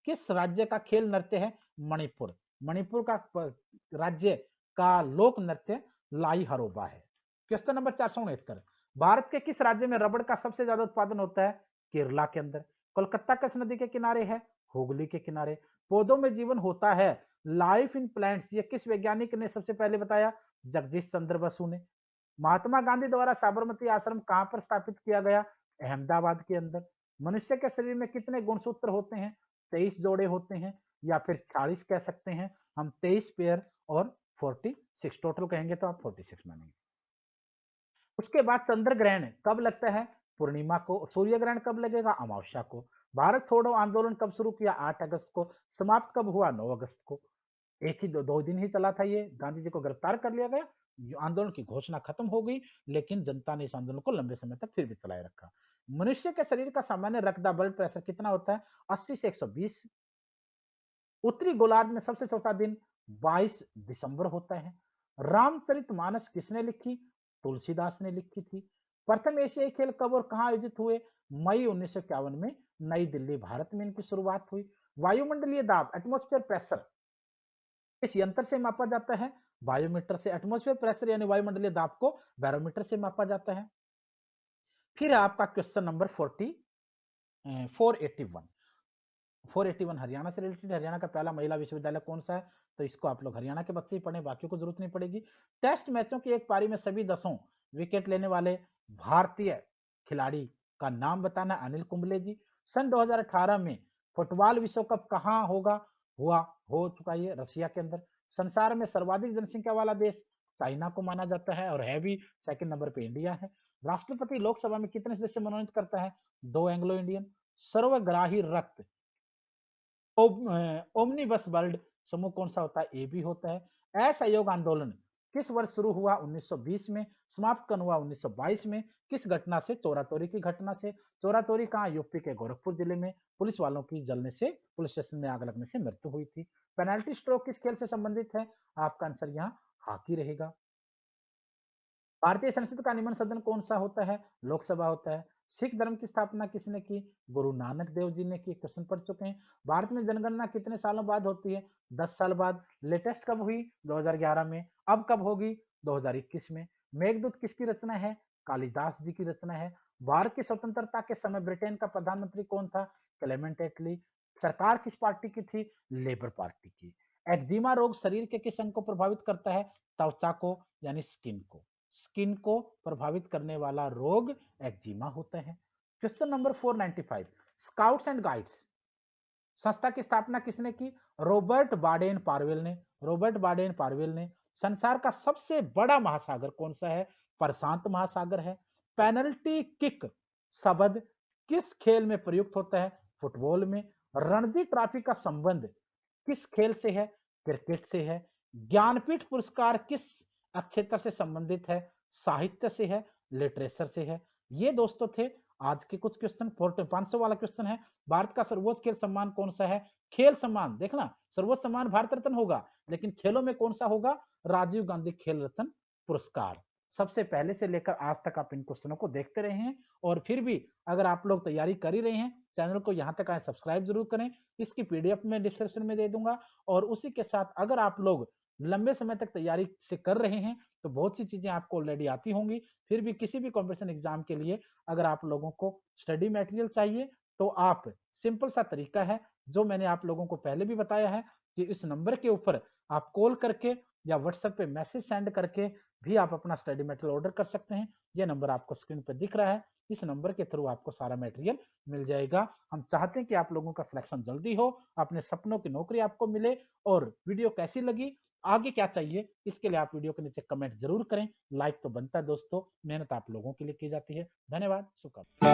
किस राज्य का खेल नृत्य है? मणिपुर। मणिपुर का राज्य का लोक नृत्य लाई हरोबा है। क्वेश्चन नंबर 469, भारत के किस राज्य में रबड़ का सबसे ज्यादा उत्पादन होता है? केरला के अंदर। कोलकाता किस नदी के किनारे है? हुगली के किनारे। पौधों में जीवन होता है, लाइफ इन प्लांट्स, ये किस वैज्ञानिक ने सबसे पहले बताया? जगदीश चंद्र बसु ने। महात्मा गांधी द्वारा साबरमती आश्रम कहां पर स्थापित किया गया? अहमदाबाद के अंदर। मनुष्य के शरीर में कितने गुणसूत्र होते हैं? 23 जोड़े होते हैं, या फिर 40 कह सकते हैं हम। 23 पेयर और 46, टोटल कहेंगे तो आप 46 मानेंगे। उसके बाद चंद्र ग्रहण कब लगता है? पूर्णिमा को। सूर्य ग्रहण कब लगेगा? अमावस्या को। भारत छोड़ो आंदोलन कब शुरू किया? 8 अगस्त को। समाप्त कब हुआ? 9 अगस्त को। एक ही 2 दिन ही चला था ये, गांधी जी को गिरफ्तार कर लिया गया, आंदोलन की घोषणा खत्म हो गई, लेकिन जनता ने इस आंदोलन को लंबे समय तक फिर भी चलाए रखा। मनुष्य के शरीर का सामान्य रक्त ब्लड प्रेशर कितना होता है? 80 से 120। उत्तरी गोलार्ध में सबसे छोटा दिन 22 दिसंबर होता है। रामचरितमानस किसने लिखी? तुलसीदास ने लिखी थी। प्रथम एशियाई खेल कब और कहां आयोजित हुए? मई 1951 में नई दिल्ली, भारत में इनकी शुरुआत हुई। वायुमंडलीय दाब, एटमॉस्फेयर प्रेशर, इस यंत्र से मापा जाता है? बायोमीटर से, एटमॉस्फेयर प्रेशर यानी वायुमंडलीय दाब को बैरोमीटर से मापा जाता है। फिर आपका क्वेश्चन नंबर 481 हरियाणा से रिलेटेड। हरियाणा का पहला महिला विश्वविद्यालय कौन सा है? तो इसको आप लोग हरियाणा के बच्चे ही पढ़े, बाकियों को जरूरत नहीं पड़ेगी। टेस्ट मैचों की एक पारी में सभी 10 विकेट लेने वाले भारतीय खिलाड़ी का नाम बताना। अनिल कुंबले जी। सन 2018 में फुटबॉल विश्व कप कहां होगा? हो चुका है रशिया के अंदर। संसार में सर्वाधिक जनसंख्या वाला देश चाइना को माना जाता है और है भी। सेकंड नंबर पे इंडिया है। राष्ट्रपति लोकसभा में कितने सदस्य मनोनीत करता है? 2 एंग्लो इंडियन। सर्वग्राही रक्त ओमनीबस वर्ल्ड समूह कौन सा होता है? ए भी होता है। असहयोग आंदोलन किस वर्ष शुरू हुआ? 1920 में। समाप्त कब हुआ? 1922 में। किस घटना से? चोरा चोरी की घटना से। चोरा चोरी कहाँ? यूपी के गोरखपुर जिले में। पुलिस वालों की जलने से, पुलिस स्टेशन में आग लगने से मृत्यु हुई थी। पेनल्टी स्ट्रोक किस खेल से संबंधित है? आपका आंसर यहाँ हॉकी रहेगा। भारतीय संसद का निम्न सदन कौन सा होता है? लोकसभा होता है। सिख धर्म की स्थापना किसने की? गुरु नानक देव जी ने की। क्वेश्चन पढ़ चुके हैं। भारत में जनगणना कितने सालों बाद होती है? 10 साल बाद। लेटेस्ट कब हुई? 2011 में। अब कब होगी? 2021 में। मेघदूत किसकी रचना है? कालिदास जी की रचना है। भारत की स्वतंत्रता के समय ब्रिटेन का प्रधानमंत्री कौन था? क्लेमेंट एटली। सरकार किस पार्टी की थी? लेबर पार्टी की। एक्जिमा रोग शरीर के किस अंग को प्रभावित करता है? त्वचा को यानी स्किन को। स्किन को प्रभावित करने वाला रोग एक्जिमा होता है। Question number 495 scouts and guides संस्था की स्थापना किसने की? रॉबर्ट बाडेन पार्वेल ने। रॉबर्ट बाडेन पार्वेल ने। संसार का सबसे बड़ा महासागर कौन सा है? प्रशांत महासागर है। पेनल्टी किक शब्द किस खेल में प्रयुक्त होता है? फुटबॉल में। रणजी ट्रॉफी का संबंध किस खेल से है? क्रिकेट से है। ज्ञानपीठ पुरस्कार किस क्षेत्र से संबंधित है? साहित्य से है, लिटरेचर से है। ये दोस्तों थे आज के कुछ क्वेश्चन। 500 वाला क्वेश्चन है, भारत का सर्वोच्च खेल सम्मान कौन सा है? खेल सम्मान देखना, सर्वोच्च सम्मान भारत रत्न होगा, लेकिन खेलों में कौन सा होगा? राजीव गांधी खेल रत्न पुरस्कार। सबसे पहले से लेकर आज तक आप इन क्वेश्चनों को देखते रहे हैं, और फिर भी अगर आप लोग तैयारी कर ही रहे हैं, चैनल को यहां तक आए सब्सक्राइब जरूर करें। इसकी पीडीएफ में डिस्क्रिप्शन में दे दूंगा। और उसी के साथ अगर आप लोग लंबे समय तक तैयारी से कर रहे हैं तो बहुत सी चीजें आपको ऑलरेडी आती होंगी। फिर भी किसी भी कॉम्पिटिशन एग्जाम के लिए अगर आप लोगों को स्टडी मटेरियल चाहिए तो आप सिंपल सा तरीका है जो मैंने आप लोगों को पहले भी बताया है कि इस नंबर के ऊपर आप कॉल करके या व्हाट्सएप पे मैसेज सेंड करके भी आप अपना स्टडी मटेरियल ऑर्डर कर सकते हैं। यह नंबर आपको स्क्रीन पर दिख रहा है, इस नंबर के थ्रू आपको सारा मटेरियल मिल जाएगा। हम चाहते हैं कि आप लोगों का सिलेक्शन जल्दी हो, अपने सपनों की नौकरी आपको मिले। और वीडियो कैसी लगी, आगे क्या चाहिए, इसके लिए आप वीडियो के नीचे कमेंट जरूर करें। लाइक तो बनता है दोस्तों, मेहनत आप लोगों के लिए की जाती है। धन्यवाद, शुक्रिया।